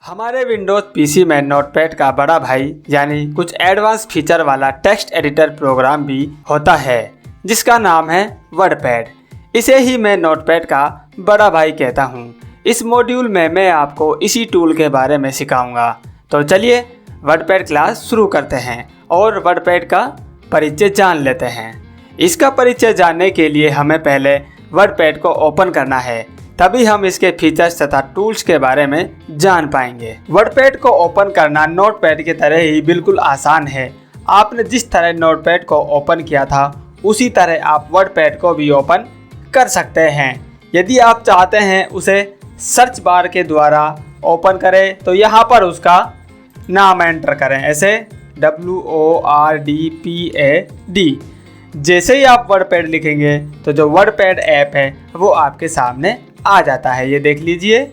हमारे Windows PC में notepad का बड़ा भाई यानी कुछ एडवांस फीचर वाला टेक्स्ट एडिटर प्रोग्राम भी होता है जिसका नाम है वर्डपैड। इसे ही मैं नोटपैड का बड़ा भाई कहता हूँ। इस मॉड्यूल में मैं आपको इसी टूल के बारे में सिखाऊंगा। तो चलिए वर्डपैड क्लास शुरू करते हैं और वर्डपैड का परिचय जान लेते हैं। इसका परिचय जानने के लिए हमें पहले वर्डपैड को ओपन करना है, तभी हम इसके फीचर्स तथा टूल्स के बारे में जान पाएंगे। वर्डपैड को ओपन करना नोटपैड की तरह ही बिल्कुल आसान है। आपने जिस तरह नोटपैड को ओपन किया था उसी तरह आप वर्डपैड को भी ओपन कर सकते हैं। यदि आप चाहते हैं उसे सर्च बार के द्वारा ओपन करें तो यहाँ पर उसका नाम एंटर करें, ऐसे WORDPAD। जैसे ही आप वर्डपैड लिखेंगे तो जो वर्डपैड ऐप है वो आपके सामने आ जाता है। ये देख लीजिए,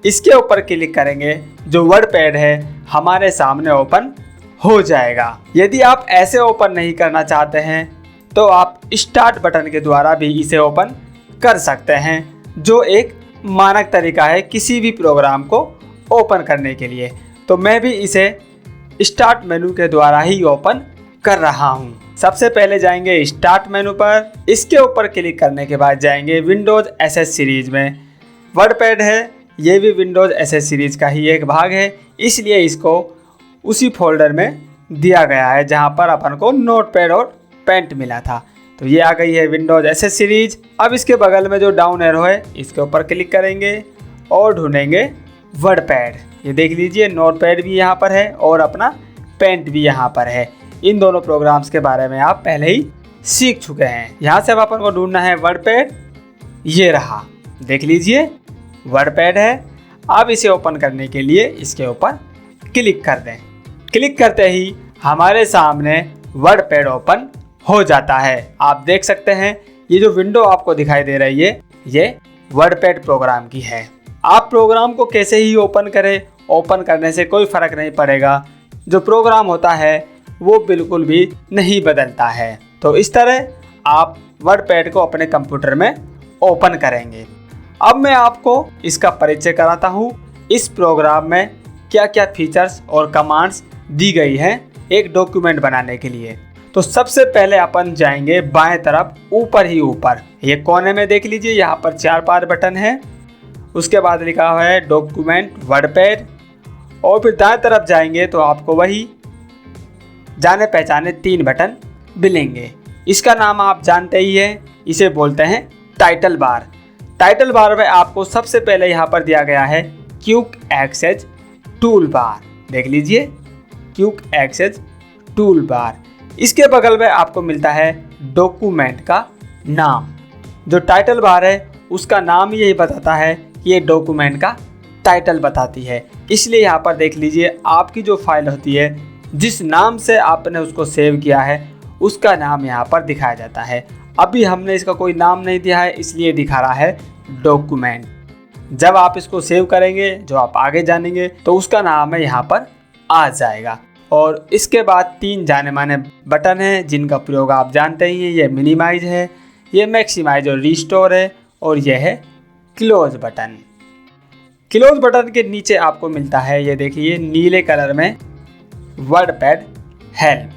इसके ऊपर क्लिक करेंगे जो वर्डपैड है हमारे सामने ओपन हो जाएगा। यदि आप ऐसे ओपन नहीं करना चाहते हैं तो आप स्टार्ट बटन के द्वारा भी इसे ओपन कर सकते हैं, जो एक मानक तरीका है किसी भी प्रोग्राम को ओपन करने के लिए। तो मैं भी इसे स्टार्ट मेनू के द्वारा ही ओपन कर रहा हूँ। सबसे पहले जाएंगे स्टार्ट मेनू पर। इसके ऊपर क्लिक करने के बाद जाएंगे विंडोज़ एसएस सीरीज में। वर्डपैड है, ये भी विंडोज़ एसएस सीरीज का ही एक भाग है, इसलिए इसको उसी फोल्डर में दिया गया है जहाँ पर अपन को नोटपैड और पेंट मिला था। तो ये आ गई है विंडोज़ एसएस सीरीज। अब इसके बगल में जो डाउन एरो है इसके ऊपर क्लिक करेंगे और ढूंढेंगे वर्डपैड। ये देख लीजिए, नोटपैड भी यहाँ पर है और अपना पेंट भी यहाँ पर है। इन दोनों प्रोग्राम्स के बारे में आप पहले ही सीख चुके हैं। यहाँ से अब अपन को ढूंढना है वर्डपैड। ये रहा, देख लीजिए वर्डपैड है। अब इसे ओपन करने के लिए इसके ऊपर क्लिक कर दें। क्लिक करते ही हमारे सामने वर्डपैड ओपन हो जाता है। आप देख सकते हैं ये जो विंडो आपको दिखाई दे रही है ये वर्डपैड प्रोग्राम की है। आप प्रोग्राम को कैसे ही ओपन करें, ओपन करने से कोई फ़र्क नहीं पड़ेगा। जो प्रोग्राम होता है वो बिल्कुल भी नहीं बदलता है। तो इस तरह आप वर्डपैड को अपने कंप्यूटर में ओपन करेंगे। अब मैं आपको इसका परिचय कराता हूँ। इस प्रोग्राम में क्या क्या फीचर्स और कमांड्स दी गई हैं एक डॉक्यूमेंट बनाने के लिए। तो सबसे पहले अपन जाएंगे बाएं तरफ, ऊपर ही ऊपर ये कोने में देख लीजिए, यहाँ पर 4 बटन है। उसके बाद लिखा हुआ है डॉक्यूमेंट वर्डपैड। और फिर दाएं तरफ जाएंगे तो आपको वही जाने पहचाने 3 बटन मिलेंगे। इसका नाम आप जानते ही हैं, इसे बोलते हैं टाइटल बार। टाइटल बार में आपको सबसे पहले यहाँ पर दिया गया है क्विक एक्सेस टूल बार। देख लीजिए, क्विक एक्सेस टूल बार। इसके बगल में आपको मिलता है डॉक्यूमेंट का नाम। जो टाइटल बार है उसका नाम ही यही बताता है कि ये डॉक्यूमेंट का टाइटल बताती है। इसलिए यहाँ पर देख लीजिए, आपकी जो फाइल होती है जिस नाम से आपने उसको सेव किया है उसका नाम यहाँ पर दिखाया जाता है। अभी हमने इसका कोई नाम नहीं दिया है इसलिए दिखा रहा है डॉक्यूमेंट। जब आप इसको सेव करेंगे, जो आप आगे जानेंगे, तो उसका नाम है यहाँ पर आ जाएगा। और इसके बाद 3 जाने माने बटन हैं जिनका प्रयोग आप जानते ही हैं। ये मिनिमाइज है, ये मैक्सिमाइज और रिस्टोर है, और यह है क्लोज बटन। क्लोज बटन के नीचे आपको मिलता है, ये देखिए नीले कलर में वर्डपैड हेल्प।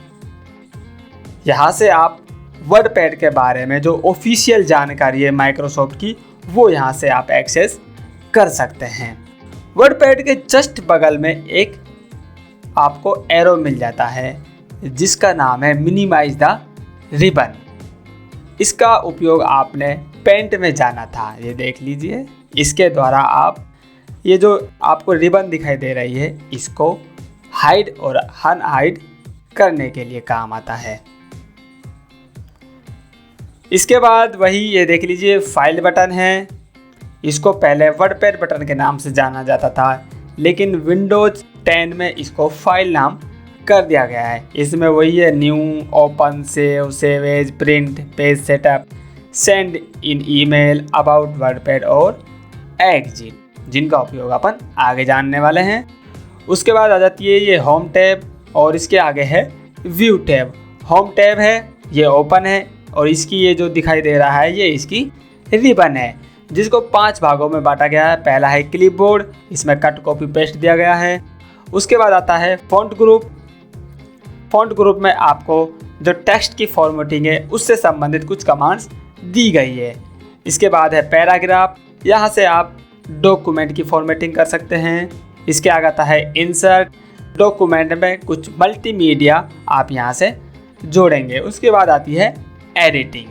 यहाँ से आप वर्डपैड के बारे में जो ऑफिशियल जानकारी है माइक्रोसॉफ्ट की वो यहाँ से आप एक्सेस कर सकते हैं। वर्डपैड के जस्ट बगल में एक आपको एरो मिल जाता है जिसका नाम है मिनिमाइज द रिबन। इसका उपयोग आपने पेंट में जाना था। ये देख लीजिए, इसके द्वारा आप ये जो आपको रिबन दिखाई दे रही है इसको हाइड और अनहाइड करने के लिए काम आता है। इसके बाद वही ये देख लीजिए फाइल बटन है। इसको पहले वर्डपैड बटन के नाम से जाना जाता था, लेकिन विंडोज 10 में इसको फाइल नाम कर दिया गया है। इसमें वही है new, open, save, save as, print, page setup, send in email, about WordPad और एग्जिट, जिनका उपयोग अपन आगे जानने वाले हैं। उसके बाद आ जाती है ये होम टैब और इसके आगे है व्यू टैब। होम टैब है, ये ओपन है, और इसकी ये जो दिखाई दे रहा है ये इसकी रिबन है। जिसको 5 भागों में बांटा गया है। पहला है क्लिपबोर्ड, इसमें कट कॉपी पेस्ट दिया गया है। उसके बाद आता है फॉन्ट ग्रुप। फॉन्ट ग्रुप में आपको जो टेक्स्ट की फॉर्मेटिंग है उससे संबंधित कुछ कमांड्स दी गई है। इसके बाद है पैराग्राफ, यहाँ से आप डॉक्यूमेंट की फॉर्मेटिंग कर सकते हैं। इसके आगे आता है इंसर्ट, डॉक्यूमेंट में कुछ मल्टीमीडिया आप यहाँ से जोड़ेंगे। उसके बाद आती है एडिटिंग,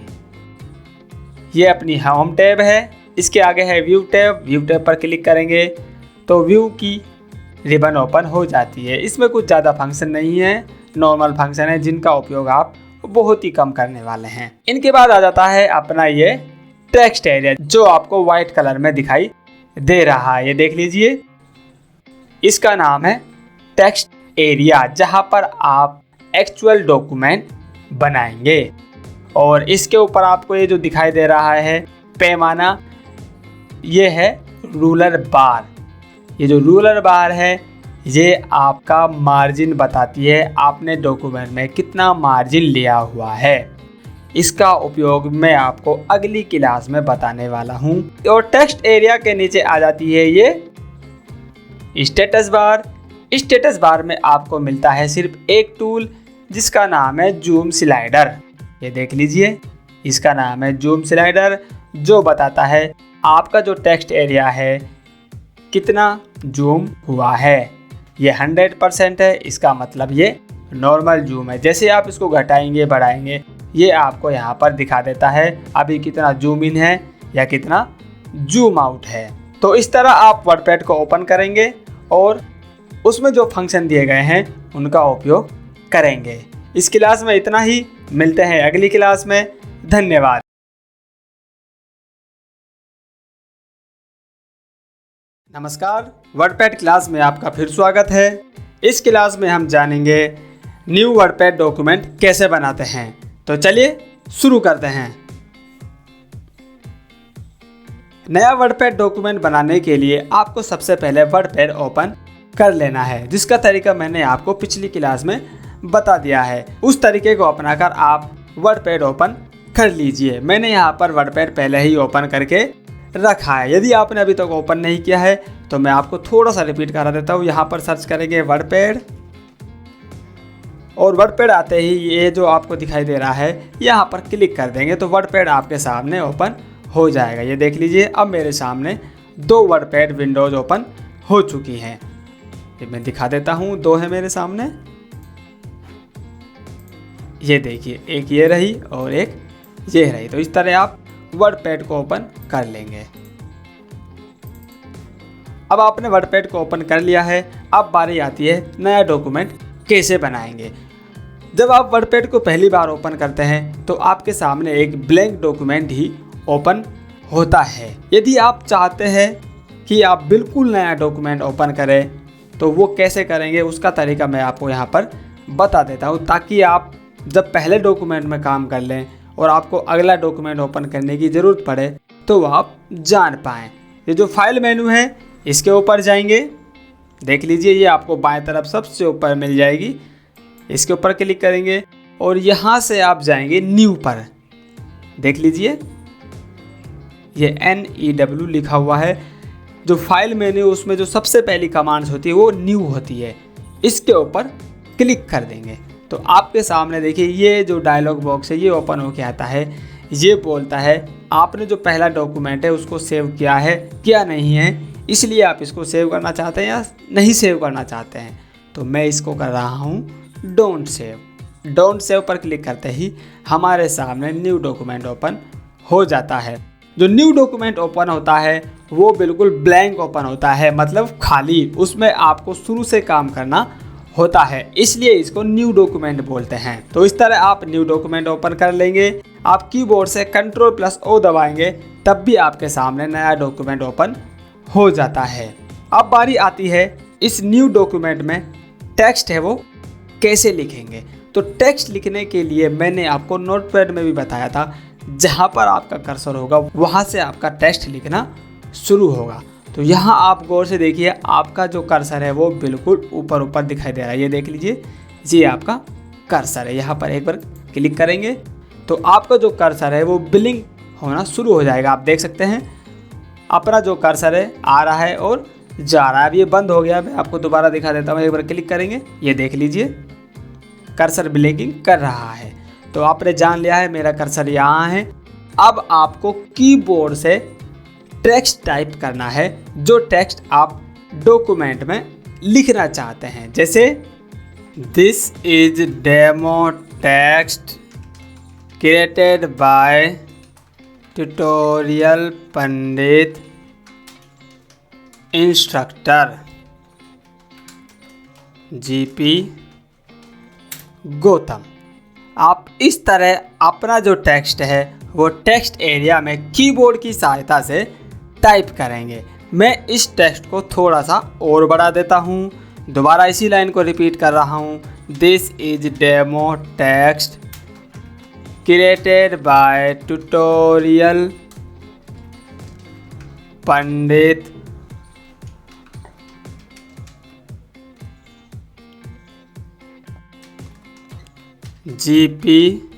ये अपनी होम टैब है। इसके आगे है व्यू टैब। व्यू टैब पर क्लिक करेंगे तो व्यू की रिबन ओपन हो जाती है। इसमें कुछ ज़्यादा फंक्शन नहीं है, नॉर्मल फंक्शन है जिनका उपयोग आप बहुत ही कम करने वाले हैं। इनके बाद आ जाता है अपना ये टेक्स्ट एरिया, जो आपको व्हाइट कलर में दिखाई दे रहा है। ये देख लीजिए, इसका नाम है टेक्स्ट एरिया, जहां पर आप एक्चुअल डॉक्यूमेंट बनाएंगे। और इसके ऊपर आपको ये जो दिखाई दे रहा है पैमाना, ये है रूलर बार। ये जो रूलर बार है ये आपका मार्जिन बताती है, आपने डॉक्यूमेंट में कितना मार्जिन लिया हुआ है। इसका उपयोग मैं आपको अगली क्लास में बताने वाला हूँ। और टेक्स्ट एरिया के नीचे आ जाती है ये स्टेटस बार। स्टेटस बार में आपको मिलता है सिर्फ एक टूल, जिसका नाम है जूम स्लाइडर। ये देख लीजिए, इसका नाम है जूम स्लाइडर, जो बताता है आपका जो टेक्स्ट एरिया है कितना जूम हुआ है। ये 100% है, इसका मतलब ये नॉर्मल जूम है। जैसे आप इसको घटाएंगे बढ़ाएंगे, ये आपको यहाँ पर दिखा देता है अभी कितना जूम इन है या कितना जूम आउट है। तो इस तरह आप वर्डपैड को ओपन करेंगे और उसमें जो फंक्शन दिए गए हैं उनका उपयोग करेंगे। इस क्लास में इतना ही, मिलते हैं अगली क्लास में। धन्यवाद। नमस्कार, वर्डपैड क्लास में आपका फिर स्वागत है। इस क्लास में हम जानेंगे न्यू वर्डपैड डॉक्यूमेंट कैसे बनाते हैं। तो चलिए शुरू करते हैं। नया वर्डपैड डॉक्यूमेंट बनाने के लिए आपको सबसे पहले वर्डपैड ओपन कर लेना है, जिसका तरीका मैंने आपको पिछली क्लास में बता दिया है। उस तरीके को अपनाकर आप वर्डपैड ओपन कर लीजिए। मैंने यहाँ पर वर्डपैड पहले ही ओपन करके रखा है। यदि आपने अभी तक ओपन नहीं किया है तो मैं आपको थोड़ा सा रिपीट करा देता हूँ। यहाँ पर सर्च करेंगे वर्डपैड, और वर्डपैड आते ही ये जो आपको दिखाई दे रहा है यहाँ पर क्लिक कर देंगे तो वर्डपैड आपके सामने ओपन हो जाएगा। ये देख लीजिए, अब मेरे सामने 2 वर्डपैड विंडोज ओपन हो चुकी हैं। ये मैं दिखा देता हूँ, 2 है मेरे सामने। ये देखिए, एक ये रही और एक ये रही। तो इस तरह आप वर्डपैड को ओपन कर लेंगे। अब आपने वर्डपैड को ओपन कर लिया है। अब बारी आती है नया डॉक्यूमेंट कैसे बनाएंगे। जब आप वर्डपैड को पहली बार ओपन करते हैं तो आपके सामने एक ब्लैंक डॉक्यूमेंट ही ओपन होता है। यदि आप चाहते हैं कि आप बिल्कुल नया डॉक्यूमेंट ओपन करें तो वो कैसे करेंगे उसका तरीका मैं आपको यहाँ पर बता देता हूँ, ताकि आप जब पहले डॉक्यूमेंट में काम कर लें और आपको अगला डॉक्यूमेंट ओपन करने की ज़रूरत पड़े तो आप जान पाएँ। ये जो फाइल मेनू है इसके ऊपर जाएंगे, देख लीजिए, ये आपको बाएं तरफ सबसे ऊपर मिल जाएगी। इसके ऊपर क्लिक करेंगे और यहाँ से आप जाएंगे न्यू पर। देख लीजिए, ये NEW लिखा हुआ है। जो फाइल मेन्यू उसमें जो सबसे पहली कमांड्स होती है वो न्यू होती है। इसके ऊपर क्लिक कर देंगे तो आपके सामने देखिए ये जो डायलॉग बॉक्स है ये ओपन होके आता है। ये बोलता है आपने जो पहला डॉक्यूमेंट है उसको सेव किया है क्या नहीं है, इसलिए आप इसको सेव करना चाहते हैं या नहीं सेव करना चाहते हैं। तो मैं इसको कर रहा हूँ डोंट सेव। डोंट सेव पर क्लिक करते ही हमारे सामने न्यू डॉक्यूमेंट ओपन हो जाता है। जो न्यू डॉक्यूमेंट ओपन होता है वो बिल्कुल ब्लैंक ओपन होता है, मतलब खाली। उसमें आपको शुरू से काम करना होता है, इसलिए इसको न्यू डॉक्यूमेंट बोलते हैं। तो इस तरह आप न्यू डॉक्यूमेंट ओपन कर लेंगे। आप कीबोर्ड से Ctrl+O दबाएंगे तब भी आपके सामने नया डॉक्यूमेंट ओपन हो जाता है। अब बारी आती है इस न्यू डॉक्यूमेंट में टेक्स्ट है वो कैसे लिखेंगे। तो टेक्स्ट लिखने के लिए मैंने आपको नोटपैड में भी बताया था, जहाँ पर आपका कर्सर होगा वहाँ से आपका टेक्स्ट लिखना शुरू होगा। तो यहाँ आप गौर से देखिए, आपका जो कर्सर है वो बिल्कुल ऊपर ऊपर दिखाई दे रहा है। ये देख लीजिए, ये आपका कर्सर है। यहाँ पर एक बार क्लिक करेंगे तो आपका जो कर्सर है वो ब्लिंक होना शुरू हो जाएगा। आप देख सकते हैं अपना जो कर्सर है आ रहा है और जा रहा है। अब ये बंद हो गया, मैं आपको दोबारा दिखा देता हूँ। एक बार क्लिक करेंगे, ये देख लीजिए कर्सर ब्लिंकिंग कर रहा है। तो आपने जान लिया है मेरा कर्सर यहाँ है। अब आपको कीबोर्ड से टेक्स्ट टाइप करना है, जो टेक्स्ट आप डॉक्यूमेंट में लिखना चाहते हैं। जैसे this is demo text created by tutorial Pandit instructor GP Gautam. आप इस तरह अपना जो टेक्स्ट है वो टेक्स्ट एरिया में कीबोर्ड की सहायता से टाइप करेंगे। मैं इस टेक्स्ट को थोड़ा सा और बढ़ा देता हूँ, दोबारा इसी लाइन को रिपीट कर रहा हूँ। This is demo text created by tutorial Pandit GP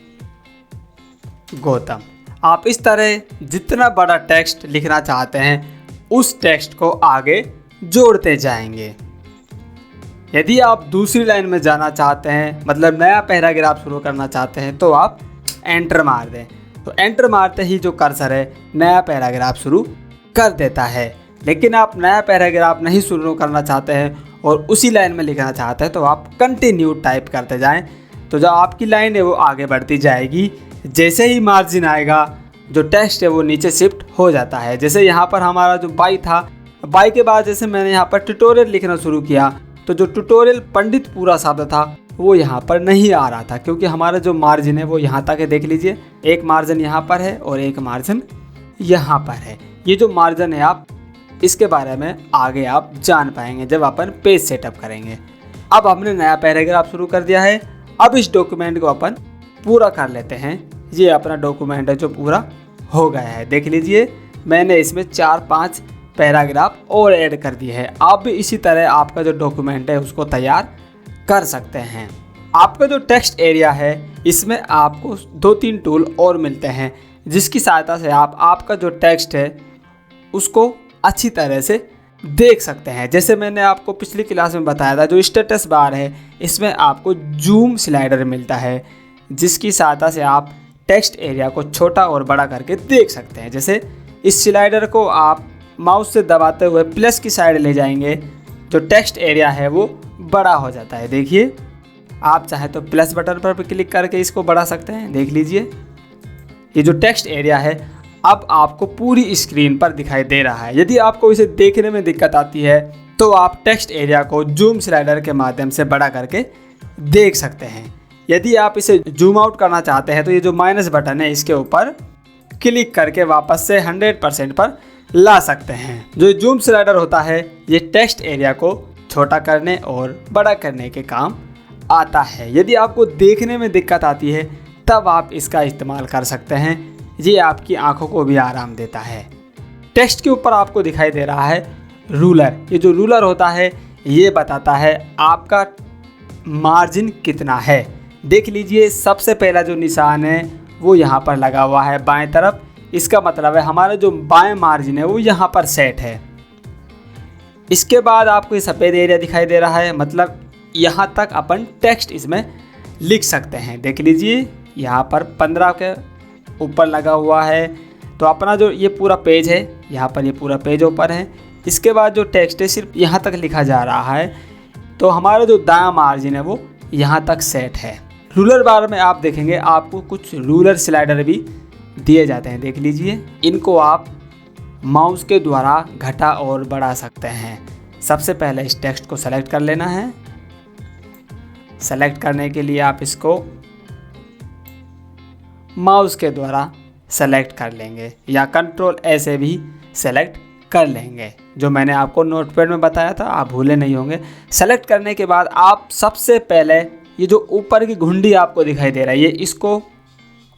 Gautam. आप इस तरह जितना बड़ा टेक्स्ट लिखना चाहते हैं उस टेक्स्ट को आगे जोड़ते जाएंगे। यदि आप दूसरी लाइन में जाना चाहते हैं, मतलब नया पैराग्राफ शुरू करना चाहते हैं, तो आप एंटर मार दें। तो एंटर मारते ही जो कर्सर है नया पैराग्राफ शुरू कर देता है। लेकिन आप नया पैराग्राफ नहीं शुरू करना चाहते हैं और उसी लाइन में लिखना चाहते हैं, तो आप कंटिन्यू टाइप करते जाएं। तो जो आपकी लाइन है वो आगे बढ़ती जाएगी। जैसे ही मार्जिन आएगा जो टेक्स्ट है वो नीचे शिफ्ट हो जाता है। जैसे यहाँ पर हमारा जो बाई था, बाई के बाद जैसे मैंने यहाँ पर ट्यूटोरियल लिखना शुरू किया तो जो ट्यूटोरियल पंडित पूरा शब्द था वो यहाँ पर नहीं आ रहा था, क्योंकि हमारा जो मार्जिन है वो यहाँ तक है। देख लीजिए, एक मार्जिन यहाँ पर है और एक मार्जिन यहाँ पर है। ये जो मार्जिन है आप इसके बारे में आगे आप जान पाएंगे जब अपन पेज सेटअप करेंगे। अब हमने नया पैराग्राफ शुरू कर दिया है। अब इस डॉक्यूमेंट को अपन पूरा कर लेते हैं। ये अपना डॉक्यूमेंट है जो पूरा हो गया है। देख लीजिए, मैंने इसमें 4-5 पैराग्राफ और ऐड कर दिए हैं। आप भी इसी तरह आपका जो डॉक्यूमेंट है उसको तैयार कर सकते हैं। आपका जो टेक्स्ट एरिया है इसमें आपको 2-3 टूल और मिलते हैं, जिसकी सहायता से आप आपका जो टेक्स्ट है उसको अच्छी तरह से देख सकते हैं। जैसे मैंने आपको पिछली क्लास में बताया था, जो स्टेटस बार है इसमें आपको जूम स्लाइडर मिलता है, जिसकी सहायता से आप टेक्स्ट एरिया को छोटा और बड़ा करके देख सकते हैं। जैसे इस स्लाइडर को आप माउस से दबाते हुए प्लस की साइड ले जाएंगे, जो टेक्स्ट एरिया है वो बड़ा हो जाता है। देखिए, आप चाहे तो प्लस बटन पर क्लिक करके इसको बढ़ा सकते हैं। देख लीजिए, ये जो टेक्स्ट एरिया है अब आपको पूरी स्क्रीन पर दिखाई दे रहा है। यदि आपको इसे देखने में दिक्कत आती है तो आप टेक्स्ट एरिया को जूम स्लाइडर के माध्यम से बड़ा करके देख सकते हैं। यदि आप इसे जूम आउट करना चाहते हैं तो ये जो माइनस बटन है इसके ऊपर क्लिक करके वापस से 100% पर ला सकते हैं। जो जूम स्लाइडर होता है ये टेक्स्ट एरिया को छोटा करने और बड़ा करने के काम आता है। यदि आपको देखने में दिक्कत आती है तब आप इसका इस्तेमाल कर सकते हैं। ये आपकी आंखों को भी आराम देता है। टेक्स्ट के ऊपर आपको दिखाई दे रहा है रूलर। ये जो रूलर होता है ये बताता है आपका मार्जिन कितना है। देख लीजिए, सबसे पहला जो निशान है वो यहाँ पर लगा हुआ है बाएं तरफ। इसका मतलब है हमारा जो बाएं मार्जिन है वो यहाँ पर सेट है। इसके बाद आपको ये सफ़ेद एरिया दिखाई दे रहा है, मतलब यहाँ तक अपन टेक्स्ट इसमें लिख सकते हैं। देख लीजिए, यहाँ पर 15 के ऊपर लगा हुआ है। तो अपना जो ये पूरा पेज है यहाँ पर, ये पूरा पेज ऊपर है। इसके बाद जो टेक्स्ट है सिर्फ यहाँ तक लिखा जा रहा है। तो हमारा जो दायां मार्जिन है वो यहाँ तक सेट है। रूलर बार में आप देखेंगे आपको कुछ रूलर स्लाइडर भी दिए जाते हैं। देख लीजिए, इनको आप माउस के द्वारा घटा और बढ़ा सकते हैं। सबसे पहले इस टेक्स्ट को सेलेक्ट कर लेना है। सेलेक्ट करने के लिए आप इसको माउस के द्वारा सेलेक्ट कर लेंगे या कंट्रोल ए से भी सेलेक्ट कर लेंगे, जो मैंने आपको नोटपैड में बताया था, आप भूले नहीं होंगे। सेलेक्ट करने के बाद आप सबसे पहले ये जो ऊपर की घुंडी आपको दिखाई दे रही है इसको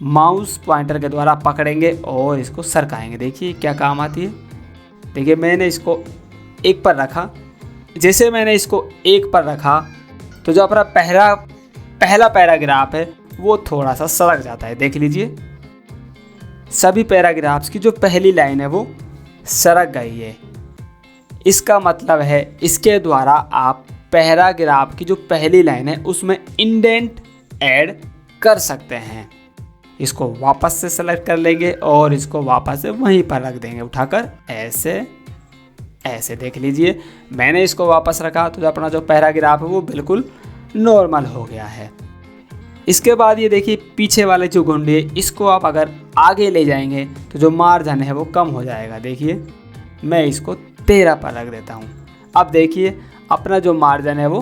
माउस पॉइंटर के द्वारा पकड़ेंगे और इसको सरकाएंगे। देखिए क्या काम आती है। देखिए, मैंने इसको 1 पर रखा। जैसे मैंने इसको 1 पर रखा तो जो अपना पहला पैराग्राफ है वो थोड़ा सा सरक जाता है। देख लीजिए, सभी पैराग्राफ्स की जो पहली लाइन है वो सरक गई है। इसका मतलब है इसके द्वारा आप पैराग्राफ की जो पहली लाइन है उसमें इंडेंट ऐड कर सकते हैं। इसको वापस से सेलेक्ट कर लेंगे और इसको वापस से वहीं पर रख देंगे उठाकर, ऐसे ऐसे। देख लीजिए मैंने इसको वापस रखा तो अपना जो पैराग्राफ है वो बिल्कुल नॉर्मल हो गया है। इसके बाद ये देखिए पीछे वाले जो घुंडी है इसको आप अगर आगे ले जाएंगे तो जो मार्जिन है वो कम हो जाएगा। देखिए मैं इसको 13 पर रख देता हूँ। अब देखिए अपना जो मार्जिन है वो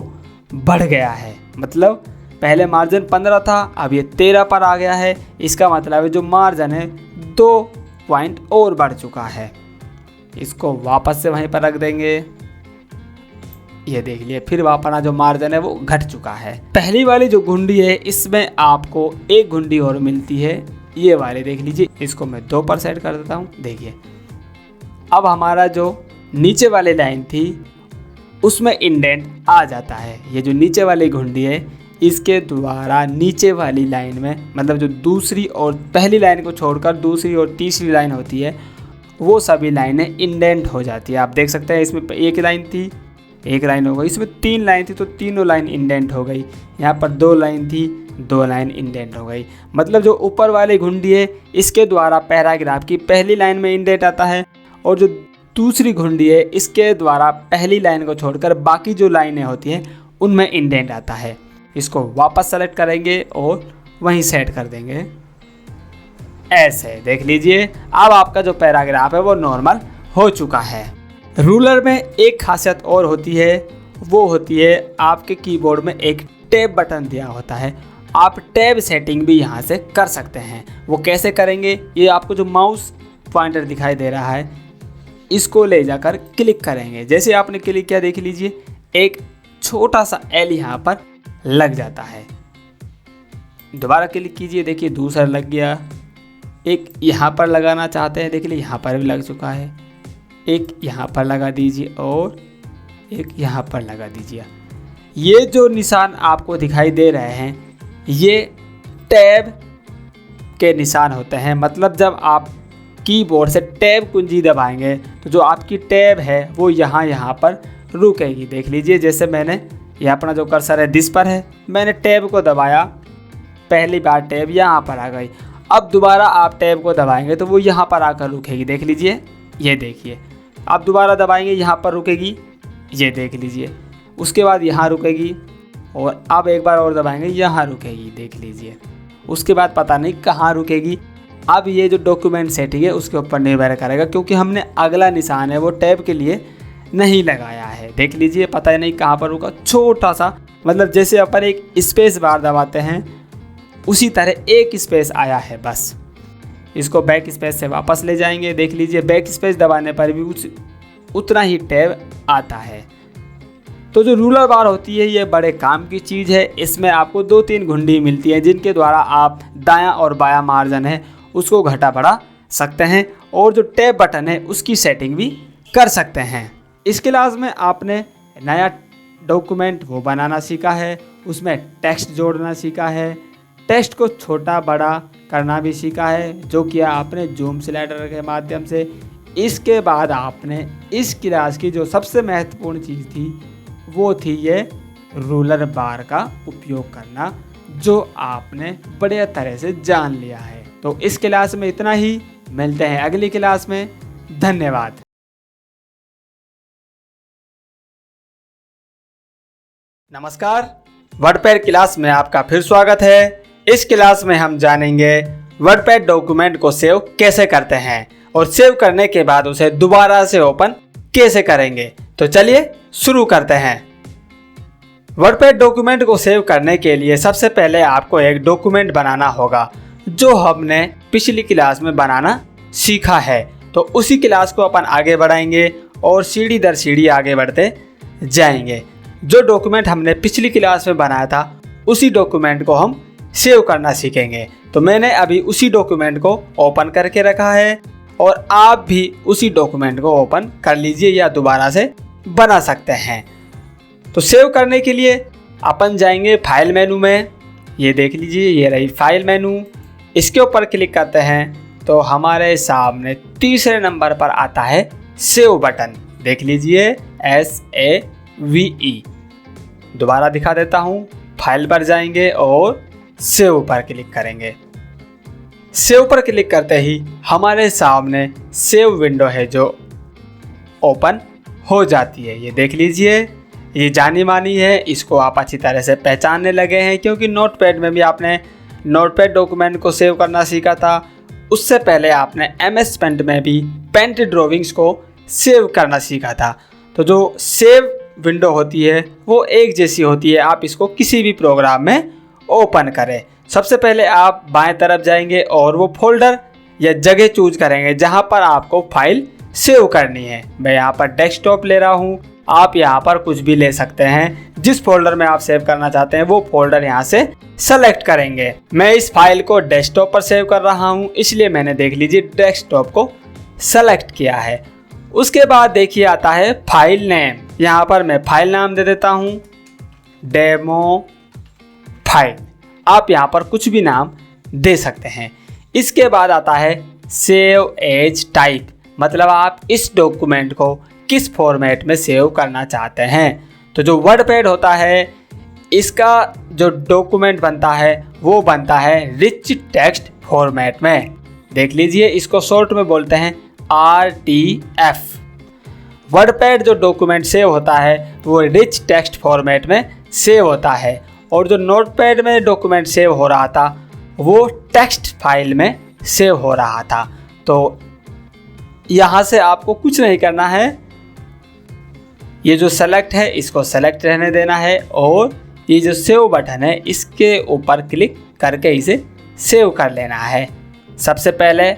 बढ़ गया है, मतलब पहले मार्जिन 15 था, अब ये 13 पर आ गया है। इसका मतलब है जो मार्जिन है 2 पॉइंट और बढ़ चुका है। इसको वापस से वहीं पर रख देंगे। ये देख लिए फिर अपना जो मार्जिन है वो घट चुका है। पहली वाली जो घुंडी है इसमें आपको एक घुंडी और मिलती है, ये वाली देख लीजिए। इसको मैं 2 पर सेट कर देता हूँ। देखिए अब हमारा जो नीचे वाली लाइन थी उसमें इंडेंट आ जाता है। ये जो नीचे वाली घुंडी है इसके द्वारा नीचे वाली लाइन में, मतलब जो दूसरी और पहली लाइन को छोड़कर दूसरी और तीसरी लाइन होती है वो सभी लाइनें इंडेंट हो जाती है। आप देख सकते हैं इसमें एक लाइन थी, एक लाइन हो गई, इसमें 3 लाइन थी तो तीनों लाइन इंडेंट हो गई। यहाँ पर 2 लाइन थी, 2 लाइन इंडेंट हो गई। मतलब जो ऊपर वाली घुंडी है इसके द्वारा पैराग्राफ की पहली लाइन में इंडेंट आता है और जो दूसरी घुंडी है इसके द्वारा पहली लाइन को छोड़कर बाकी जो लाइनें होती हैं उनमें इंडेंट आता है। इसको वापस सेलेक्ट करेंगे और वहीं सेट कर देंगे, ऐसे। देख लीजिए अब आपका जो पैराग्राफ है वो नॉर्मल हो चुका है। रूलर में एक खासियत और होती है, वो होती है आपके कीबोर्ड में एक टैब बटन दिया होता है। आप टैब सेटिंग भी यहाँ से कर सकते हैं। वो कैसे करेंगे, ये आपको जो माउस पॉइंटर दिखाई दे रहा है इसको ले जाकर क्लिक करेंगे। जैसे आपने क्लिक किया देख लीजिए एक छोटा सा एल यहाँ पर लग जाता है। दोबारा क्लिक कीजिए, देखिए दूसरा लग गया। एक यहाँ पर लगाना चाहते हैं, देख लीजिए यहाँ पर भी लग चुका है। एक यहाँ पर लगा दीजिए और एक यहाँ पर लगा दीजिए। ये जो निशान आपको दिखाई दे रहे हैं ये टैब के निशान होते हैं। मतलब जब आप कीबोर्ड से टैब कुंजी दबाएंगे तो जो आपकी टैब है वो यहाँ पर रुकेगी। देख लीजिए जैसे मैंने ये अपना जो कर्सर है दिस पर है, मैंने टैब को दबाया, पहली बार टैब यहाँ पर आ गई। अब दोबारा आप टैब को दबाएंगे तो वो यहाँ पर आकर रुकेगी। देख लीजिए, ये देखिए आप दोबारा दबाएंगे यहाँ पर रुकेगी, ये देख लीजिए। उसके बाद यहाँ रुकेगी और अब एक बार और दबाएंगे यहाँ रुकेगी, देख लीजिए। उसके बाद पता नहीं कहाँ रुकेगी। अब ये जो डॉक्यूमेंट सेटिंग है उसके ऊपर निर्भर करेगा, क्योंकि हमने अगला निशान है वो टैब के लिए नहीं लगाया है। देख लीजिए पता ही नहीं कहाँ पर रुका, छोटा सा, मतलब जैसे अपन एक स्पेस बार दबाते हैं उसी तरह एक स्पेस आया है बस। इसको बैक स्पेस से वापस ले जाएंगे। देख लीजिए बैक स्पेस दबाने पर भी उतना ही टैब आता है। तो जो रूलर बार होती है ये बड़े काम की चीज़ है। इसमें आपको 2-3 घुंडी मिलती हैं जिनके द्वारा आप दायां और बायां मार्जिन है उसको घटा बढ़ा सकते हैं और जो टैब बटन है उसकी सेटिंग भी कर सकते हैं। इस क्लास में आपने नया डॉक्यूमेंट वो बनाना सीखा है, उसमें टेक्स्ट जोड़ना सीखा है, टेक्स्ट को छोटा बड़ा करना भी सीखा है जो किया आपने जूम स्लाइडर के माध्यम से। इसके बाद आपने इस क्लास की जो सबसे महत्वपूर्ण चीज़ थी वो थी ये रूलर बार का उपयोग करना, जो आपने बढ़िया तरह से जान लिया है। तो इस क्लास में इतना ही, मिलते हैं अगली क्लास में। धन्यवाद। नमस्कार, वर्डपैड क्लास में आपका फिर स्वागत है। इस क्लास में हम जानेंगे वर्डपैड डॉक्यूमेंट को सेव कैसे करते हैं और सेव करने के बाद उसे दोबारा से ओपन कैसे करेंगे। तो चलिए शुरू करते हैं। वर्डपैड डॉक्यूमेंट को सेव करने के लिए सबसे पहले आपको एक डॉक्यूमेंट बनाना होगा जो हमने पिछली क्लास में बनाना सीखा है। तो उसी क्लास को अपन आगे बढ़ाएंगे और सीढ़ी दर सीढ़ी आगे बढ़ते जाएंगे। जो डॉक्यूमेंट हमने पिछली क्लास में बनाया था उसी डॉक्यूमेंट को हम सेव करना सीखेंगे। तो मैंने अभी उसी डॉक्यूमेंट को ओपन करके रखा है और आप भी उसी डॉक्यूमेंट को ओपन कर लीजिए या दोबारा से बना सकते हैं। तो सेव करने के लिए अपन जाएंगे फाइल मेनू में। ये देख लीजिए ये रही फाइल मेनू, इसके ऊपर क्लिक करते हैं तो हमारे सामने तीसरे नंबर पर आता है सेव बटन। देख लीजिए SAVE। दोबारा दिखा देता हूँ, फाइल पर जाएंगे और सेव पर क्लिक करेंगे। सेव पर क्लिक करते ही हमारे सामने सेव विंडो है जो ओपन हो जाती है। ये देख लीजिए, ये जानी मानी है, इसको आप अच्छी तरह से पहचानने लगे हैं क्योंकि नोटपैड में भी आपने नोटपैड डॉक्यूमेंट को सेव करना सीखा था। उससे पहले आपने MS पेंट में भी पेंट ड्राइंग्स को सेव करना सीखा था। तो जो सेव विंडो होती है वो एक जैसी होती है, आप इसको किसी भी प्रोग्राम में ओपन करें। सबसे पहले आप बाएं तरफ जाएंगे और वो फोल्डर या जगह चूज करेंगे जहां पर आपको फाइल सेव करनी है। मैं यहाँ पर डेस्कटॉप ले रहा हूँ, आप यहाँ पर कुछ भी ले सकते हैं। जिस फोल्डर में आप सेव करना चाहते हैं वो फोल्डर यहाँ से सेलेक्ट करेंगे। मैं इस फाइल को डेस्कटॉप पर सेव कर रहा हूँ, इसलिए मैंने देख लीजिए डेस्कटॉप को सेलेक्ट किया है। उसके बाद देखिए आता है फाइल नेम। यहाँ पर मैं फाइल नाम दे देता हूँ डेमो फाइल। आप यहाँ पर कुछ भी नाम दे सकते हैं। इसके बाद आता है सेव एज टाइप, मतलब आप इस डॉक्यूमेंट को किस फॉर्मेट में सेव करना चाहते हैं। तो जो वर्डपैड होता है इसका जो डॉक्यूमेंट बनता है वो बनता है रिच टेक्स्ट फॉर्मेट में। देख लीजिए, इसको शॉर्ट में बोलते हैं RTF। वर्डपैड जो डॉक्यूमेंट सेव होता है वो रिच टेक्स्ट फॉर्मेट में सेव होता है, और जो नोटपैड में डॉक्यूमेंट सेव हो रहा था वो टेक्स्ट फाइल में सेव हो रहा था। तो यहाँ से आपको कुछ नहीं करना है, ये जो सेलेक्ट है इसको सेलेक्ट रहने देना है, और ये जो सेव बटन है इसके ऊपर क्लिक करके इसे सेव कर लेना है। सबसे पहले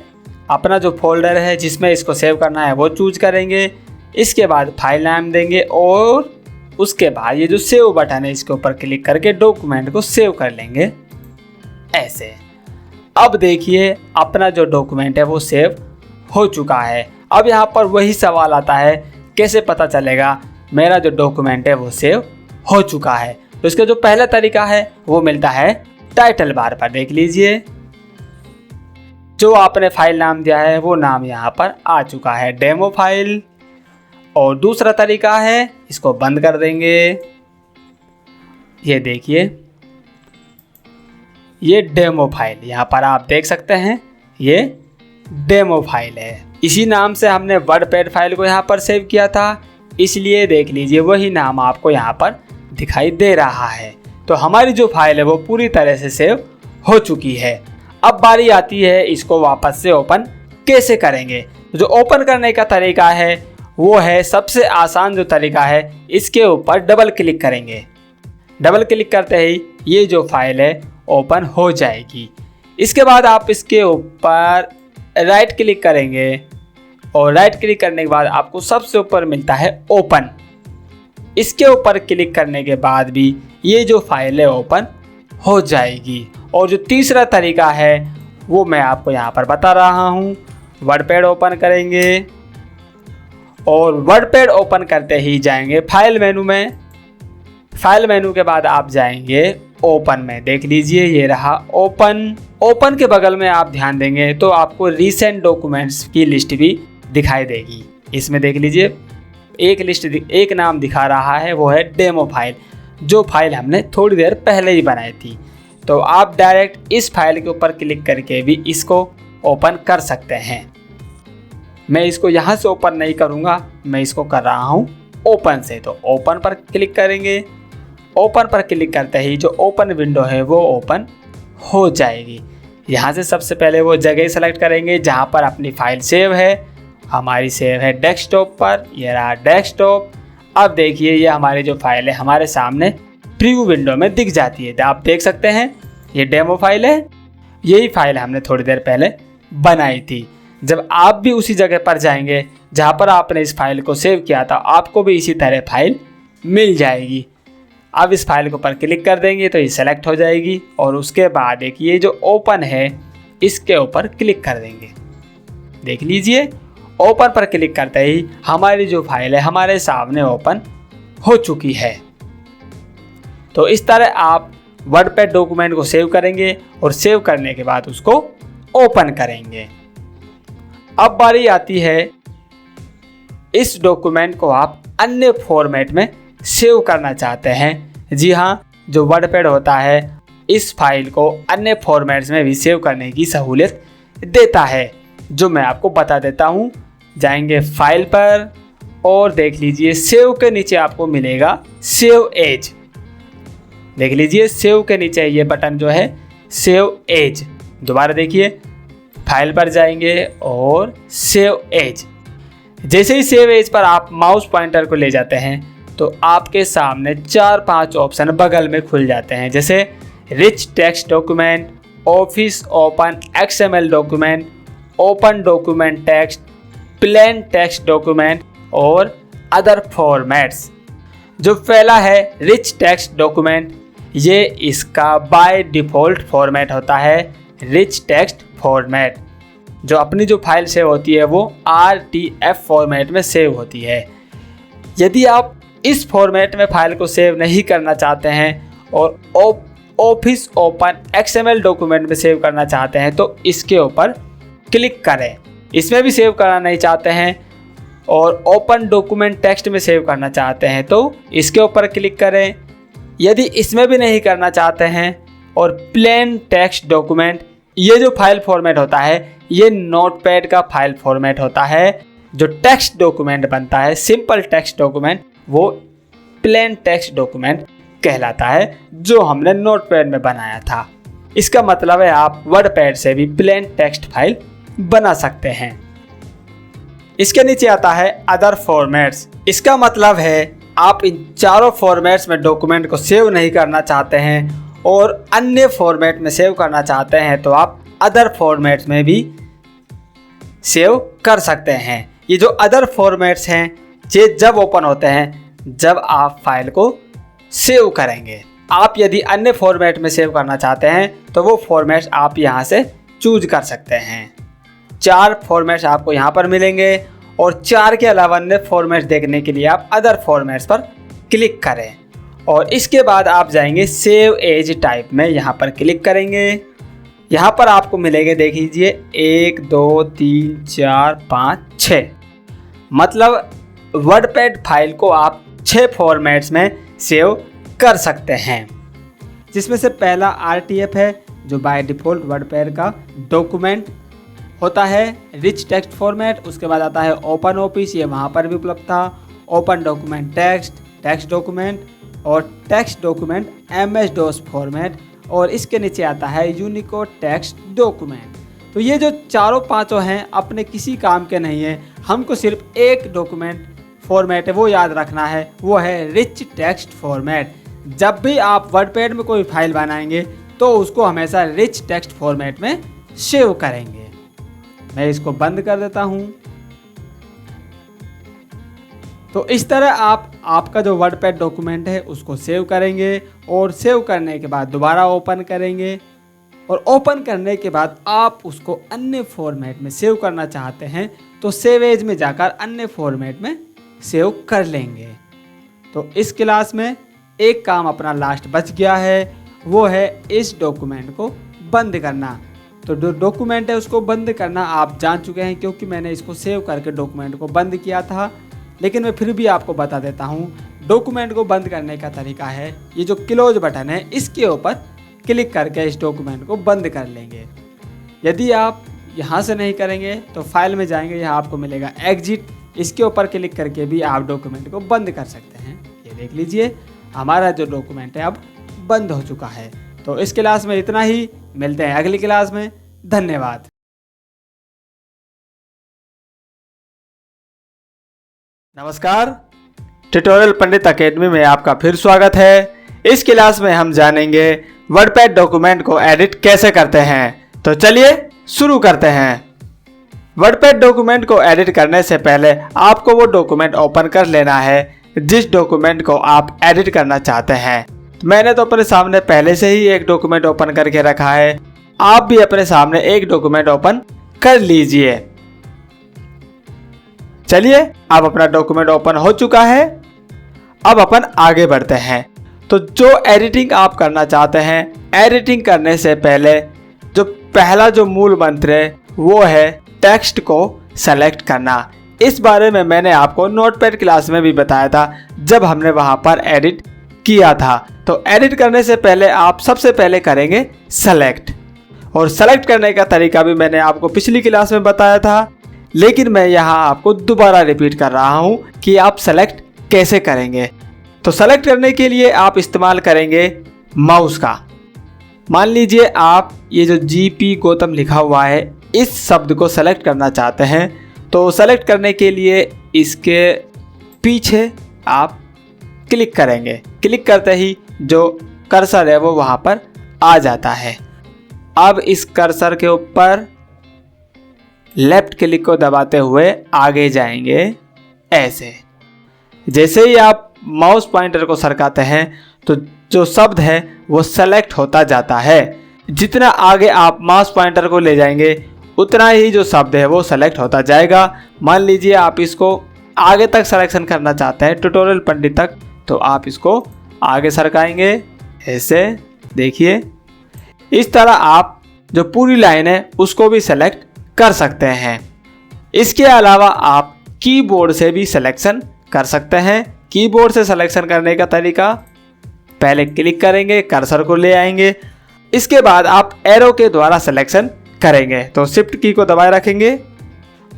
अपना जो फोल्डर है जिसमें इसको सेव करना है वो चूज करेंगे। इसके बाद फाइल नाम देंगे और उसके बाद ये जो सेव बटन है इसके ऊपर क्लिक करके डॉक्यूमेंट को सेव कर लेंगे ऐसे। अब देखिए अपना जो डॉक्यूमेंट है वो सेव हो चुका है। अब यहाँ पर वही सवाल आता है, कैसे पता चलेगा मेरा जो डॉक्यूमेंट है वो सेव हो चुका है। तो इसका जो पहला तरीका है वो मिलता है टाइटल बार पर। देख लीजिए, जो आपने फाइल नाम दिया है वो नाम यहाँ पर आ चुका है, डेमो फाइल। और दूसरा तरीका है, इसको बंद कर देंगे। ये देखिए, ये डेमो फाइल, यहाँ पर आप देख सकते हैं ये डेमो फाइल है। इसी नाम से हमने वर्डपैड फाइल को यहाँ पर सेव किया था, इसलिए देख लीजिए वही नाम आपको यहाँ पर दिखाई दे रहा है। तो हमारी जो फाइल है वो पूरी तरह से सेव हो चुकी है। अब बारी आती है इसको वापस से ओपन कैसे करेंगे। जो ओपन करने का तरीका है वो है, सबसे आसान जो तरीका है, इसके ऊपर डबल क्लिक करेंगे। डबल क्लिक करते ही ये जो फाइल है ओपन हो जाएगी। इसके बाद आप इसके ऊपर राइट क्लिक करेंगे और राइट क्लिक करने के बाद आपको सबसे ऊपर मिलता है ओपन। इसके ऊपर क्लिक करने के बाद भी ये जो फाइल है ओपन हो जाएगी। और जो तीसरा तरीका है वो मैं आपको यहाँ पर बता रहा हूँ। वर्डपैड ओपन करेंगे और वर्डपैड ओपन करते ही जाएंगे फाइल मेनू में। फाइल मेनू के बाद आप जाएंगे ओपन में। देख लीजिए ये रहा ओपन। ओपन के बगल में आप ध्यान देंगे तो आपको रीसेंट डॉक्यूमेंट्स की लिस्ट भी दिखाई देगी। इसमें देख लीजिए एक नाम दिखा रहा है, वो है डेमो फाइल, जो फाइल हमने थोड़ी देर पहले ही बनाई थी। तो आप डायरेक्ट इस फाइल के ऊपर क्लिक करके भी इसको ओपन कर सकते हैं। मैं इसको यहाँ से ओपन नहीं करूँगा, मैं इसको कर रहा हूँ ओपन से। तो ओपन पर क्लिक करेंगे। ओपन पर क्लिक करते ही जो ओपन विंडो है वो ओपन हो जाएगी। यहाँ से सबसे पहले वो जगह सेलेक्ट करेंगे जहाँ पर अपनी फाइल सेव है। हमारी सेव है डेस्कटॉप पर, ये रहा डेस्कटॉप। अब देखिए ये हमारी जो फाइल है हमारे सामने प्रीव्यू विंडो में दिख जाती है। आप देख सकते हैं ये डेमो फाइल है, यही फाइल हमने थोड़ी देर पहले बनाई थी। जब आप भी उसी जगह पर जाएंगे जहाँ पर आपने इस फाइल को सेव किया था, आपको भी इसी तरह फाइल मिल जाएगी। अब इस फाइल के ऊपर क्लिक कर देंगे तो ये सेलेक्ट हो जाएगी और उसके बाद एक ये जो ओपन है इसके ऊपर क्लिक कर देंगे। देख लीजिए ओपन पर क्लिक करते ही हमारी जो फाइल है हमारे सामने ओपन हो चुकी है। तो इस तरह आप वर्डपैड डॉक्यूमेंट को सेव करेंगे और सेव करने के बाद उसको ओपन करेंगे। अब बारी आती है इस डॉक्यूमेंट को आप अन्य फॉर्मेट में सेव करना चाहते हैं। जी हाँ, जो वर्डपैड होता है इस फाइल को अन्य फॉर्मेट्स में भी सेव करने की सहूलियत देता है, जो मैं आपको बता देता हूँ। जाएंगे फाइल पर और देख लीजिए सेव के नीचे आपको मिलेगा सेव एज। देख लीजिए सेव के नीचे ये बटन जो है सेव एज। दोबारा देखिए, फाइल पर जाएंगे और सेव एज। जैसे ही सेव एज पर आप माउस पॉइंटर को ले जाते हैं तो आपके सामने 4-5 ऑप्शन बगल में खुल जाते हैं, जैसे rich text document, office open XML document, open document text, plain text document और अदर फॉर्मेट्स। जो पहला है रिच टेक्स्ट डॉक्यूमेंट, ये इसका बाय डिफ़ॉल्ट फॉर्मेट होता है रिच टेक्स्ट फॉर्मेट। जो अपनी जो फाइल सेव होती है वो RTF फॉर्मेट में सेव होती है। यदि आप इस फॉर्मेट में फाइल को सेव नहीं करना चाहते हैं और ऑफिस ओपन XML डॉक्यूमेंट में सेव करना चाहते हैं तो इसके ऊपर क्लिक करें। इसमें भी सेव करना नहीं चाहते हैं और ओपन डॉक्यूमेंट टेक्स्ट में सेव करना चाहते हैं तो इसके ऊपर क्लिक करें। यदि इसमें भी नहीं करना चाहते हैं और प्लेन टेक्स्ट डॉक्यूमेंट, ये जो फाइल फॉर्मेट होता है ये नोटपैड का फाइल फॉर्मेट होता है। जो टेक्स्ट डॉक्यूमेंट बनता है सिंपल टेक्स्ट डॉक्यूमेंट, वो प्लेन टेक्स्ट डॉक्यूमेंट कहलाता है, जो हमने नोटपैड में बनाया था। इसका मतलब है आप वर्डपैड से भी प्लेन टेक्स्ट फाइल बना सकते हैं। इसके नीचे आता है अदर फॉर्मेट्स। इसका मतलब है आप इन चारों फॉर्मेट्स में डॉक्यूमेंट को सेव नहीं करना चाहते हैं और अन्य फॉर्मेट में सेव करना चाहते हैं तो आप अदर फॉर्मेट्स में भी सेव कर सकते हैं। ये जो अदर फॉर्मेट्स हैं ये जब ओपन होते हैं जब आप फाइल को सेव करेंगे। आप यदि अन्य फॉर्मेट में सेव करना चाहते हैं तो वो फॉर्मेट्स आप यहाँ से चूज कर सकते हैं। 4 फॉर्मेट्स आपको यहाँ पर मिलेंगे और 4 के अलावा अन्य फॉर्मेट्स देखने के लिए आप अदर फॉर्मेट्स पर क्लिक करें और इसके बाद आप जाएंगे सेव एज टाइप में, यहाँ पर क्लिक करेंगे। यहाँ पर आपको मिलेंगे, देख लीजिए 1 2 3 4 5 6, मतलब वर्डपैड फाइल को आप 6 फॉर्मेट्स में सेव कर सकते हैं। जिसमें से पहला RTF है, जो बाय डिफ़ॉल्ट वर्डपैड का डॉक्यूमेंट होता है रिच टेक्स्ट फॉर्मेट। उसके बाद आता है ओपन ऑफिस, ये वहाँ पर भी उपलब्ध था। Open document text, text document और टेक्स्ट डॉक्यूमेंट MS-DOS फॉर्मेट और इसके नीचे आता है यूनिकोड टेक्स्ट डॉक्यूमेंट। तो ये जो चारों पांचों हैं अपने किसी काम के नहीं है, हमको सिर्फ एक डॉक्यूमेंट फॉर्मेट है वो याद रखना है, वो है रिच टेक्स्ट फॉर्मेट। जब भी आप वर्डपैड में कोई फाइल बनाएंगे तो उसको हमेशा रिच टेक्स्ट फॉर्मेट में सेव करेंगे। मैं इसको बंद कर देता हूँ। तो इस तरह आप आपका जो वर्डपैड डॉक्यूमेंट है उसको सेव करेंगे और सेव करने के बाद दोबारा ओपन करेंगे और ओपन करने के बाद आप उसको अन्य फॉर्मेट में सेव करना चाहते हैं तो सेव एज में जाकर अन्य फॉर्मेट में सेव कर लेंगे। तो इस क्लास में एक काम अपना लास्ट बच गया है, वो है इस डॉक्यूमेंट को बंद करना। तो जो डॉक्यूमेंट है उसको बंद करना आप जान चुके हैं क्योंकि मैंने इसको सेव करके डॉक्यूमेंट को बंद किया था, लेकिन मैं फिर भी आपको बता देता हूँ। डॉक्यूमेंट को बंद करने का तरीका है, ये जो क्लोज बटन है इसके ऊपर क्लिक करके इस डॉक्यूमेंट को बंद कर लेंगे। यदि आप यहाँ से नहीं करेंगे तो फाइल में जाएंगे, यहाँ आपको मिलेगा एग्जिट, इसके ऊपर क्लिक करके भी आप डॉक्यूमेंट को बंद कर सकते हैं। ये देख लीजिए हमारा जो डॉक्यूमेंट है अब बंद हो चुका है। तो इस क्लास में इतना ही, मिलते हैं अगली क्लास में। धन्यवाद। नमस्कार, ट्यूटोरियल पंडित एकेडमी में आपका फिर स्वागत है। इस क्लास में हम जानेंगे वर्डपैड डॉक्यूमेंट को एडिट कैसे करते हैं। तो चलिए शुरू करते हैं। वर्डपैड डॉक्यूमेंट को एडिट करने से पहले आपको वो डॉक्यूमेंट ओपन कर लेना है जिस डॉक्यूमेंट को आप एडिट करना चाहते हैं। मैंने तो अपने सामने पहले से ही एक डॉक्यूमेंट ओपन करके रखा है, आप भी अपने सामने एक डॉक्यूमेंट ओपन कर लीजिए। चलिए, अब अपना डॉक्यूमेंट ओपन हो चुका है। अब अपन आगे बढ़ते हैं। तो जो एडिटिंग आप करना चाहते हैं, एडिटिंग करने से पहले जो पहला जो मूल मंत्र है वो है टेक्स्ट को सेलेक्ट करना। इस बारे में मैंने आपको नोटपैड क्लास में भी बताया था जब हमने वहाँ पर एडिट किया था। तो एडिट करने से पहले आप सबसे पहले करेंगे सेलेक्ट, और सेलेक्ट करने का तरीका भी मैंने आपको पिछली क्लास में बताया था, लेकिन मैं यहाँ आपको दोबारा रिपीट कर रहा हूँ कि आप सेलेक्ट कैसे करेंगे। तो सेलेक्ट करने के लिए आप इस्तेमाल करेंगे माउस का। मान लीजिए आप ये जो GP गौतम लिखा हुआ है इस शब्द को सेलेक्ट करना चाहते हैं, तो सेलेक्ट करने के लिए इसके पीछे आप क्लिक करेंगे। क्लिक करते ही जो कर्सर है वो वहाँ पर आ जाता है। अब इस कर्सर के ऊपर लेफ्ट क्लिक को दबाते हुए आगे जाएंगे ऐसे। जैसे ही आप माउस पॉइंटर को सरकाते हैं तो जो शब्द है वो सेलेक्ट होता जाता है। जितना आगे आप माउस पॉइंटर को ले जाएंगे उतना ही जो शब्द है वो सेलेक्ट होता जाएगा। मान लीजिए आप इसको आगे तक सिलेक्शन करना चाहते हैं, ट्यूटोरियल पंडित तक, तो आप इसको आगे सरकाएंगे ऐसे। देखिए इस तरह आप जो पूरी लाइन है उसको भी सेलेक्ट कर सकते हैं। इसके अलावा आप कीबोर्ड से भी सिलेक्शन कर सकते हैं। कीबोर्ड से सिलेक्शन करने का तरीका, पहले क्लिक करेंगे, कर्सर को ले आएंगे, इसके बाद आप एरो के द्वारा सिलेक्शन करेंगे। तो शिफ्ट की को दबाए रखेंगे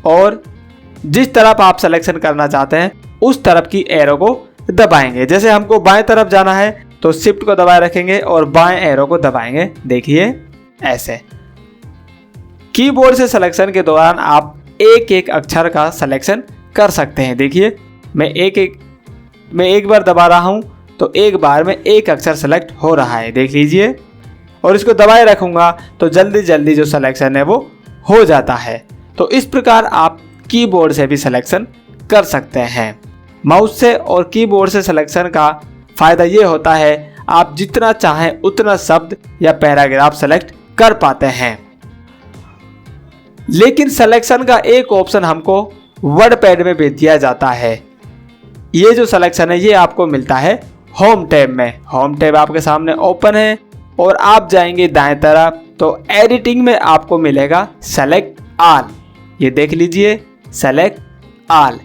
और जिस तरफ आप सिलेक्शन करना चाहते हैं उस तरफ की एरो को दबाएंगे। जैसे हमको बाएं तरफ जाना है तो शिफ्ट को दबाए रखेंगे और बाएं एरो को दबाएंगे। देखिए ऐसे। कीबोर्ड से सिलेक्शन के दौरान आप एक एक अक्षर का सिलेक्शन कर सकते हैं। देखिए मैं एक बार दबा रहा हूं तो एक बार में एक अक्षर सेलेक्ट हो रहा है, देख लीजिए। और इसको दबाए रखूंगा तो जल्दी जल्दी जो सिलेक्शन है वो हो जाता है। तो इस प्रकार आप कीबोर्ड से भी सिलेक्शन कर सकते हैं। माउस से और कीबोर्ड से सिलेक्शन का फ़ायदा ये होता है आप जितना चाहें उतना शब्द या पैराग्राफ सेलेक्ट कर पाते हैं। लेकिन सिलेक्शन का एक ऑप्शन हमको वर्डपैड में भी दिया जाता है। ये जो सिलेक्शन है ये आपको मिलता है होम टैब में। होम टैब आपके सामने ओपन है और आप जाएंगे दाएं तरफ तो एडिटिंग में आपको मिलेगा सेलेक्ट ऑल। ये देख लीजिए सेलेक्ट ऑल।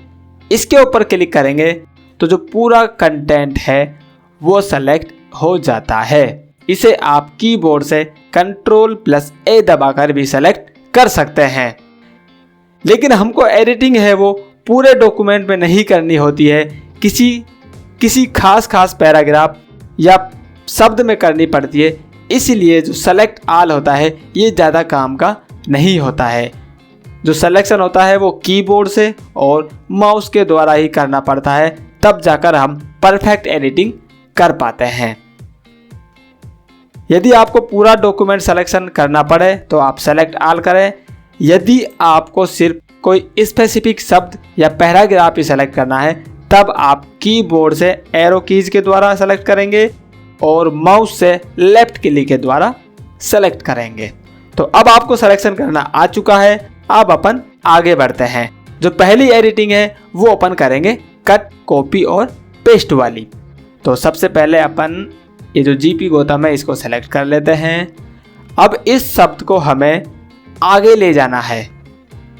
इसके ऊपर क्लिक करेंगे तो जो पूरा कंटेंट है वो सेलेक्ट हो जाता है। इसे आप कीबोर्ड से Ctrl+A दबाकर भी सेलेक्ट कर सकते हैं। लेकिन हमको एडिटिंग है वो पूरे डॉक्यूमेंट में नहीं करनी होती है, किसी खास पैराग्राफ या शब्द में करनी पड़ती है। इसलिए जो सेलेक्ट ऑल होता है ये ज़्यादा काम का नहीं होता है। जो सिलेक्शन होता है वो कीबोर्ड से और माउस के द्वारा ही करना पड़ता है, तब जाकर हम परफेक्ट एडिटिंग कर पाते हैं। यदि आपको पूरा डॉक्यूमेंट सिलेक्शन करना पड़े तो आप सेलेक्ट ऑल करें। यदि आपको सिर्फ कोई स्पेसिफिक शब्द या पैराग्राफ ही सेलेक्ट करना है तब आप कीबोर्ड से एरो कीज के द्वारा सेलेक्ट करेंगे और माउस से लेफ्ट क्लिक के द्वारा सेलेक्ट करेंगे। तो अब आपको सिलेक्शन करना आ चुका है। अब अपन आगे बढ़ते हैं। जो पहली एडिटिंग है वो अपन करेंगे कट, कॉपी और पेस्ट वाली। तो सबसे पहले अपन ये जो GP गौतम है इसको सेलेक्ट कर लेते हैं। अब इस शब्द को हमें आगे ले जाना है।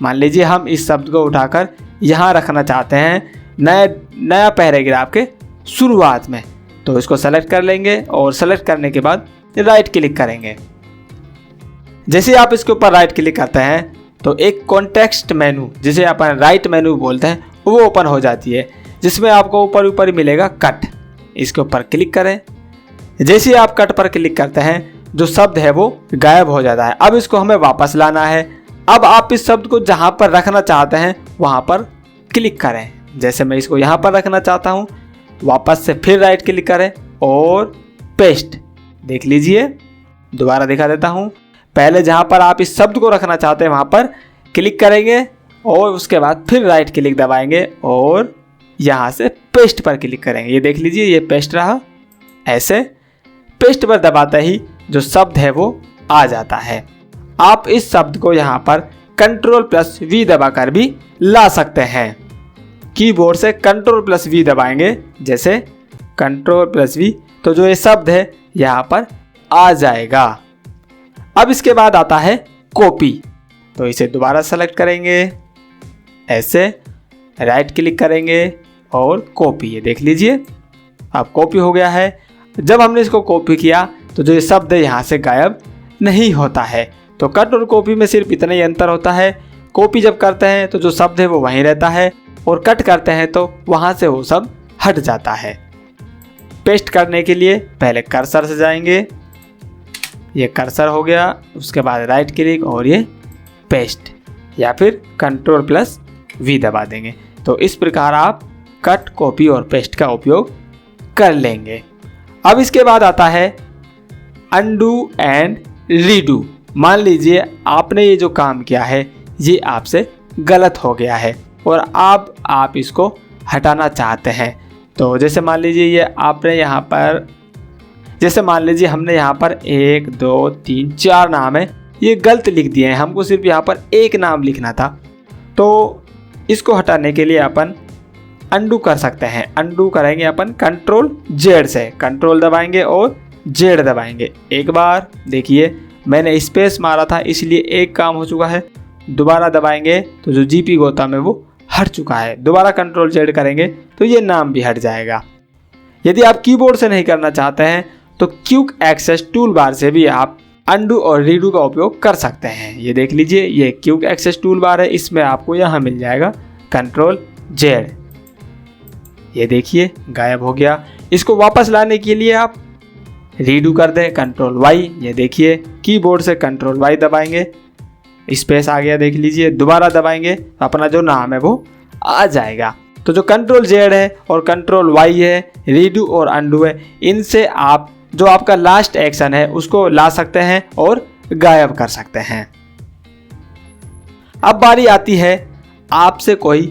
मान लीजिए हम इस शब्द को उठाकर यहाँ रखना चाहते हैं नया पैराग्राफ के शुरुआत में। तो इसको सेलेक्ट कर लेंगे और सेलेक्ट करने के बाद राइट क्लिक करेंगे। जैसे आप इसके ऊपर राइट क्लिक करते हैं तो एक कॉन्टेक्स्ट मेनू, जिसे अपन राइट मेनू बोलते हैं, वो ओपन हो जाती है, जिसमें आपको ऊपर मिलेगा कट। इसके ऊपर क्लिक करें। जैसे आप कट पर क्लिक करते हैं जो शब्द है वो गायब हो जाता है। अब इसको हमें वापस लाना है। अब आप इस शब्द को जहाँ पर रखना चाहते हैं वहाँ पर क्लिक करें। जैसे मैं इसको यहाँ पर रखना चाहता हूँ, वापस से फिर राइट क्लिक करें और पेस्ट। देख लीजिए, दोबारा दिखा देता हूँ। पहले जहाँ पर आप इस शब्द को रखना चाहते हैं वहाँ पर क्लिक करेंगे और उसके बाद फिर राइट क्लिक दबाएंगे और यहाँ से पेस्ट पर क्लिक करेंगे। ये देख लीजिए, ये पेस्ट रहा। ऐसे पेस्ट पर दबाते ही जो शब्द है वो आ जाता है। आप इस शब्द को यहाँ पर Ctrl+V दबाकर भी ला सकते हैं। कीबोर्ड से Ctrl+V दबाएंगे, जैसे Ctrl+V, तो जो ये शब्द है यहाँ पर आ जाएगा। अब इसके बाद आता है कॉपी। तो इसे दोबारा सेलेक्ट करेंगे ऐसे राइट क्लिक करेंगे और कॉपी, ये देख लीजिए अब कॉपी हो गया है। जब हमने इसको कॉपी किया तो जो ये शब्द है यहाँ से गायब नहीं होता है। तो कट और कॉपी में सिर्फ इतना ही अंतर होता है, कॉपी जब करते हैं तो जो शब्द है वो वहीं रहता है और कट करते हैं तो वहाँ से वो सब हट जाता है। पेस्ट करने के लिए पहले कर्सर से जाएंगे, ये कर्सर हो गया, उसके बाद राइट क्लिक और ये पेस्ट, या फिर Ctrl+V दबा देंगे। तो इस प्रकार आप कट, कॉपी और पेस्ट का उपयोग कर लेंगे। अब इसके बाद आता है अनडू एंड रीडू। मान लीजिए आपने ये जो काम किया है ये आपसे गलत हो गया है और अब आप इसको हटाना चाहते हैं। तो जैसे मान लीजिए ये आपने यहाँ पर, जैसे मान लीजिए हमने यहाँ पर 1 2 3 4 नाम है, ये गलत लिख दिए हैं, हमको सिर्फ यहाँ पर एक नाम लिखना था। तो इसको हटाने के लिए अपन अनडू कर सकते हैं। अनडू करेंगे अपन Ctrl+Z से, कंट्रोल दबाएंगे और Z दबाएंगे। एक बार देखिए मैंने स्पेस मारा था इसलिए एक काम हो चुका है, दोबारा दबाएंगे तो जो जीपी गौतम है वो हट चुका है। दोबारा Ctrl+Z करेंगे तो ये नाम भी हट जाएगा। यदि आप कीबोर्ड से नहीं करना चाहते हैं तो क्विक एक्सेस टूल बार से भी आप अनडू और रीडू का उपयोग कर सकते हैं। ये देख लीजिए ये क्विक एक्सेस टूल बार है, इसमें आपको यहाँ मिल जाएगा Ctrl+Z। ये देखिए गायब हो गया। इसको वापस लाने के लिए आप रीडू कर दें Ctrl+Y। ये देखिए कीबोर्ड से Ctrl+Y दबाएंगे, स्पेस आ गया, देख लीजिए, दोबारा दबाएंगे तो अपना जो नाम है वो आ जाएगा। तो जो Ctrl+Z है और Ctrl+Y है, रीडू और अनडू है, इनसे आप जो आपका लास्ट एक्शन है उसको ला सकते हैं और गायब कर सकते हैं। अब बारी आती है आपसे कोई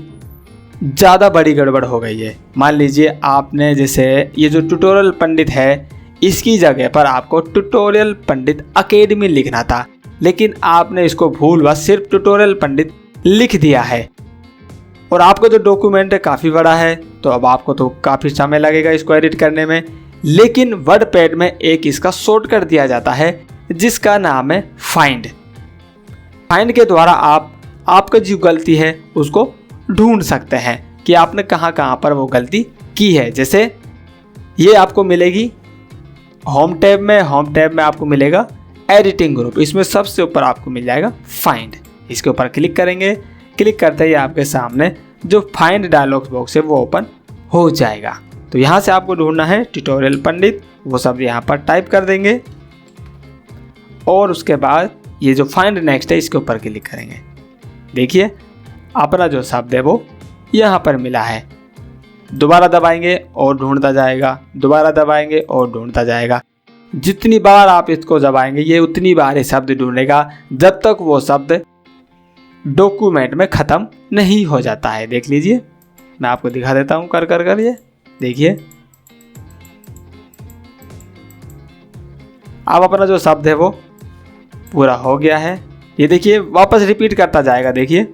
ज़्यादा बड़ी गड़बड़ हो गई है। मान लीजिए आपने जैसे ये जो ट्यूटोरियल पंडित है इसकी जगह पर आपको ट्यूटोरियल पंडित अकेडमी लिखना था, लेकिन आपने इसको भूलवश सिर्फ ट्यूटोरियल पंडित लिख दिया है और आपका जो डॉक्यूमेंट है काफ़ी बड़ा है, तो अब आपको तो काफ़ी समय लगेगा इसको एडिट करने में। लेकिन वर्डपैड में एक इसका शॉर्टकट दिया जाता है जिसका नाम है फाइंड। फाइंड के द्वारा आप आपका जो गलती है उसको ढूंढ सकते हैं कि आपने कहाँ कहाँ पर वो गलती की है। जैसे ये आपको मिलेगी होम टैब में, होम टैब में आपको मिलेगा एडिटिंग ग्रुप, इसमें सबसे ऊपर आपको मिल जाएगा फाइंड। इसके ऊपर क्लिक करेंगे, क्लिक करते ही आपके सामने जो फाइंड डायलॉग बॉक्स है वो ओपन हो जाएगा। तो यहाँ से आपको ढूंढना है ट्यूटोरियल पंडित, वो सब यहाँ पर टाइप कर देंगे और उसके बाद ये जो फाइंड नेक्स्ट है इसके ऊपर क्लिक करेंगे। देखिए अपना जो शब्द है वो यहाँ पर मिला है। दोबारा दबाएंगे और ढूंढता जाएगा, दोबारा दबाएंगे और ढूंढता जाएगा। जितनी बार आप इसको दबाएंगे ये उतनी बार ये शब्द ढूंढेगा जब तक वो शब्द डॉक्यूमेंट में ख़त्म नहीं हो जाता है। देख लीजिए मैं आपको दिखा देता हूँ कर कर कर, ये देखिए अब अपना जो शब्द है वो पूरा हो गया है। ये देखिए वापस रिपीट करता जाएगा। देखिए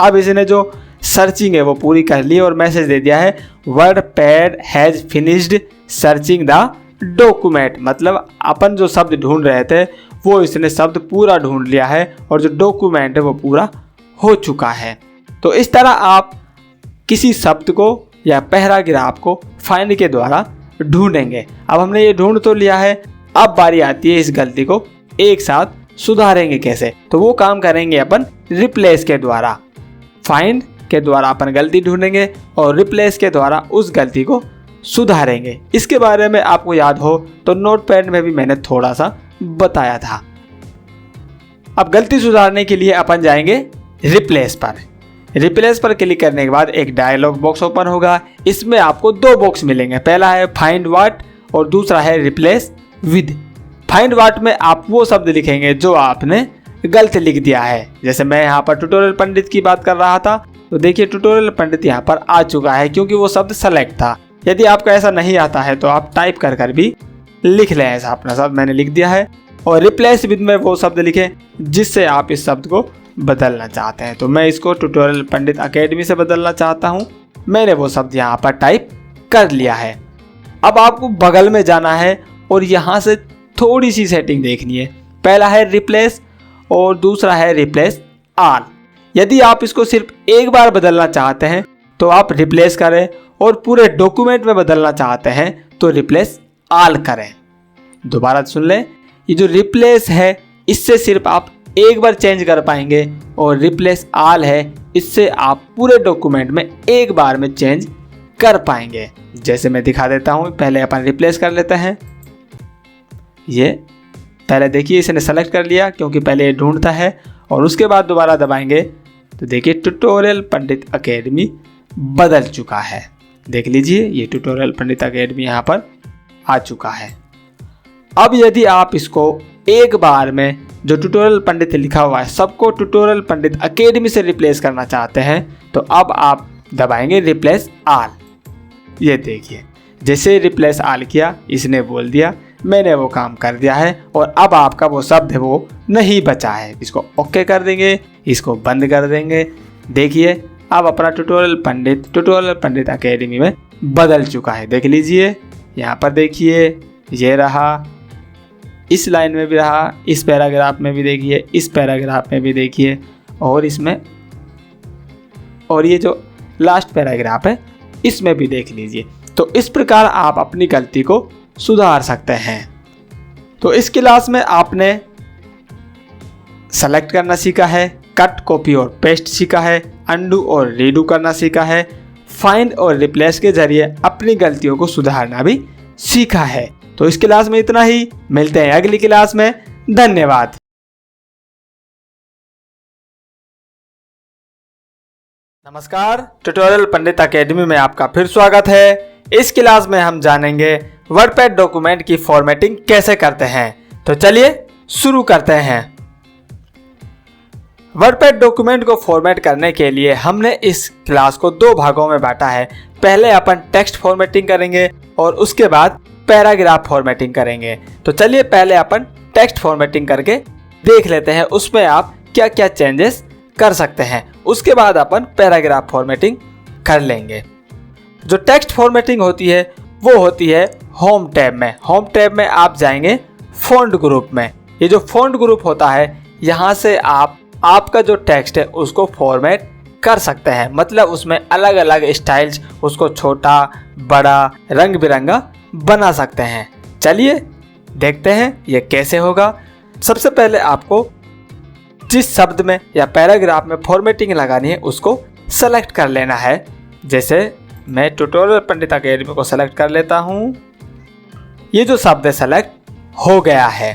अब इसने जो सर्चिंग है वो पूरी कर ली और मैसेज दे दिया है WordPad has finished searching the document. मतलब अपन जो शब्द ढूंढ रहे थे वो इसने शब्द पूरा ढूंढ लिया है और जो डॉक्यूमेंट है वो पूरा हो चुका है। तो इस तरह आप किसी शब्द को या पैराग्राफ को फाइंड के द्वारा ढूंढेंगे। अब हमने ये ढूंढ तो लिया है, अब बारी आती है इस गलती को एक साथ सुधारेंगे कैसे। तो वो काम करेंगे अपन रिप्लेस के द्वारा। फाइंड के द्वारा अपन गलती ढूंढेंगे और रिप्लेस के द्वारा उस गलती को सुधारेंगे। इसके बारे में आपको याद हो तो नोटपैड में भी मैंने थोड़ा सा बताया था। अब गलती सुधारने के लिए अपन जाएंगे रिप्लेस पर। रिप्लेस पर क्लिक करने के बाद एक डायलॉग बॉक्स ओपन होगा। इसमें आपको दो बॉक्स मिलेंगे, पहला है फाइंड व्हाट और दूसरा है रिप्लेस विद। फाइंड व्हाट में आप वो शब्द लिखेंगे जो आपने गलत लिख दिया है। जैसे मैं यहाँ पर ट्यूटोरियल पंडित की बात कर रहा था तो देखिए ट्यूटोरियल पंडित यहाँ पर आ चुका है क्योंकि वो शब्द सेलेक्ट था। यदि आपको ऐसा नहीं आता है तो आप टाइप कर कर भी लिख लें, ऐसा अपना शब्द मैंने लिख दिया है। और रिप्लेस विद में वो शब्द लिखें जिससे आप इस शब्द को बदलना चाहते हैं। तो मैं इसको ट्यूटोरियल पंडित अकेडमी से बदलना चाहता हूँ, मैंने वो शब्द यहाँ पर टाइप कर लिया है। अब आपको बगल में जाना है और यहाँ से थोड़ी सी सेटिंग देखनी है। पहला है रिप्लेस और दूसरा है रिप्लेस ऑल। यदि आप इसको सिर्फ एक बार बदलना चाहते हैं तो आप रिप्लेस करें, और पूरे डॉक्यूमेंट में बदलना चाहते हैं तो रिप्लेस ऑल करें। दोबारा सुन लें, ये जो रिप्लेस है इससे सिर्फ आप एक बार चेंज कर पाएंगे, और रिप्लेस ऑल है इससे आप पूरे डॉक्यूमेंट में एक बार में चेंज कर पाएंगे। जैसे मैं दिखा देता हूँ, पहले अपन रिप्लेस कर लेते हैं। ये पहले देखिए इसने सेलेक्ट कर लिया क्योंकि पहले ये ढूंढता है, और उसके बाद दोबारा दबाएंगे तो देखिए ट्यूटोरियल पंडित अकेडमी बदल चुका है। देख लीजिए ये ट्यूटोरियल पंडित अकेडमी यहाँ पर आ चुका है। अब यदि आप इसको एक बार में जो ट्यूटोरियल पंडित लिखा हुआ है सबको ट्यूटोरियल पंडित अकेडमी से रिप्लेस करना चाहते हैं तो अब आप दबाएंगे रिप्लेस ऑल। ये देखिए जैसे रिप्लेस ऑल किया इसने बोल दिया मैंने वो काम कर दिया है, और अब आपका वो शब्द है वो नहीं बचा है। इसको ओके कर देंगे, इसको बंद कर देंगे। देखिए अब अपना ट्यूटोरियल पंडित अकेडमी में बदल चुका है। देख लीजिए यहाँ पर देखिए ये रहा, इस लाइन में भी रहा, इस पैराग्राफ में भी देखिए, इस पैराग्राफ में भी देखिए, और इसमें, और ये जो लास्ट पैराग्राफ है इसमें भी देख लीजिए। तो इस प्रकार आप अपनी गलती को सुधार सकते हैं। तो इस क्लास में आपने सेलेक्ट करना सीखा है, कट कॉपी और पेस्ट सीखा है, अंडू और रीडू करना सीखा है, फाइंड और रिप्लेस के जरिए अपनी गलतियों को सुधारना भी सीखा है। तो इस क्लास में इतना ही, मिलते हैं अगली क्लास में। धन्यवाद। नमस्कार, ट्यूटोरियल पंडित अकेडमी में आपका फिर स्वागत है। इस क्लास में हम जानेंगे वर्डपैड डॉक्यूमेंट की फॉर्मेटिंग कैसे करते हैं। तो चलिए शुरू करते हैं। वर्डपैड डॉक्यूमेंट को फॉर्मेट करने के लिए हमने इस क्लास को दो भागों में बांटा है। पहले अपन टेक्स्ट फॉर्मेटिंग करेंगे और उसके बाद पैराग्राफ फॉर्मेटिंग करेंगे। तो चलिए पहले अपन टेक्स्ट फॉर्मेटिंग करके देख लेते हैं उसमें आप क्या क्या चेंजेस कर सकते हैं। उसके बाद अपन पैराग्राफ फॉर्मेटिंग कर लेंगे। जो टेक्स्ट फॉर्मेटिंग होती है वो होती है होम टैब में। होम टैब में आप जाएंगे फॉन्ट ग्रुप में। ये जो फॉन्ट ग्रुप होता है यहाँ से आप आपका जो टेक्स्ट है उसको फॉर्मेट कर सकते हैं। मतलब उसमें अलग अलग स्टाइल्स, उसको छोटा बड़ा रंग बिरंगा बना सकते हैं। चलिए देखते हैं ये कैसे होगा। सबसे पहले आपको जिस शब्द में या पैराग्राफ में फॉर्मेटिंग लगानी है उसको सेलेक्ट कर लेना है। जैसे मैं ट्यूटोरियल पंडित अकेडमी को सेलेक्ट कर लेता हूँ। ये जो शब्द है सेलेक्ट हो गया है।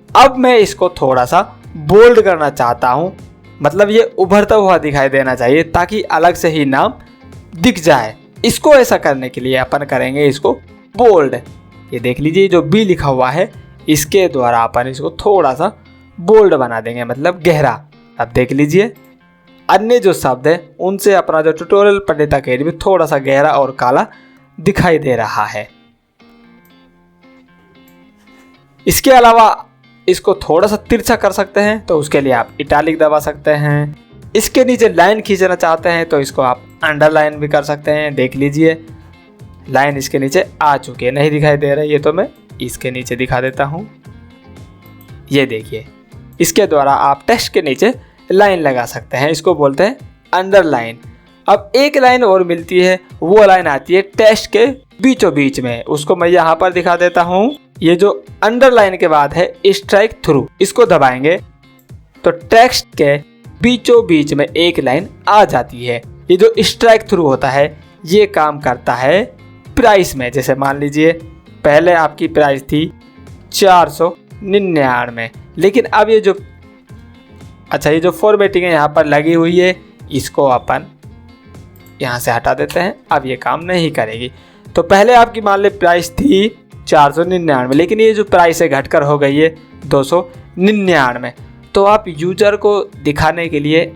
अब मैं इसको थोड़ा सा बोल्ड करना चाहता हूँ, मतलब ये उभरता हुआ दिखाई देना चाहिए ताकि अलग से ही नाम दिख जाए। इसको ऐसा करने के लिए अपन करेंगे इसको बोल्ड। ये देख लीजिए जो बी लिखा हुआ है इसके द्वारा अपन इसको थोड़ा सा बोल्ड बना देंगे, मतलब गहरा। अब देख लीजिए अन्य जो शब्द है उनसे अपना जो ट्यूटोरियल पंडित अकेडमी थोड़ा सा गहरा और काला दिखाई दे रहा है। इसके अलावा इसको थोड़ा सा तिरछा कर सकते हैं तो उसके लिए आप इटालिक दबा सकते हैं। इसके नीचे लाइन खींचना चाहते हैं तो इसको आप अंडरलाइन भी कर सकते हैं। देख लीजिए लाइन इसके नीचे आ चुकी है, नहीं दिखाई दे रही है तो मैं इसके नीचे दिखा देता हूँ। ये देखिए इसके द्वारा आप टेक्स्ट के नीचे लाइन लगा सकते हैं, इसको बोलते हैं अंडरलाइन। अब एक लाइन और मिलती है, वो लाइन आती है टेक्स्ट के बीचों बीच में, उसको मैं यहाँ पर दिखा देता हूँ। ये जो अंडरलाइन के बाद है स्ट्राइक थ्रू, इसको दबाएंगे तो टेक्स्ट के बीचों बीच में एक लाइन आ जाती है। ये जो स्ट्राइक थ्रू होता है ये काम करता है प्राइस में। जैसे मान लीजिए पहले आपकी प्राइस थी 499, लेकिन अब ये जो फॉर्मेटिंग है यहाँ पर लगी हुई है इसको अपन यहाँ से हटा देते हैं। अब ये काम नहीं करेगी। तो पहले आपकी मान ली प्राइस थी 499, लेकिन ये जो प्राइस है घटकर हो गई है 299। तो आप यूजर को दिखाने के लिए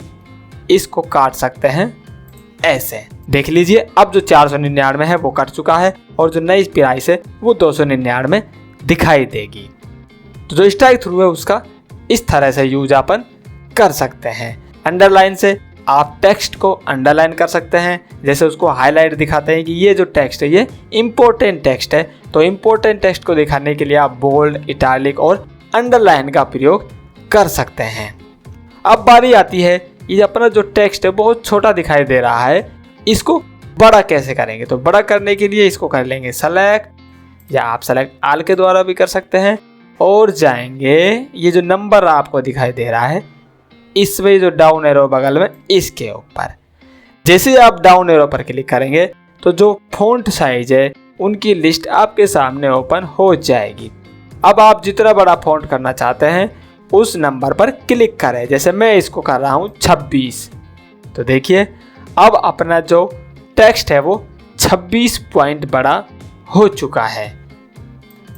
इसको काट सकते हैं ऐसे। देख लीजिए अब जो 499 है वो कट चुका है और जो नई प्राइस है वो 299 दिखाई देगी। तो जो स्ट्राइक थ्रू है उसका इस तरह से यूज अपन कर सकते हैं। अंडरलाइन से आप टेक्स्ट को अंडरलाइन कर सकते हैं। जैसे उसको हाईलाइट दिखाते हैं कि ये जो टेक्स्ट है ये इम्पोर्टेंट टेक्स्ट है, तो इम्पोर्टेंट टेक्स्ट को दिखाने के लिए आप बोल्ड, इटालिक और अंडरलाइन का प्रयोग कर सकते हैं। अब बारी आती है ये अपना जो टेक्स्ट है बहुत छोटा दिखाई दे रहा है, इसको बड़ा कैसे करेंगे? तो बड़ा करने के लिए इसको कर लेंगे सेलेक्ट, या आप सेलेक्ट ऑल के द्वारा भी कर सकते हैं, और जाएंगे ये जो नंबर आपको दिखाई दे रहा है इसमें जो डाउन एरो बगल में इसके ऊपर, जैसे आप डाउन एरो पर क्लिक करेंगे तो जो फ़ॉन्ट साइज है उनकी लिस्ट आपके सामने ओपन हो जाएगी। अब आप जितना बड़ा फ़ॉन्ट करना चाहते हैं उस नंबर पर क्लिक करें, जैसे मैं इसको कर रहा हूँ 26। तो देखिए अब अपना जो टेक्स्ट है वो 26 पॉइंट बड़ा हो चुका है।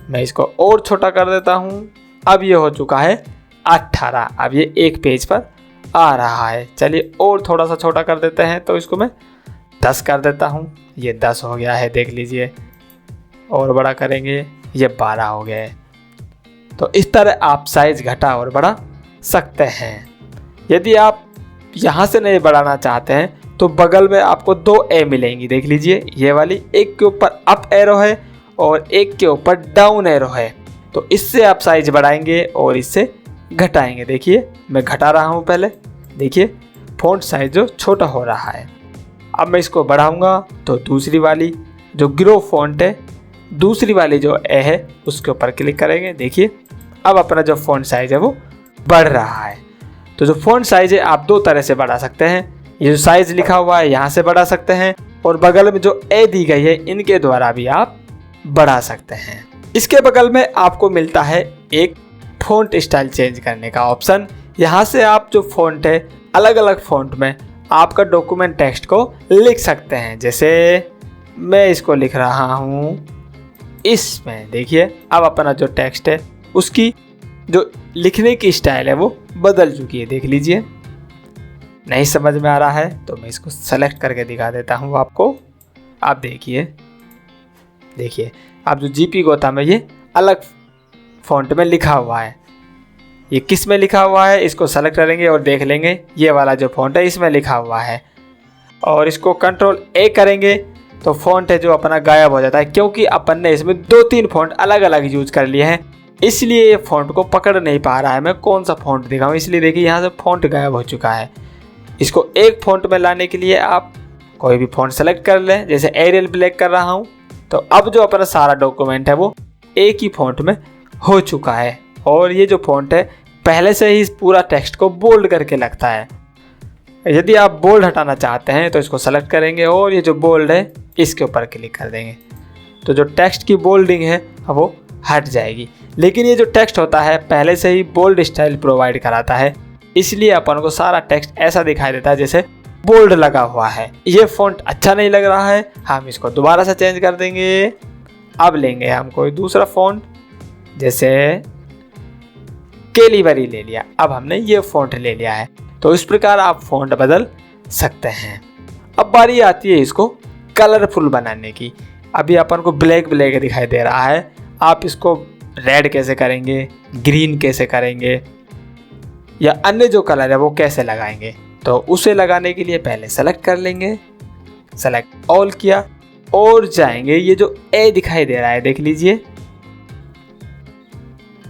मैं इसको और छोटा कर देता हूँ, अब ये हो चुका है 18। अब ये एक पेज पर आ रहा है। चलिए और थोड़ा सा छोटा कर देते हैं, तो इसको मैं 10 कर देता हूँ, ये 10 हो गया है, देख लीजिए। और बड़ा करेंगे, ये 12 हो गया है। तो इस तरह आप साइज घटा और बढ़ा सकते हैं। यदि आप यहाँ से नहीं बढ़ाना चाहते हैं तो बगल में आपको 2 ए मिलेंगी, देख लीजिए, ये वाली, एक के ऊपर अप एरो है और एक के ऊपर डाउन एरो है। तो इससे आप साइज बढ़ाएंगे और इससे घटाएंगे। देखिए मैं घटा रहा हूँ, पहले देखिए फ़ॉन्ट साइज जो छोटा हो रहा है। अब मैं इसको बढ़ाऊंगा तो दूसरी वाली जो ग्रो फ़ॉन्ट है, दूसरी वाली जो ए है उसके ऊपर क्लिक करेंगे। देखिए अब अपना जो फ़ॉन्ट साइज है वो बढ़ रहा है। तो जो फ़ॉन्ट साइज है आप 2 तरह से बढ़ा सकते हैं। ये जो साइज लिखा हुआ है यहाँ से बढ़ा सकते हैं, और बगल में जो ए दी गई है इनके द्वारा भी आप बढ़ा सकते हैं। इसके बगल में आपको मिलता है एक फ़ॉन्ट स्टाइल चेंज करने का ऑप्शन। यहाँ से आप जो फ़ॉन्ट है अलग अलग फ़ॉन्ट में आपका डॉक्यूमेंट टेक्स्ट को लिख सकते हैं। जैसे मैं इसको लिख रहा हूँ इसमें, देखिए अब अपना जो टेक्स्ट है उसकी जो लिखने की स्टाइल है वो बदल चुकी है, देख लीजिए। नहीं समझ में आ रहा है तो मैं इसको सेलेक्ट करके दिखा देता हूँ आपको। आप देखिए अब जो जीपी गौतम है ये अलग फ़ॉन्ट में लिखा हुआ है। ये किस में लिखा हुआ है इसको सेलेक्ट करेंगे और देख लेंगे, ये वाला जो फ़ॉन्ट है इसमें लिखा हुआ है। और इसको कंट्रोल ए करेंगे तो फ़ॉन्ट है जो अपना गायब हो जाता है, क्योंकि अपन ने इसमें 2-3 फ़ॉन्ट अलग अलग यूज कर लिए हैं, इसलिए ये फ़ॉन्ट को पकड़ नहीं पा रहा है मैं कौन सा फ़ॉन्ट दिखाऊं। इसलिए देखिए यहाँ से फ़ॉन्ट गायब हो चुका है। इसको एक फ़ॉन्ट में लाने के लिए आप कोई भी फ़ॉन्ट सेलेक्ट कर लें, जैसे एरियल ब्लैक कर रहा हूँ। तो अब जो अपना सारा डॉक्यूमेंट है वो एक ही फ़ॉन्ट में हो चुका है। और ये जो फ़ॉन्ट है पहले से ही इस पूरा टेक्स्ट को बोल्ड करके लगता है। यदि आप बोल्ड हटाना चाहते हैं तो इसको सेलेक्ट करेंगे और ये जो बोल्ड है इसके ऊपर क्लिक कर देंगे, तो जो टेक्स्ट की बोल्डिंग है वो हट जाएगी। लेकिन ये जो टेक्स्ट होता है पहले से ही बोल्ड स्टाइल प्रोवाइड कराता है, इसलिए अपन को सारा टेक्स्ट ऐसा दिखाई देता है जैसे बोल्ड लगा हुआ है। ये फ़ॉन्ट अच्छा नहीं लग रहा है, हम इसको दोबारा से चेंज कर देंगे। अब लेंगे हम कोई दूसरा फ़ॉन्ट, जैसे कैलिबरी ले लिया। अब हमने ये फ़ॉन्ट ले लिया है। तो इस प्रकार आप फ़ॉन्ट बदल सकते हैं। अब बारी आती है इसको कलरफुल बनाने की। अभी अपन को ब्लैक ब्लैक दिखाई दे रहा है, आप इसको रेड कैसे करेंगे, ग्रीन कैसे करेंगे, या अन्य जो कलर है वो कैसे लगाएंगे। तो उसे लगाने के लिए पहले सेलेक्ट कर लेंगे, सेलेक्ट ऑल किया और जाएंगे, ये जो ए दिखाई दे रहा है देख लीजिए,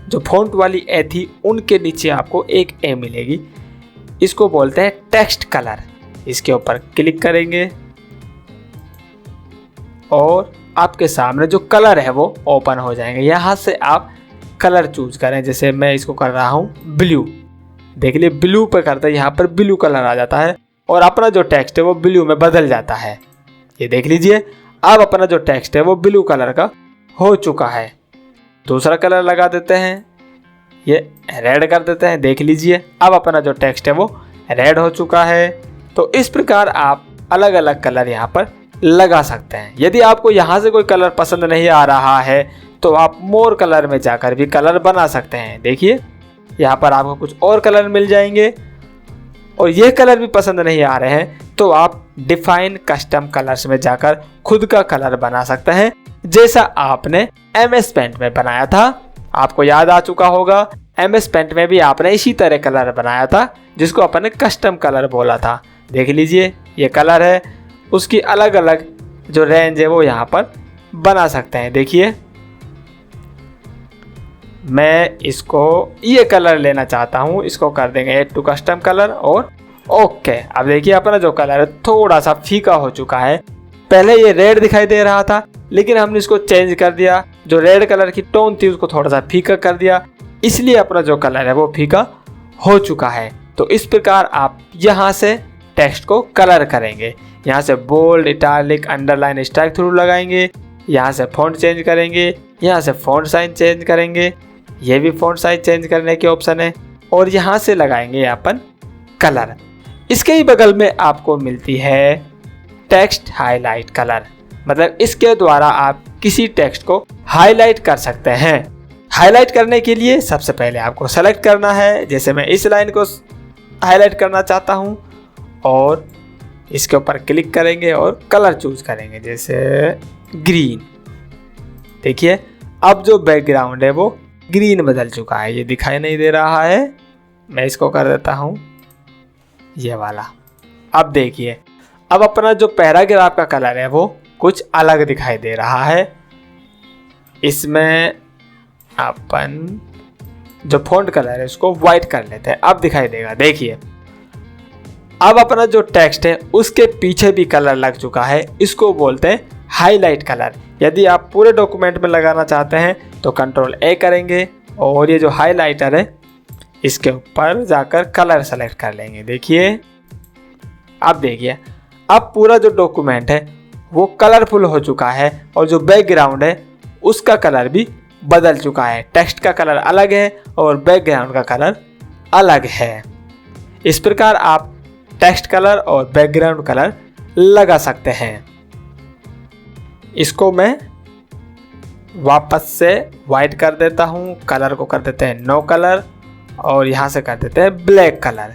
जो फ़ॉन्ट वाली ए थी उनके नीचे आपको एक ए मिलेगी, इसको बोलते हैं टेक्स्ट कलर। इसके ऊपर क्लिक करेंगे और आपके सामने जो कलर है वो ओपन हो जाएंगे। यहाँ से आप कलर चूज करें, जैसे मैं इसको कर रहा हूँ ब्लू। देख लिए ब्लू पे करते हैं, यहाँ पर ब्लू कलर आ जाता है और अपना जो टेक्स्ट है वो ब्लू में बदल जाता है। ये देख लीजिए अब अपना जो टेक्स्ट है वो ब्लू कलर का हो चुका है। दूसरा कलर लगा देते हैं, ये रेड कर देते हैं, देख लीजिए अब अपना जो टेक्स्ट है वो रेड हो चुका है। तो इस प्रकार आप अलग अलग कलर यहाँ पर लगा सकते हैं। यदि आपको यहाँ से कोई कलर पसंद नहीं आ रहा है तो आप मोर कलर में जाकर भी कलर बना सकते हैं। देखिए यहाँ पर आपको कुछ और कलर मिल जाएंगे, और ये कलर भी पसंद नहीं आ रहे हैं तो आप डिफाइन कस्टम कलर्स में जाकर खुद का कलर बना सकते हैं, जैसा आपने MS पेंट में बनाया था। आपको याद आ चुका होगा MS पेंट में भी आपने इसी तरह कलर बनाया था जिसको अपन ने कस्टम कलर बोला था। देख लीजिए ये कलर है, उसकी अलग अलग जो रेंज है वो यहाँ पर बना सकते हैं। देखिए मैं इसको ये कलर लेना चाहता हूँ, इसको कर देंगे ऐड टू कस्टम कलर और ओके, अब देखिए अपना जो कलर है थोड़ा सा फीका हो चुका है। पहले ये रेड दिखाई दे रहा था, लेकिन हमने इसको चेंज कर दिया, जो रेड कलर की टोन थी उसको थोड़ा सा फीका कर दिया, इसलिए अपना जो कलर है वो फीका हो चुका है। तो इस प्रकार आप यहाँ से टेक्स्ट को कलर करेंगे। यहाँ से bold, italic, underline, strike through लगाएंगे, यहाँ से फॉन्ट चेंज करेंगे, यहाँ से फॉन्ट साइज चेंज करेंगे, ये भी फॉन्ट साइज चेंज करने के ऑप्शन है, और यहाँ से लगाएंगे अपन कलर। इसके ही बगल में आपको मिलती है टेक्स्ट हाईलाइट कलर, मतलब इसके द्वारा आप किसी टेक्स्ट को हाईलाइट कर सकते हैं। हाईलाइट करने के लिए सबसे पहले आपको सेलेक्ट करना है, जैसे मैं इस लाइन को हाईलाइट करना चाहता हूँ, और इसके ऊपर क्लिक करेंगे और कलर चूज करेंगे, जैसे ग्रीन। देखिए अब जो बैकग्राउंड है वो ग्रीन बदल चुका है, ये दिखाई नहीं दे रहा है। मैं इसको कर देता हूँ ये वाला। अब देखिए अब अपना जो पैराग्राफ का कलर है वो कुछ अलग दिखाई दे रहा है। इसमें अपन जो फॉन्ट कलर है उसको वाइट कर लेते हैं, अब दिखाई देगा। देखिए अब अपना जो टेक्स्ट है उसके पीछे भी कलर लग चुका है, इसको बोलते हैं हाईलाइट कलर। यदि आप पूरे डॉक्यूमेंट में लगाना चाहते हैं तो कंट्रोल ए करेंगे, और ये जो हाईलाइटर है इसके ऊपर जाकर कलर सेलेक्ट कर लेंगे। देखिए अब देखिए अब पूरा जो डॉक्यूमेंट है वो कलरफुल हो चुका है, और जो बैकग्राउंड है उसका कलर भी बदल चुका है। टेक्स्ट का कलर अलग है और बैकग्राउंड का कलर अलग है। इस प्रकार आप टेक्स्ट कलर और बैकग्राउंड कलर लगा सकते हैं। इसको मैं वापस से वाइट कर देता हूँ, कलर को कर देते हैं नो कलर, और यहाँ से कर देते हैं ब्लैक कलर।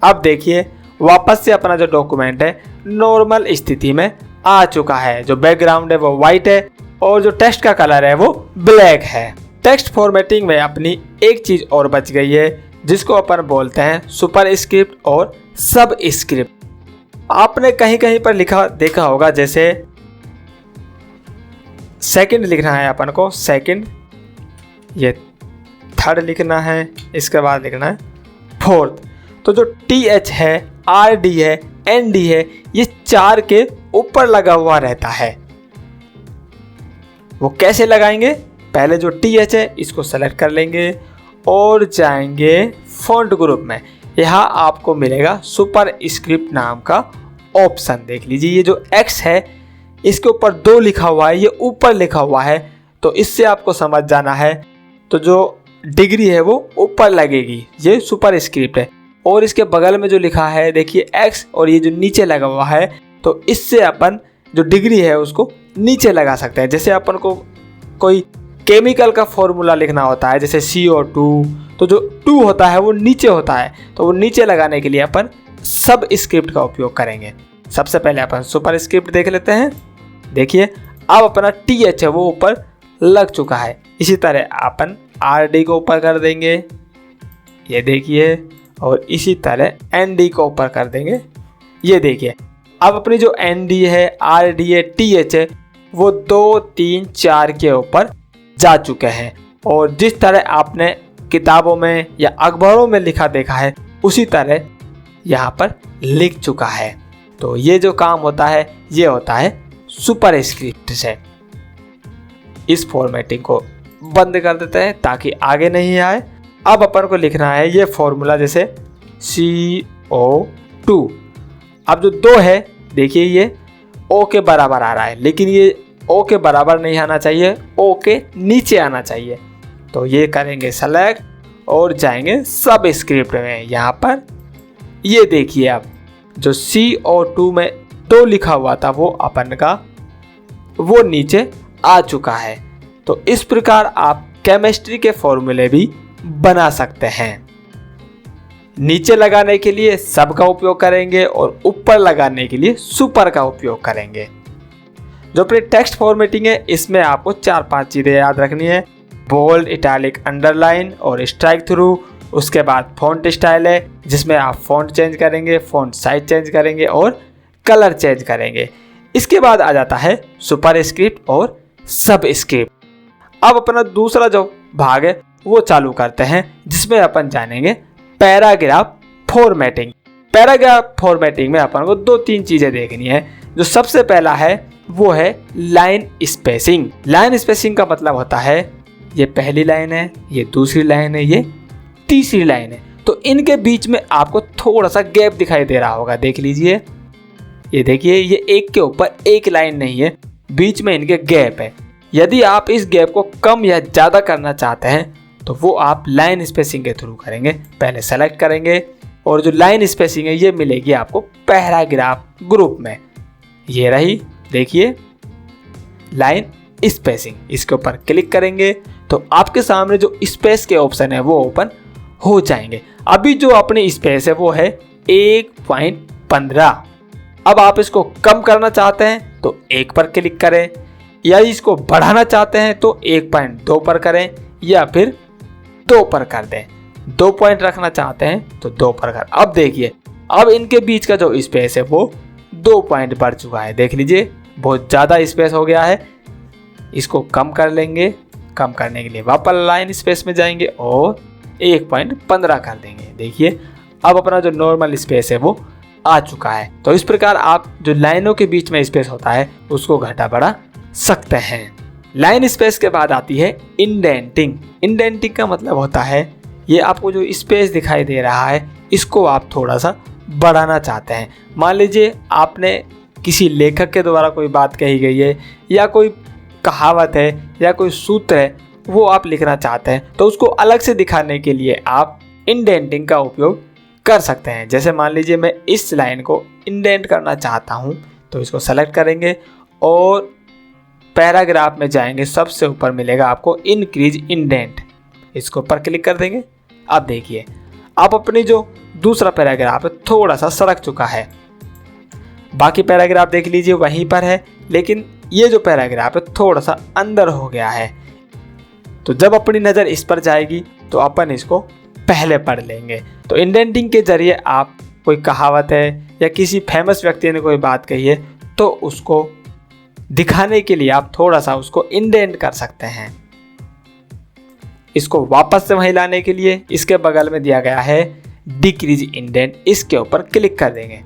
अब देखिए वापस से अपना जो डॉक्यूमेंट है नॉर्मल स्थिति में आ चुका है। जो बैकग्राउंड है वो वाइट है और जो टेक्स्ट का कलर है वो ब्लैक है। टेक्स्ट फॉर्मेटिंग में अपनी एक चीज़ और बच गई है, जिसको अपन बोलते हैं सुपर स्क्रिप्ट और सब स्क्रिप्ट। आपने कहीं कहीं पर लिखा देखा होगा, जैसे सेकंड लिखना है अपन को, सेकंड, ये थर्ड लिखना है, इसके बाद लिखना है फोर्थ। तो जो TH है, RD है, ND है, ये 4 के ऊपर लगा हुआ रहता है। वो कैसे लगाएंगे? पहले जो TH है इसको सेलेक्ट कर लेंगे और जाएंगे फॉन्ट ग्रुप में। यहाँ आपको मिलेगा सुपर स्क्रिप्ट नाम का ऑप्शन। देख लीजिए ये जो X है इसके ऊपर 2 लिखा हुआ है, ये ऊपर लिखा हुआ है, तो इससे आपको समझ जाना है। तो जो डिग्री है वो ऊपर लगेगी, ये सुपर स्क्रिप्ट है। और इसके बगल में जो लिखा है देखिए X, और ये जो नीचे लगा हुआ है, तो इससे अपन जो डिग्री है उसको नीचे लगा सकते हैं। जैसे अपन को कोई केमिकल का फॉर्मूला लिखना होता है, जैसे CO2, तो जो 2 होता है वो नीचे होता है, तो वो नीचे लगाने के लिए अपन सब स्क्रिप्ट का उपयोग करेंगे। सबसे पहले अपन सुपर स्क्रिप्ट देख लेते हैं। देखिए अब अपना TH है वो ऊपर लग चुका है। इसी तरह अपन RD को ऊपर कर देंगे, ये देखिए, और इसी तरह ND को ऊपर कर देंगे, ये देखिए। अब अपनी जो ND है, RD है, TH है, वो 2, 3, 4 के ऊपर जा चुके हैं। और जिस तरह आपने किताबों में या अखबारों में लिखा देखा है, उसी तरह यहाँ पर लिख चुका है। तो ये जो काम होता है ये होता है सुपर स्क्रिप्ट से। इस फॉर्मेटिंग को बंद कर देते हैं ताकि आगे नहीं आए। अब अपन को लिखना है ये फॉर्मूला, जैसे CO2। अब जो 2 है देखिए ये O के बराबर आ रहा है, लेकिन ये O के बराबर नहीं आना चाहिए, O के नीचे आना चाहिए। तो ये करेंगे सेलेक्ट और जाएंगे सब स्क्रिप्ट में। यहाँ पर ये देखिए अब जो CO2 में 2 लिखा हुआ था वो अपन का वो नीचे आ चुका है। तो इस प्रकार आप केमिस्ट्री के फॉर्मूले भी बना सकते हैं। नीचे लगाने के लिए सब का उपयोग करेंगे और ऊपर लगाने के लिए सुपर का उपयोग करेंगे। जो अपनी टेक्स्ट फॉर्मेटिंग है इसमें आपको 4-5 चीज़ें याद रखनी है। बोल्ड, इटैलिक, अंडरलाइन और स्ट्राइक थ्रू। उसके बाद फॉन्ट स्टाइल है जिसमें आप फॉन्ट चेंज करेंगे, फॉन्ट साइज चेंज करेंगे और कलर चेंज करेंगे। इसके बाद आ जाता है सुपर स्क्रिप्ट और सब स्क्रिप्ट। अब अपना दूसरा जो भाग है वो चालू करते हैं, जिसमें अपन जानेंगे पैराग्राफ फॉर्मेटिंग। पैराग्राफ फॉर्मेटिंग में अपन को 2-3 चीजें देखनी है। जो सबसे पहला है वो है लाइन स्पेसिंग। लाइन स्पेसिंग का मतलब होता है ये पहली लाइन है, ये दूसरी लाइन है, ये तीसरी लाइन है, तो इनके बीच में आपको थोड़ा सा गैप दिखाई दे रहा होगा। देख लीजिए, ये देखिए, ये एक के ऊपर एक लाइन नहीं है, बीच में इनके गैप है। यदि आप इस गैप को कम या ज़्यादा करना चाहते हैं तो वो आप लाइन स्पेसिंग के थ्रू करेंगे। पहले सेलेक्ट करेंगे और जो लाइन स्पेसिंग है ये मिलेगी आपको पैराग्राफ ग्रुप में। ये रही, देखिए लाइन स्पेसिंग। इसके ऊपर क्लिक करेंगे तो आपके सामने जो स्पेस के ऑप्शन है वो ओपन हो जाएंगे। अभी जो अपनी स्पेस है वो है 1.15। अब आप इसको कम करना चाहते हैं तो 1 पर क्लिक करें, या इसको बढ़ाना चाहते हैं तो 1.2 पर करें, या फिर 2 पर कर दें। 2 पॉइंट रखना चाहते हैं तो 2 पर कर। अब देखिए, अब इनके बीच का जो स्पेस है वो 2 पॉइंट बढ़ चुका है। देख लीजिए, बहुत ज़्यादा स्पेस हो गया है। इसको कम कर लेंगे। कम करने के लिए वापस लाइन स्पेस में जाएंगे और 1.15 कर देंगे। देखिए, अब अपना जो नॉर्मल स्पेस है वो आ चुका है। तो इस प्रकार आप जो लाइनों के बीच में स्पेस होता है उसको घटा बढ़ा सकते हैं। लाइन स्पेस के बाद आती है इंडेंटिंग। इंडेंटिंग का मतलब होता है ये आपको जो स्पेस दिखाई दे रहा है इसको आप थोड़ा सा बढ़ाना चाहते हैं। मान लीजिए आपने किसी लेखक के द्वारा कोई बात कही गई है, या कोई कहावत है, या कोई सूत्र है, वो आप लिखना चाहते हैं, तो उसको अलग से दिखाने के लिए आप इंडेंटिंग का उपयोग कर सकते हैं। जैसे मान लीजिए मैं इस लाइन को इंडेंट करना चाहता हूँ, तो इसको सेलेक्ट करेंगे और पैराग्राफ में जाएंगे, सबसे ऊपर मिलेगा आपको इंक्रीज इंडेंट। इसको ऊपर क्लिक कर देंगे। अब देखिए, आप अपनी जो दूसरा पैराग्राफ है थोड़ा सा सरक चुका है। बाकी पैराग्राफ देख लीजिए वहीं पर है, लेकिन ये जो पैराग्राफ है थोड़ा सा अंदर हो गया है। तो जब अपनी नज़र इस पर जाएगी तो अपन इसको पहले पढ़ लेंगे। तो इंडेंटिंग के जरिए आप कोई कहावत है या किसी फेमस व्यक्ति ने कोई बात कही है तो उसको दिखाने के लिए आप थोड़ा सा उसको इंडेंट कर सकते हैं। इसको वापस से वहीं लाने के लिए इसके बगल में दिया गया है डिक्रीज इंडेंट। इसके ऊपर क्लिक कर देंगे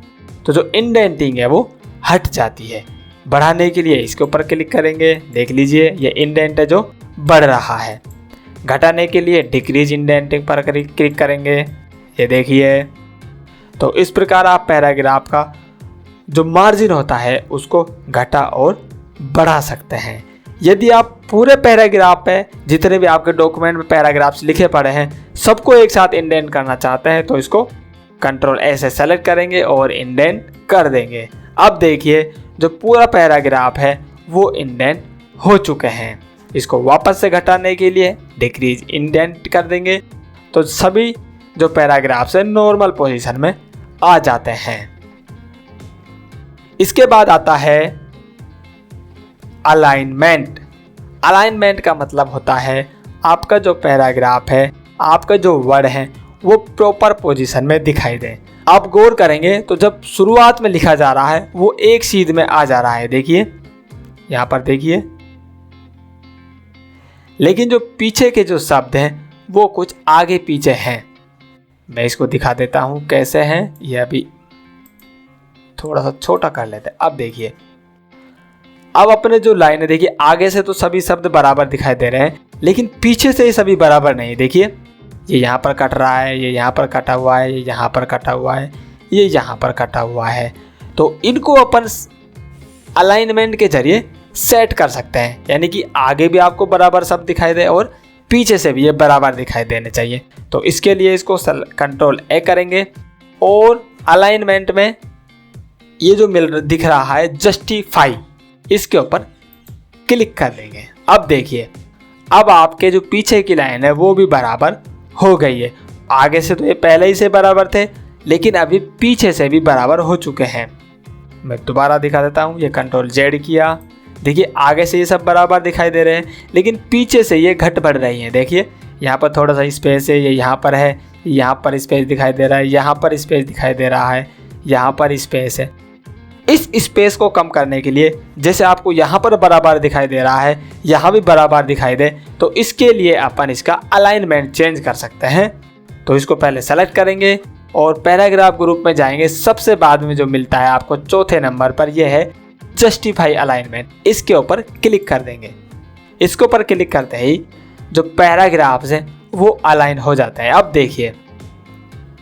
तो जो इंडेंटिंग है वो हट जाती है। बढ़ाने के लिए इसके ऊपर क्लिक करेंगे। देख लीजिए, ये इंडेंट है जो बढ़ रहा है। घटाने के लिए डिक्रीज इंडेंटिंग पर क्लिक करेंगे। ये देखिए, तो इस प्रकार आप पैराग्राफ का जो मार्जिन होता है उसको घटा और बढ़ा सकते हैं। यदि आप पूरे पैराग्राफ पे जितने भी आपके डॉक्यूमेंट में पैराग्राफ्स लिखे पड़े हैं सबको एक साथ इंडेंट करना चाहते हैं तो इसको कंट्रोल ए से सेलेक्ट करेंगे और इंडेंट कर देंगे। अब देखिए, जो पूरा पैराग्राफ है वो इंडेंट हो चुके हैं। इसको वापस से घटाने के लिए डिक्रीज इंडेंट कर देंगे तो सभी जो पैराग्राफ्स है नॉर्मल पोजीशन में आ जाते हैं। इसके बाद आता है अलाइनमेंट। अलाइनमेंट का मतलब होता है आपका जो पैराग्राफ है, आपका जो वर्ड है वो प्रॉपर पोजीशन में दिखाई दे। आप गौर करेंगे तो जब शुरुआत में लिखा जा रहा है वो एक सीध में आ जा रहा है। देखिए, यहाँ पर देखिए, लेकिन जो पीछे के जो शब्द हैं वो कुछ आगे पीछे हैं। मैं इसको दिखा देता हूँ कैसे हैं। ये अभी थोड़ा सा छोटा कर लेते हैं। अब देखिए, अब अपने जो लाइन है देखिए, आगे से तो सभी शब्द बराबर दिखाई दे रहे हैं लेकिन पीछे से ये सभी बराबर नहीं। देखिए, ये यहाँ पर कट रहा है, ये यहाँ पर कटा हुआ है, ये यहाँ पर कटा हुआ है, ये यहाँ पर कटा हुआ है। तो इनको अपन अलाइनमेंट के जरिए सेट कर सकते हैं, यानी कि आगे भी आपको बराबर शब्द दिखाई दे और पीछे से भी ये बराबर दिखाई देने चाहिए। तो इसके लिए इसको कंट्रोल ए करेंगे और अलाइनमेंट में ये जो दिख रहा है जस्टिफाई, इसके ऊपर क्लिक कर लेंगे। अब देखिए, अब आपके जो पीछे की लाइन है वो भी बराबर हो गई है। आगे से तो ये पहले ही से बराबर थे लेकिन अभी पीछे से भी बराबर हो चुके हैं। मैं दोबारा दिखा देता हूँ। ये कंट्रोल जेड किया, देखिए आगे से ये सब बराबर दिखाई दे रहे हैं लेकिन पीछे से ये घट बढ़ रही हैं। देखिए, यहाँ पर थोड़ा सा स्पेस है, ये यहाँ पर है, यहाँ पर स्पेस दिखाई दे रहा है, यहाँ पर स्पेस दिखाई दे रहा है, यहाँ पर स्पेस है। इस स्पेस को कम करने के लिए जैसे आपको यहाँ पर बराबर दिखाई दे रहा है यहाँ भी बराबर दिखाई दे, तो इसके लिए अपन इसका अलाइनमेंट चेंज कर सकते हैं। तो इसको पहले सेलेक्ट करेंगे और पैराग्राफ ग्रुप में जाएंगे, सबसे बाद में जो मिलता है आपको चौथे नंबर पर, यह है जस्टिफाई अलाइनमेंट। इसके ऊपर क्लिक कर देंगे। इसके ऊपर क्लिक करते ही जो पैराग्राफ्स हैं वो अलाइन हो जाता है। अब देखिए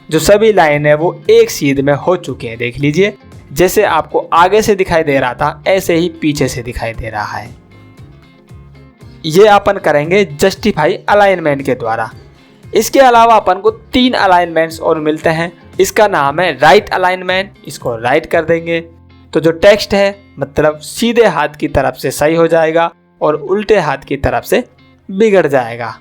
जो सभी लाइन है वो एक सीध में हो चुके हैं। देख लीजिए, जैसे आपको आगे से दिखाई दे रहा था ऐसे ही पीछे से दिखाई दे रहा है। ये अपन करेंगे जस्टिफाई अलाइनमेंट के द्वारा। इसके अलावा अपन को 3 अलाइनमेंट्स और मिलते हैं। इसका नाम है राइट अलाइनमेंट। इसको राइट कर देंगे तो जो टेक्स्ट है मतलब सीधे हाथ की तरफ से सही हो जाएगा और उल्टे हाथ की तरफ से बिगड़ जाएगा।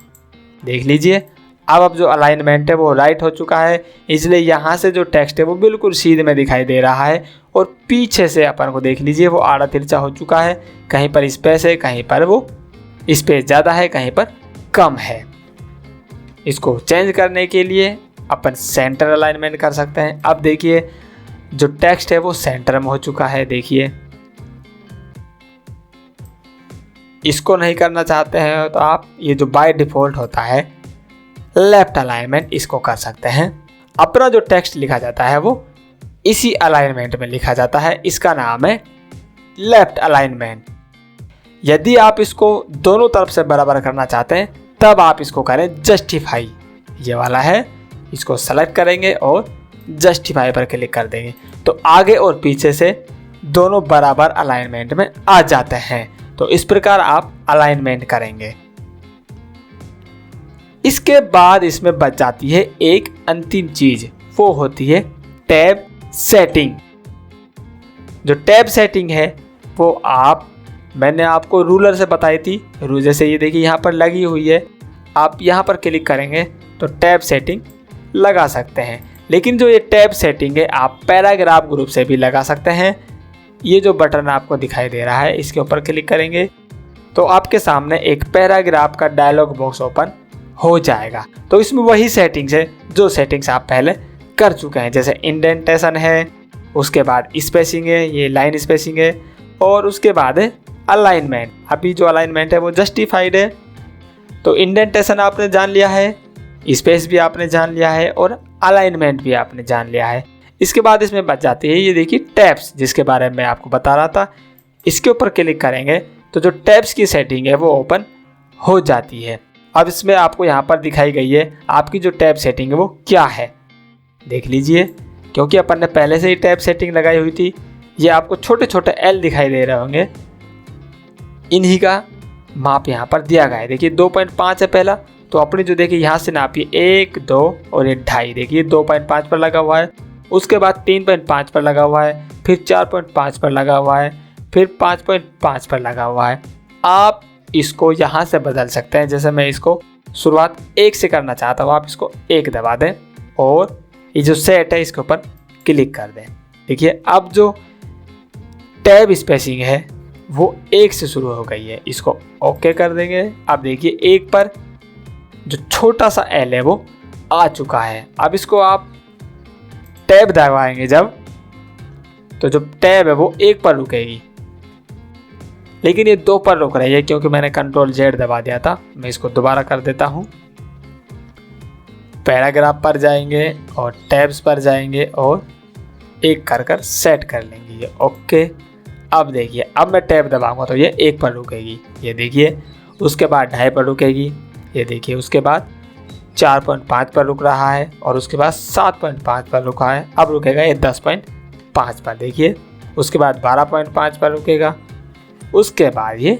देख लीजिए, अब जो अलाइनमेंट है वो राइट हो चुका है, इसलिए यहाँ से जो टेक्स्ट है वो बिल्कुल सीधे में दिखाई दे रहा है। और पीछे से अपन को देख लीजिए वो आड़ा तिरछा हो चुका है, कहीं पर स्पेस है, कहीं पर वो स्पेस ज़्यादा है, कहीं पर कम है। इसको चेंज करने के लिए अपन सेंटर अलाइनमेंट कर सकते हैं। अब देखिए जो टेक्स्ट है वो सेंटर में हो चुका है। देखिए, इसको नहीं करना चाहते हैं तो आप ये जो बाय डिफ़ॉल्ट होता है लेफ्ट अलाइनमेंट, इसको कर सकते हैं। अपना जो टेक्स्ट लिखा जाता है वो इसी अलाइनमेंट में लिखा जाता है। इसका नाम है लेफ्ट अलाइनमेंट। यदि आप इसको दोनों तरफ से बराबर करना चाहते हैं तब आप इसको करें जस्टिफाई। ये वाला है, इसको सेलेक्ट करेंगे और जस्टिफाई पर क्लिक कर देंगे तो आगे और पीछे से दोनों बराबर अलाइनमेंट में आ जाते हैं। तो इस प्रकार आप अलाइनमेंट करेंगे। इसके बाद इसमें बच जाती है एक अंतिम चीज, वो होती है टैब सेटिंग। जो टैब सेटिंग है वो मैंने आपको रूलर से बताई थी। जैसे ये देखिए यहाँ पर लगी हुई है, आप यहाँ पर क्लिक करेंगे तो टैब सेटिंग लगा सकते हैं। लेकिन जो ये टैब सेटिंग है आप पैराग्राफ ग्रुप से भी लगा सकते हैं। ये जो बटन आपको दिखाई दे रहा है इसके ऊपर क्लिक करेंगे तो आपके सामने एक पैराग्राफ का डायलॉग बॉक्स ओपन हो जाएगा। तो इसमें वही सेटिंग्स है जो सेटिंग्स आप पहले कर चुके हैं, जैसे इंडेंटेशन है, उसके बाद स्पेसिंग है, ये लाइन स्पेसिंग है, और उसके बाद है अलाइनमेंट। अभी जो अलाइनमेंट है वो जस्टिफाइड है। तो इंडेंटेशन आपने जान लिया है, स्पेस भी आपने जान लिया है और अलाइनमेंट भी आपने जान लिया है। इसके बाद इसमें बच जाती है ये देखिए टैब्स, जिसके बारे में आपको बता रहा था। इसके ऊपर क्लिक करेंगे तो जो टैब्स की सेटिंग है वो ओपन हो जाती है। अब इसमें आपको यहाँ पर दिखाई गई है आपकी जो टैब सेटिंग है वो क्या है। देख लीजिए, क्योंकि अपन ने पहले से ही टैब सेटिंग लगाई हुई थी। ये आपको छोटे छोटे एल दिखाई दे रहे होंगे, इन्हीं का माप यहाँ पर दिया गया है। देखिए 2.5 है पहला, तो अपनी जो देखिए यहाँ से नापिए 1, 2 और ये 2.5। देखिए 2.5 पर लगा हुआ है, उसके बाद 3.5 पर लगा हुआ है, फिर 4.5 पर लगा हुआ है, फिर 5.5 पर लगा हुआ है। आप इसको यहाँ से बदल सकते हैं। जैसे मैं इसको शुरुआत 1 से करना चाहता हूँ, आप इसको 1 दबा दें और ये जो सेट है इसके ऊपर क्लिक कर दें। देखिए अब जो टैब स्पेसिंग है वो 1 से शुरू हो गई है, इसको ओके कर देंगे। अब देखिए 1 पर जो छोटा सा एल है वो आ चुका है। अब इसको आप टैब दबाएंगे जब, तो जो टैब है वो 1 पर रुकेगी, लेकिन ये 2 पर रुक रही है क्योंकि मैंने कंट्रोल Z दबा दिया था। मैं इसको दोबारा कर देता हूँ। पैराग्राफ पर जाएंगे और टैब्स पर जाएंगे और एक कर सेट कर लेंगे ये ओके। अब देखिए अब मैं टैब दबाऊंगा तो ये 1 पर रुकेगी, ये देखिए। उसके बाद 2.5 पर रुकेगी, ये देखिए। उसके बाद 4.5 पर रुक रहा है और उसके बाद 7.5 पर रुका है। अब रुकेगा ये 10.5 पर, देखिए। उसके बाद 12.5 पर रुकेगा। उसके बाद ये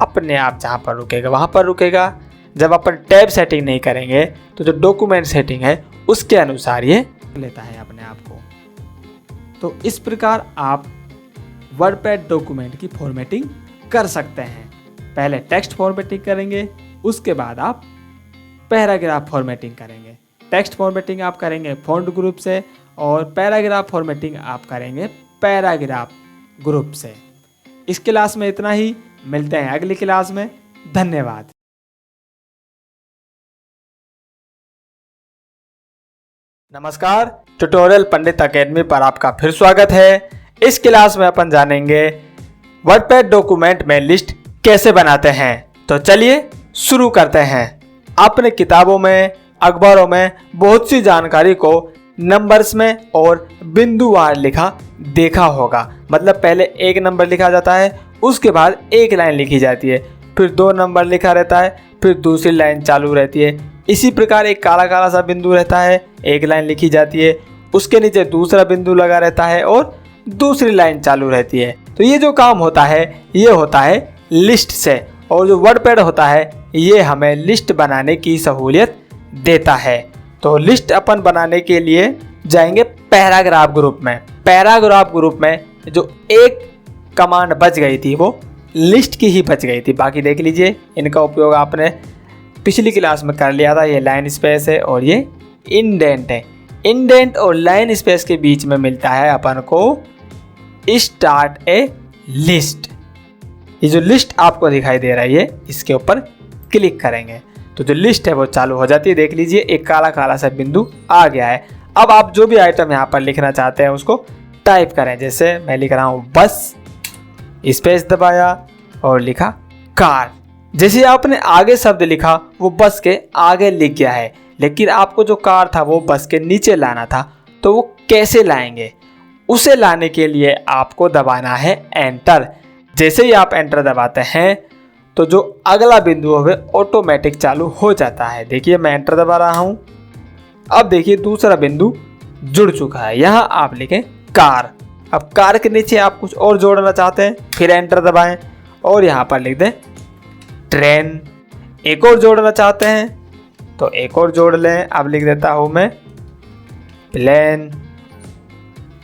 अपने आप जहाँ पर रुकेगा वहाँ पर रुकेगा। जब अपन टैब सेटिंग नहीं करेंगे तो जो डॉक्यूमेंट सेटिंग है उसके अनुसार ये लेता है अपने आप को। तो इस प्रकार आप वर्डपैड डॉक्यूमेंट की फॉर्मेटिंग कर सकते हैं। पहले टेक्स्ट फॉर्मेटिंग करेंगे, उसके बाद आप पैराग्राफ फॉर्मेटिंग करेंगे। टेक्स्ट फॉर्मेटिंग आप करेंगे फॉन्ट ग्रुप से और पैराग्राफ फॉर्मेटिंग आप करेंगे पैराग्राफ ग्रुप से। इस क्लास में इतना ही, मिलते हैं अगली क्लास में। धन्यवाद। नमस्कार, ट्यूटोरियल पंडित एकेडमी पर आपका फिर स्वागत है। इस क्लास में अपन जानेंगे वर्डपैड डॉक्यूमेंट में लिस्ट कैसे बनाते हैं। तो चलिए शुरू करते हैं। आपने किताबों में, अखबारों में बहुत सी जानकारी को नंबर्स में और बिंदुवार लिखा देखा होगा। मतलब पहले एक नंबर लिखा जाता है, उसके बाद एक लाइन लिखी जाती है, फिर 2 नंबर लिखा रहता है, फिर दूसरी लाइन चालू रहती है। इसी प्रकार एक काला काला सा बिंदु रहता है, एक लाइन लिखी जाती है, उसके नीचे दूसरा बिंदु लगा रहता है और दूसरी लाइन चालू रहती है। तो ये जो काम होता है ये होता है लिस्ट से, और जो वर्डपैड होता है ये हमें लिस्ट बनाने की सहूलियत देता है। तो लिस्ट अपन बनाने के लिए जाएंगे पैराग्राफ ग्रुप में। पैराग्राफ ग्रुप में जो एक कमांड बच गई थी वो लिस्ट की ही बच गई थी। बाकी देख लीजिए, इनका उपयोग आपने पिछली क्लास में कर लिया था। ये लाइन स्पेस है और ये इंडेंट है। इंडेंट और लाइन स्पेस के बीच में मिलता है अपन को स्टार्ट ए लिस्ट। ये जो लिस्ट आपको दिखाई दे रही है इसके ऊपर क्लिक करेंगे तो जो लिस्ट है वो चालू हो जाती है। देख लीजिए, एक काला काला सा बिंदु आ गया है। अब आप जो भी आइटम यहाँ पर लिखना चाहते हैं उसको टाइप करें। जैसे मैं लिख रहा हूँ बस, स्पेस दबाया और लिखा कार। जैसे आपने आगे शब्द लिखा वो बस के आगे लिख गया है, लेकिन आपको जो कार था वो बस के नीचे लाना था। तो वो कैसे लाएंगे? उसे लाने के लिए आपको दबाना है एंटर। जैसे ही आप एंटर दबाते हैं तो जो अगला बिंदु है ऑटोमेटिक चालू हो जाता है। देखिए मैं एंटर दबा रहा हूँ। अब देखिए दूसरा बिंदु जुड़ चुका है। यहाँ आप लिखें कार। अब कार के नीचे आप कुछ और जोड़ना चाहते हैं, फिर एंटर दबाएं और यहाँ पर लिख दें ट्रेन। एक और जोड़ना चाहते हैं तो एक और जोड़ लें। अब लिख देता हूँ मैं प्लेन।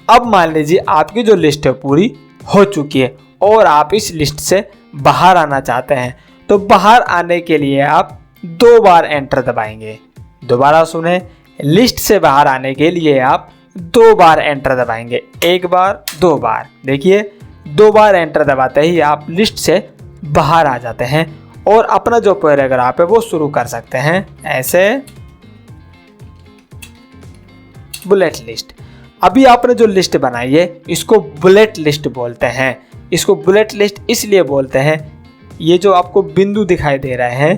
अब मान लीजिए आपकी जो लिस्ट है पूरी हो चुकी है और आप इस लिस्ट से बाहर आना चाहते हैं। तो बाहर आने के लिए आप 2 बार एंटर दबाएंगे। दोबारा सुने, लिस्ट से बाहर आने के लिए आप 2 बार एंटर दबाएंगे। 1 बार 2 बार। देखिए 2 बार एंटर दबाते ही आप लिस्ट से बाहर आ जाते हैं और अपना जो पैराग्राफ है वो शुरू कर सकते हैं। ऐसे बुलेट लिस्ट। अभी आपने जो लिस्ट बनाई है इसको बुलेट लिस्ट बोलते हैं। इसको बुलेट लिस्ट इसलिए बोलते हैं, ये जो आपको बिंदु दिखाई दे रहे हैं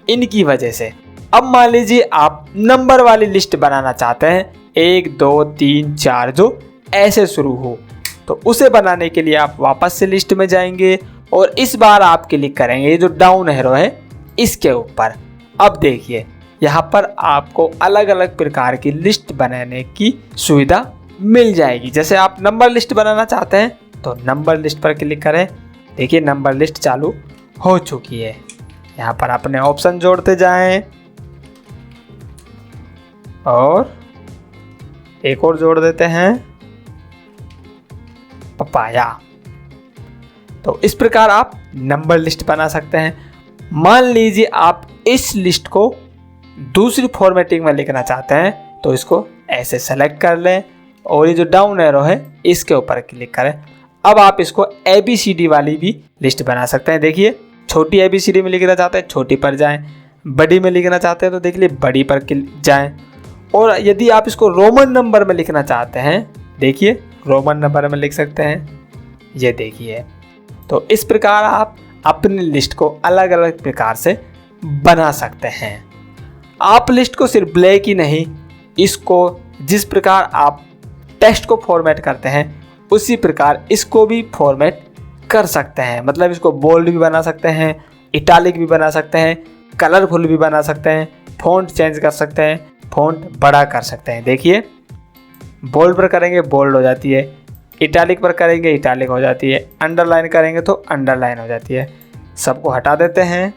इनकी वजह से। अब मान लीजिए आप नंबर वाली लिस्ट बनाना चाहते हैं, 1 2 3 4 जो ऐसे शुरू हो, तो उसे बनाने के लिए आप वापस से लिस्ट में जाएंगे और इस बार आप क्लिक करेंगे ये जो डाउन एरो है इसके ऊपर। अब देखिए यहाँ पर आपको अलग अलग प्रकार की लिस्ट बनाने की सुविधा मिल जाएगी। जैसे आप नंबर लिस्ट बनाना चाहते हैं तो नंबर लिस्ट पर क्लिक करें। देखिए नंबर लिस्ट चालू हो चुकी है। यहाँ पर अपने ऑप्शन जोड़ते जाएं और एक और जोड़ देते हैं पपाया। तो इस प्रकार आप नंबर लिस्ट बना सकते हैं। मान लीजिए आप इस लिस्ट को दूसरी फॉर्मेटिंग में लिखना चाहते हैं तो इसको ऐसे सेलेक्ट कर लें और ये जो डाउन एरो है इसके ऊपर क्लिक करें। अब आप इसको ABCD वाली भी लिस्ट बना सकते हैं। देखिए छोटी ABCD में लिखना चाहते हैं छोटी पर जाएं, बड़ी में लिखना चाहते हैं तो देख लिए बड़ी पर जाएं, और यदि आप इसको रोमन नंबर में लिखना चाहते हैं देखिए रोमन नंबर में लिख सकते हैं। ये देखिए, तो इस प्रकार आप अपनी लिस्ट को अलग अलग प्रकार से बना सकते हैं। आप लिस्ट को सिर्फ ब्लैक ही नहीं, इसको जिस प्रकार आप टेक्स्ट को फॉर्मेट करते हैं उसी प्रकार इसको भी फॉर्मेट कर सकते हैं। मतलब इसको बोल्ड भी बना सकते हैं, इटालिक भी बना सकते हैं, कलरफुल भी बना सकते हैं, फ़ॉन्ट चेंज कर सकते हैं, फ़ॉन्ट बड़ा कर सकते हैं। देखिए बोल्ड पर करेंगे बोल्ड हो जाती है, इटालिक पर करेंगे इटालिक हो जाती है, अंडरलाइन करेंगे तो अंडरलाइन हो जाती है। सबको हटा देते हैं।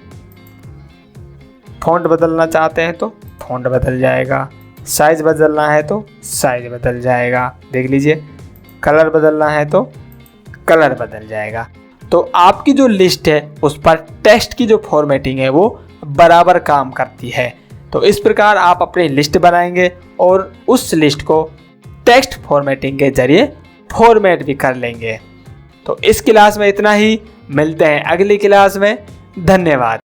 फ़ॉन्ट बदलना चाहते हैं तो फ़ॉन्ट बदल जाएगा, साइज़ बदलना है तो साइज़ बदल जाएगा। देख लीजिए, कलर बदलना है तो कलर बदल जाएगा। तो आपकी जो लिस्ट है उस पर टेक्स्ट की जो फॉर्मेटिंग है वो बराबर काम करती है। तो इस प्रकार आप अपनी लिस्ट बनाएंगे और उस लिस्ट को टेक्स्ट फॉर्मेटिंग के जरिए फॉर्मेट भी कर लेंगे। तो इस क्लास में इतना ही, मिलते हैं अगली क्लास में। धन्यवाद।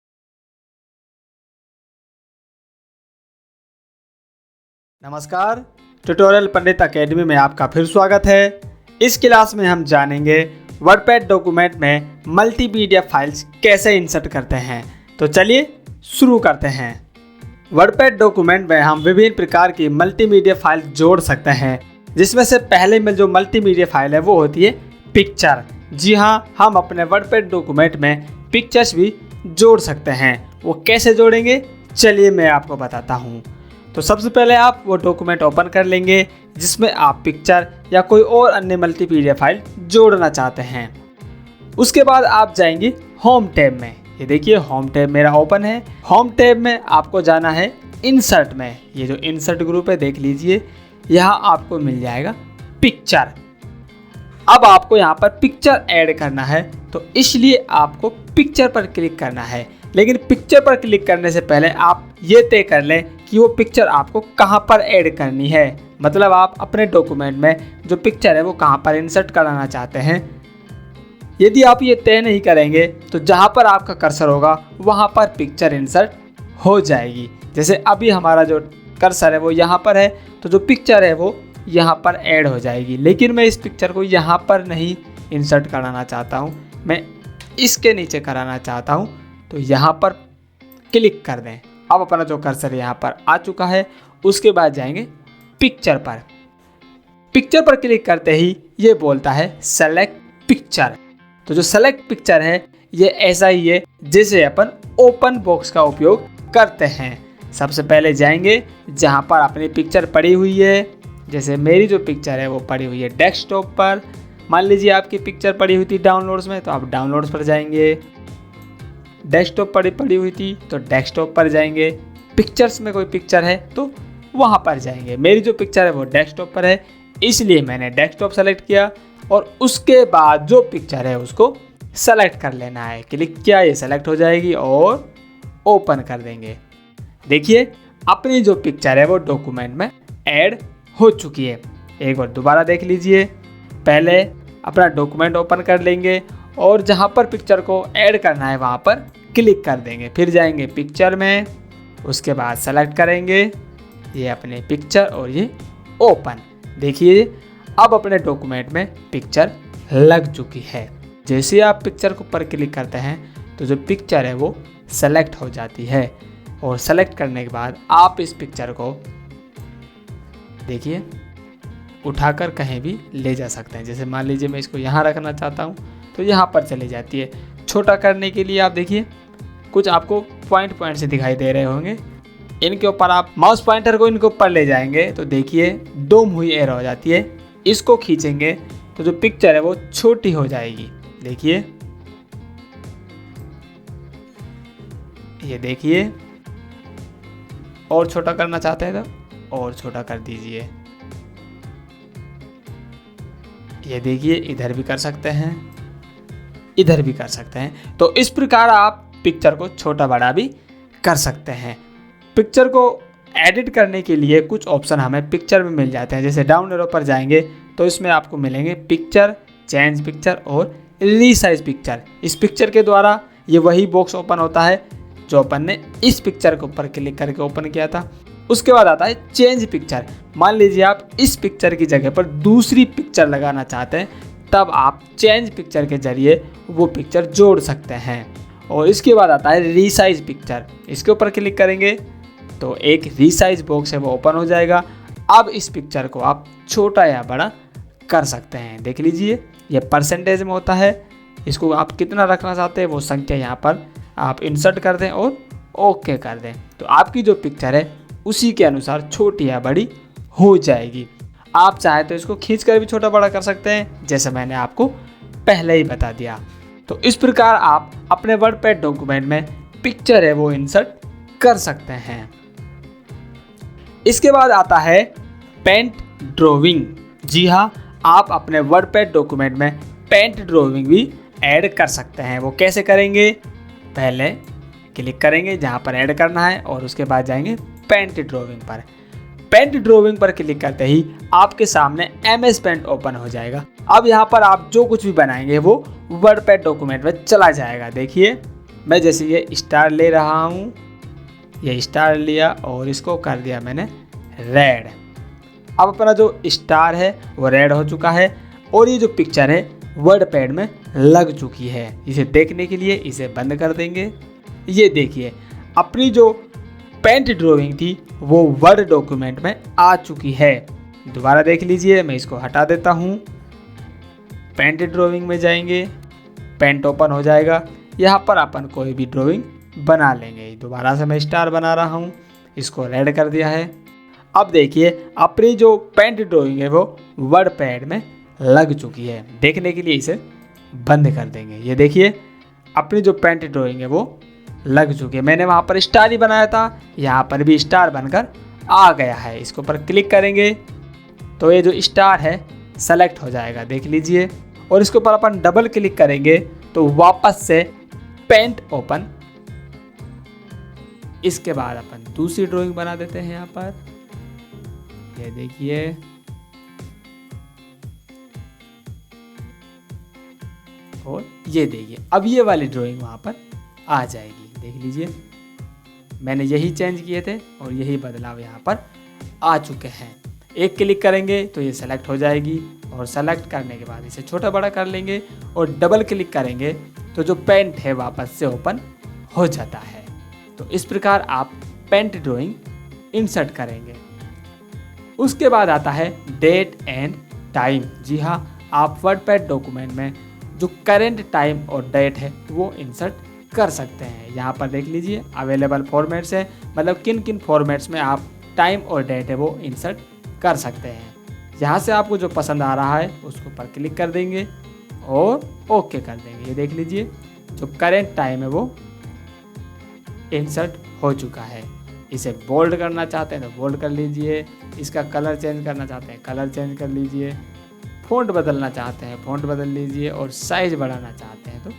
नमस्कार, ट्यूटोरियल पंडित एकेडमी में आपका फिर स्वागत है। इस क्लास में हम जानेंगे वर्डपैड डॉक्यूमेंट में मल्टीमीडिया फाइल्स कैसे इंसर्ट करते हैं। तो चलिए शुरू करते हैं। वर्डपैड डॉक्यूमेंट में हम विभिन्न प्रकार की मल्टीमीडिया फाइल जोड़ सकते हैं, जिसमें से पहले में जो मल्टीमीडिया फाइल है वो होती है पिक्चर। जी हाँ, हम अपने वर्डपैड डॉक्यूमेंट में पिक्चर्स भी जोड़ सकते हैं। वो कैसे जोड़ेंगे, चलिए मैं आपको बताता हूँ। तो सबसे पहले आप वो डॉक्यूमेंट ओपन कर लेंगे जिसमें आप पिक्चर या कोई और अन्य मल्टीमीडिया फाइल जोड़ना चाहते हैं। उसके बाद आप जाएंगे होम टैब में। ये देखिए होम टैब मेरा ओपन है। होम टैब में आपको जाना है इंसर्ट में। ये जो इंसर्ट ग्रुप है देख लीजिए, यहाँ आपको मिल जाएगा पिक्चर। अब आपको यहाँ पर पिक्चर ऐड करना है, तो इसलिए आपको पिक्चर पर क्लिक करना है। लेकिन पिक्चर पर क्लिक करने से पहले आप ये तय कर लें कि वो पिक्चर आपको कहाँ पर ऐड करनी है। मतलब आप अपने डॉक्यूमेंट में जो पिक्चर है वो कहाँ पर इंसर्ट कराना चाहते हैं। यदि आप ये तय नहीं करेंगे तो जहाँ पर आपका कर्सर होगा वहाँ पर पिक्चर इंसर्ट हो जाएगी। जैसे अभी हमारा जो कर्सर है वो यहाँ पर है, तो जो पिक्चर है वो यहाँ पर ऐड हो जाएगी। लेकिन मैं इस पिक्चर को यहाँ पर नहीं इंसर्ट कराना चाहता हूँ, मैं इसके नीचे कराना चाहता हूँ। तो यहाँ पर क्लिक कर दें। अब अपना जो कर्सर यहाँ पर आ चुका है, उसके बाद जाएंगे पिक्चर पर। पिक्चर पर क्लिक करते ही ये बोलता है सेलेक्ट पिक्चर। तो जो सेलेक्ट पिक्चर है ये ऐसा ही है जैसे अपन ओपन बॉक्स का उपयोग करते हैं। सबसे पहले जाएंगे जहाँ पर अपनी पिक्चर पड़ी हुई है। जैसे मेरी जो पिक्चर है वो पड़ी हुई है डेस्कटॉप पर। मान लीजिए आपकी पिक्चर पड़ी हुई थी डाउनलोड्स में, तो आप डाउनलोड्स पर जाएंगे। डेस्कटॉप पड़ी हुई थी तो डेस्कटॉप पर जाएंगे। पिक्चर्स में कोई पिक्चर है तो वहाँ पर जाएंगे। मेरी जो पिक्चर है वो डेस्कटॉप पर है, इसलिए मैंने डेस्कटॉप सेलेक्ट किया और उसके बाद जो पिक्चर है उसको सेलेक्ट कर लेना है। क्लिक किया, ये सेलेक्ट हो जाएगी और ओपन कर देंगे। देखिए अपनी जो पिक्चर है वो डॉक्यूमेंट में ऐड हो चुकी है। एक बार दोबारा देख लीजिए। पहले अपना डॉक्यूमेंट ओपन कर लेंगे और जहाँ पर पिक्चर को ऐड करना है वहाँ पर क्लिक कर देंगे। फिर जाएंगे पिक्चर में, उसके बाद सेलेक्ट करेंगे ये अपने पिक्चर और ये ओपन। देखिए अब अपने डॉक्यूमेंट में पिक्चर लग चुकी है। जैसे आप पिक्चर के ऊपर क्लिक करते हैं तो जो पिक्चर है वो सेलेक्ट हो जाती है। और सेलेक्ट करने के बाद आप इस पिक्चर को देखिए उठाकर कहीं भी ले जा सकते हैं। जैसे मान लीजिए मैं इसको यहाँ रखना चाहता हूँ तो यहाँ पर चली जाती है। छोटा करने के लिए आप देखिए कुछ आपको पॉइंट से दिखाई दे रहे होंगे, इनके ऊपर आप माउस पॉइंटर को इनके ऊपर ले जाएंगे तो देखिए डूम हुई एरो हो जाती है। इसको खींचेंगे तो जो पिक्चर है वो छोटी हो जाएगी। देखिए ये देखिए, और छोटा करना चाहते हैं तो और छोटा कर दीजिए। ये देखिए इधर भी कर सकते हैं, इधर भी कर सकते हैं। तो इस प्रकार आप पिक्चर को छोटा बड़ा भी कर सकते हैं। पिक्चर को एडिट करने के लिए कुछ ऑप्शन हमें पिक्चर में मिल जाते हैं। जैसे डाउन एरो पर जाएंगे तो इसमें आपको मिलेंगे पिक्चर, चेंज पिक्चर और रीसाइज पिक्चर। इस पिक्चर के द्वारा ये वही बॉक्स ओपन होता है जो अपन ने इस पिक्चर के ऊपर क्लिक करके ओपन किया था। उसके बाद आता है चेंज पिक्चर। मान लीजिए आप इस पिक्चर की जगह पर दूसरी पिक्चर लगाना चाहते हैं, तब आप चेंज पिक्चर के जरिए वो पिक्चर जोड़ सकते हैं। और इसके बाद आता है रीसाइज पिक्चर। इसके ऊपर क्लिक करेंगे तो एक रीसाइज बॉक्स है वो ओपन हो जाएगा। अब इस पिक्चर को आप छोटा या बड़ा कर सकते हैं। देख लीजिए ये परसेंटेज में होता है। इसको आप कितना रखना चाहते हैं वो संख्या यहाँ पर आप इंसर्ट कर दें और ओके कर दें, तो आपकी जो पिक्चर है उसी के अनुसार छोटी या बड़ी हो जाएगी। आप चाहे तो इसको खींच कर भी छोटा बड़ा कर सकते हैं, जैसे मैंने आपको पहले ही बता दिया। तो इस प्रकार आप अपने वर्डपैड डॉक्यूमेंट में पिक्चर है वो इंसर्ट कर सकते हैं। इसके बाद आता है पेंट ड्राइंग। जी हाँ, आप अपने वर्डपैड डॉक्यूमेंट में पेंट ड्राइंग भी ऐड कर सकते हैं। वो कैसे करेंगे, पहले क्लिक करेंगे जहाँ पर ऐड करना है और उसके बाद जाएंगे पेंट ड्राइंग पर। पेंट ड्राइंग पर क्लिक करते ही आपके सामने MS पेंट ओपन हो जाएगा। अब यहाँ पर आप जो कुछ भी बनाएंगे वो वर्डपैड डॉक्यूमेंट में चला जाएगा। देखिए मैं जैसे ये स्टार ले रहा हूँ, ये स्टार लिया और इसको कर दिया मैंने रेड। अब अपना जो स्टार है वो रेड हो चुका है और ये जो पिक्चर है वर्डपैड में लग चुकी है। इसे देखने के लिए इसे बंद कर देंगे। ये देखिए अपनी जो पेंट ड्राइंग थी वो वर्ड डॉक्यूमेंट में आ चुकी है। दोबारा देख लीजिए, मैं इसको हटा देता हूँ। पेंट ड्राइंग में जाएंगे, पेंट ओपन हो जाएगा। यहाँ पर अपन कोई भी ड्राइंग बना लेंगे। दोबारा से मैं स्टार बना रहा हूँ, इसको रेड कर दिया है। अब देखिए अपनी जो पेंट ड्राइंग है वो वर्ड पैड में लग चुकी है। देखने के लिए इसे बंद कर देंगे। ये देखिए अपनी जो पेंट ड्राइंग है वो लग चुकी है। मैंने वहाँ पर स्टार ही बनाया था, यहाँ पर भी स्टार बनकर आ गया है। इसके ऊपर क्लिक करेंगे तो ये जो स्टार है सेलेक्ट हो जाएगा, देख लीजिए। और इसके ऊपर अपन डबल क्लिक करेंगे तो वापस से पेंट ओपन। इसके बाद अपन दूसरी ड्राइंग बना देते हैं यहाँ पर। ये देखिए और ये देखिए अब ये वाली ड्राइंग वहाँ पर आ जाएगी, देख लीजिए। मैंने यही चेंज किए थे और यही बदलाव यहाँ पर आ चुके हैं। एक क्लिक करेंगे तो ये सेलेक्ट हो जाएगी और सेलेक्ट करने के बाद इसे छोटा बड़ा कर लेंगे और डबल क्लिक करेंगे तो जो पेंट है वापस से ओपन हो जाता है। तो इस प्रकार आप पेंट ड्राइंग इंसर्ट करेंगे। उसके बाद आता है डेट एंड टाइम। जी हाँ, आप वर्डपैड डॉक्यूमेंट में जो करेंट टाइम और डेट है वो इंसर्ट कर सकते हैं। यहाँ पर देख लीजिए अवेलेबल फॉर्मेट्स है, मतलब किन किन फॉर्मेट्स में आप टाइम और डेट है वो इंसर्ट कर सकते हैं। यहाँ से आपको जो पसंद आ रहा है उसको पर क्लिक कर देंगे और ओके कर देंगे। ये देख लीजिए जो करेंट टाइम है वो इंसर्ट हो चुका है। इसे बोल्ड करना चाहते हैं तो बोल्ड कर लीजिए, इसका कलर चेंज करना चाहते हैं कलर चेंज कर लीजिए, फ़ॉन्ट बदलना चाहते हैं फ़ॉन्ट बदल लीजिए और साइज़ बढ़ाना चाहते हैं तो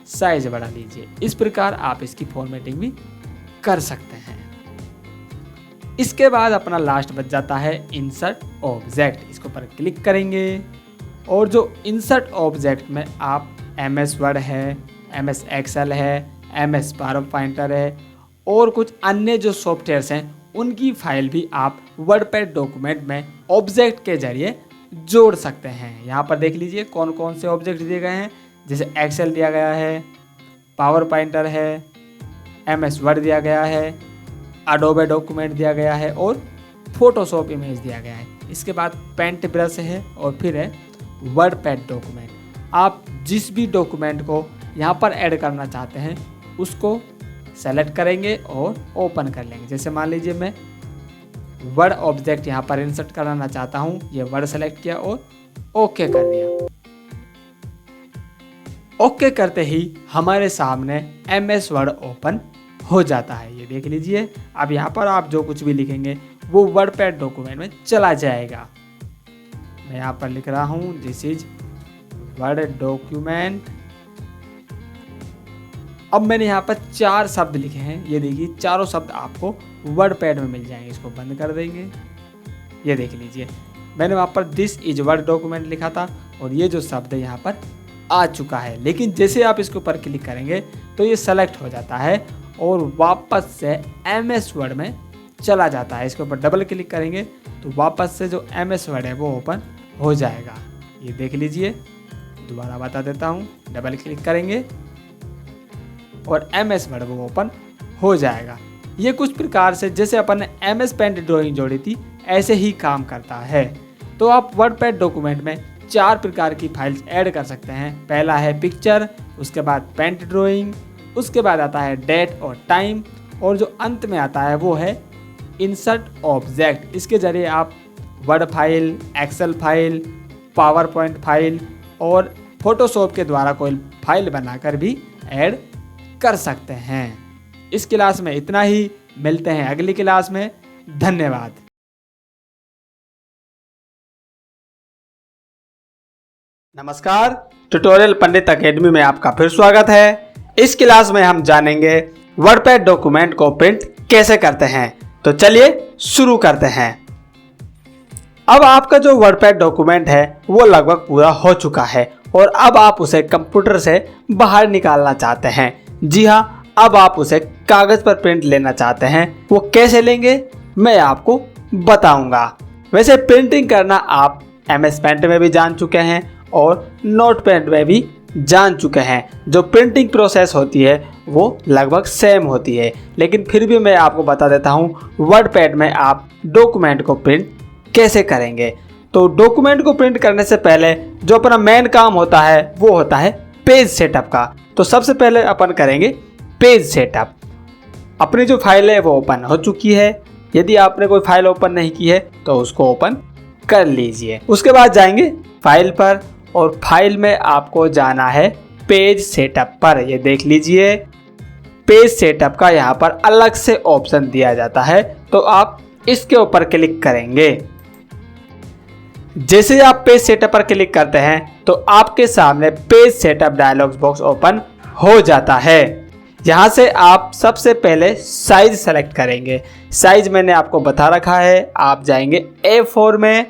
साइज़ बढ़ा लीजिए। इस प्रकार आप इसकी फॉर्मेटिंग भी कर सकते हैं। इसके बाद अपना लास्ट बच जाता है इंसर्ट ऑब्जेक्ट। इसके ऊपर क्लिक करेंगे और जो इंसर्ट ऑब्जेक्ट में आप MS वर्ड है, MS एक्सेल है, MS पावर पॉइंटर है और कुछ अन्य जो सॉफ्टवेयर्स हैं उनकी फाइल भी आप वर्डपैड डॉक्यूमेंट में ऑब्जेक्ट के जरिए जोड़ सकते हैं। यहाँ पर देख लीजिए कौन कौन से ऑब्जेक्ट दिए गए हैं, जैसे एक्सेल दिया गया है, पावर पॉइंटर है, MS वर्ड दिया गया है, एडोबे डॉक्यूमेंट दिया गया है और फोटोशॉप इमेज दिया गया है। इसके बाद पेंट ब्रश है और फिर है वर्डपैड डॉक्यूमेंट। आप जिस भी डॉक्यूमेंट को यहाँ पर ऐड करना चाहते हैं उसको सेलेक्ट करेंगे और ओपन कर लेंगे। जैसे मान लीजिए मैं वर्ड ऑब्जेक्ट यहाँ पर इंसर्ट कराना चाहता हूँ, ये वर्ड सेलेक्ट किया और ओके कर दिया। ओके करते ही हमारे सामने MS वर्ड ओपन हो जाता है। ये देख लीजिए अब यहाँ पर आप जो कुछ भी लिखेंगे वो वर्डपैड डॉक्यूमेंट में चला जाएगा। मैं यहाँ पर लिख रहा हूँ दिस इज वर्ड डॉक्यूमेंट। अब मैंने यहाँ पर 4 शब्द लिखे हैं। ये देखिए चारों शब्द आपको वर्डपैड में मिल जाएंगे। इसको बंद कर देंगे। ये देख लीजिए मैंने वहाँ पर दिस इज वर्ड डॉक्यूमेंट लिखा था और ये जो शब्द है यहाँ पर आ चुका है। लेकिन जैसे आप इसके ऊपर क्लिक करेंगे तो ये सेलेक्ट हो जाता है और वापस से MS वर्ड में चला जाता है। इसके ऊपर डबल क्लिक करेंगे तो वापस से जो MS वर्ड है वो ओपन हो जाएगा। ये देख लीजिए, दोबारा बता देता हूँ, डबल क्लिक करेंगे और MS वर्ड वो ओपन हो जाएगा। ये कुछ प्रकार से जैसे अपन ने MS पेंट ड्राइंग जोड़ी थी ऐसे ही काम करता है। तो आप वर्डपैड डॉक्यूमेंट में 4 प्रकार की फाइल्स ऐड कर सकते हैं। पहला है पिक्चर, उसके बाद पेंट ड्राइंग, उसके बाद आता है डेट और टाइम और जो अंत में आता है वो है इंसर्ट ऑब्जेक्ट। इसके ज़रिए आप Word file, Excel file, PowerPoint file और फोटोशॉप के द्वारा कोई फाइल बनाकर भी ऐड कर सकते हैं। इस क्लास में इतना ही, मिलते हैं अगली क्लास में। धन्यवाद। नमस्कार, ट्यूटोरियल पंडित एकेडमी में आपका फिर स्वागत है। इस क्लास में हम जानेंगे वर्डपैड डॉक्यूमेंट को प्रिंट कैसे करते हैं। तो चलिए शुरू करते हैं। अब आपका जो वर्डपैड डॉक्यूमेंट है वो लगभग पूरा हो चुका है और अब आप उसे कंप्यूटर से बाहर निकालना चाहते हैं। जी हाँ, अब आप उसे कागज पर प्रिंट लेना चाहते हैं। वो कैसे लेंगे मैं आपको बताऊंगा। वैसे प्रिंटिंग करना आप MS पेंट में भी जान चुके हैं और नोटपैड में भी जान चुके हैं। जो प्रिंटिंग प्रोसेस होती है वो लगभग सेम होती है, लेकिन फिर भी मैं आपको बता देता हूँ वर्डपैड में आप डॉक्यूमेंट को प्रिंट कैसे करेंगे। तो डॉक्यूमेंट को प्रिंट करने से पहले जो अपना मेन काम होता है वो होता है पेज सेटअप का। तो सबसे पहले अपन करेंगे पेज सेटअप। अपनी जो फाइल है वो ओपन हो चुकी है। यदि आपने कोई फाइल ओपन नहीं की है तो उसको ओपन कर लीजिए। उसके बाद जाएंगे फाइल पर और फाइल में आपको जाना है पेज सेटअप पर। ये देख लीजिए पेज सेटअप का यहाँ पर अलग से ऑप्शन दिया जाता है, तो आप इसके ऊपर क्लिक करेंगे। जैसे ही आप पेज सेटअप पर क्लिक करते हैं तो आपके सामने page setup dialog box open हो जाता है। यहाँ से आप सबसे पहले साइज सेलेक्ट करेंगे। साइज मैंने आपको बता रखा है, आप जाएंगे A4 में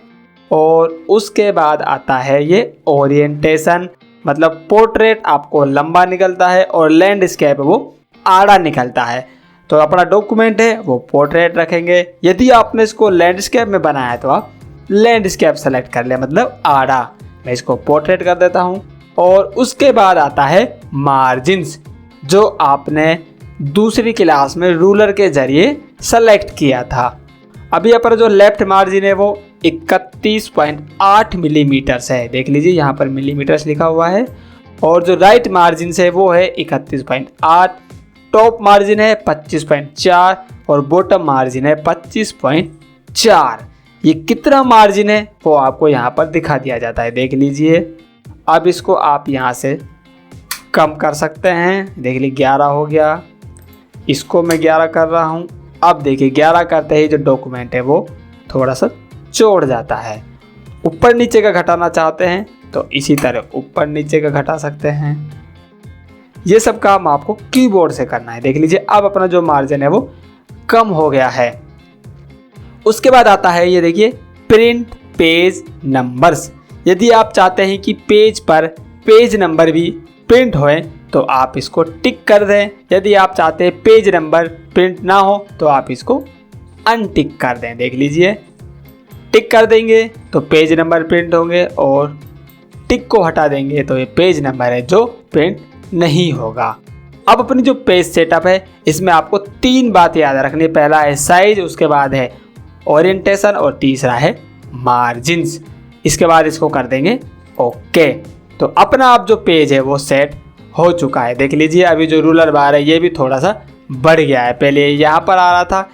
और उसके बाद आता है ये ओरिएंटेशन, मतलब पोर्ट्रेट आपको लंबा निकलता है और लैंडस्केप वो आड़ा निकलता है। तो अपना डॉक्यूमेंट है वो पोर्ट्रेट रखेंगे। यदि आपने इसको लैंडस्केप में बनाया है तो आप लैंडस्केप सेलेक्ट कर ले, मतलब आड़ा। मैं इसको पोर्ट्रेट कर देता हूँ। और उसके बाद आता है मार्जिन्स, जो आपने दूसरी क्लास में रूलर के जरिए सेलेक्ट किया था। अभी यहाँ पर जो लेफ्ट मार्जिन है वो 31.8 मिलीमीटर है। देख लीजिए यहाँ पर मिलीमीटर्स लिखा हुआ है। और जो राइट मार्जिन है वो है 31.8, टॉप मार्जिन है 25.4 और बॉटम मार्जिन है 25.4। ये कितना मार्जिन है वो आपको यहाँ पर दिखा दिया जाता है, देख लीजिए। अब इसको आप यहाँ से कम कर सकते हैं। देख लीजिए 11 हो गया, इसको मैं 11 कर रहा हूँ। अब देखिए 11 करते ही जो डॉक्यूमेंट है वो थोड़ा सा चौड़ जाता है। ऊपर नीचे का घटाना चाहते हैं तो इसी तरह ऊपर नीचे का घटा सकते हैं। ये सब काम आपको कीबोर्ड से करना है। देख लीजिए अब अपना जो मार्जिन है वो कम हो गया है। उसके बाद आता है ये देखिए प्रिंट पेज नंबर्स। यदि आप चाहते हैं कि पेज पर पेज नंबर भी प्रिंट होए तो आप इसको टिक कर दें। यदि आप चाहते हैं पेज नंबर प्रिंट ना हो तो आप इसको अनटिक कर दें। देख लीजिए टिक कर देंगे तो पेज नंबर प्रिंट होंगे और टिक को हटा देंगे तो ये पेज नंबर है जो प्रिंट नहीं होगा। अब अपनी जो पेज सेटअप है इसमें आपको 3 बात याद रखनी। पहला है साइज, उसके बाद है ओरिएंटेशन और तीसरा है मार्जिन्स। इसके बाद इसको कर देंगे ओके। तो अपना आप जो पेज है वो सेट हो चुका है। देख लीजिए अभी जो रूलर बार है ये भी थोड़ा सा बढ़ गया है। पहले यहाँ पर आ रहा था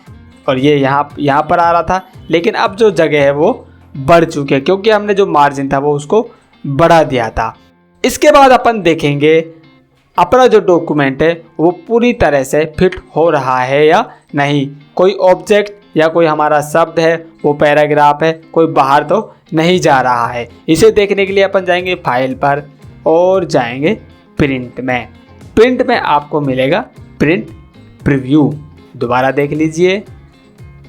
और ये यहाँ पर आ रहा था, लेकिन अब जो जगह है वो बढ़ चुकी है क्योंकि हमने जो मार्जिन था वो उसको बढ़ा दिया था। इसके बाद अपन देखेंगे अपना जो डॉक्यूमेंट है वो पूरी तरह से फिट हो रहा है या नहीं। कोई ऑब्जेक्ट या कोई हमारा शब्द है, वो पैराग्राफ है, कोई बाहर तो नहीं जा रहा है। इसे देखने के लिए अपन जाएंगे फाइल पर और जाएंगे प्रिंट में। प्रिंट में आपको मिलेगा प्रिंट प्रीव्यू। दोबारा देख लीजिए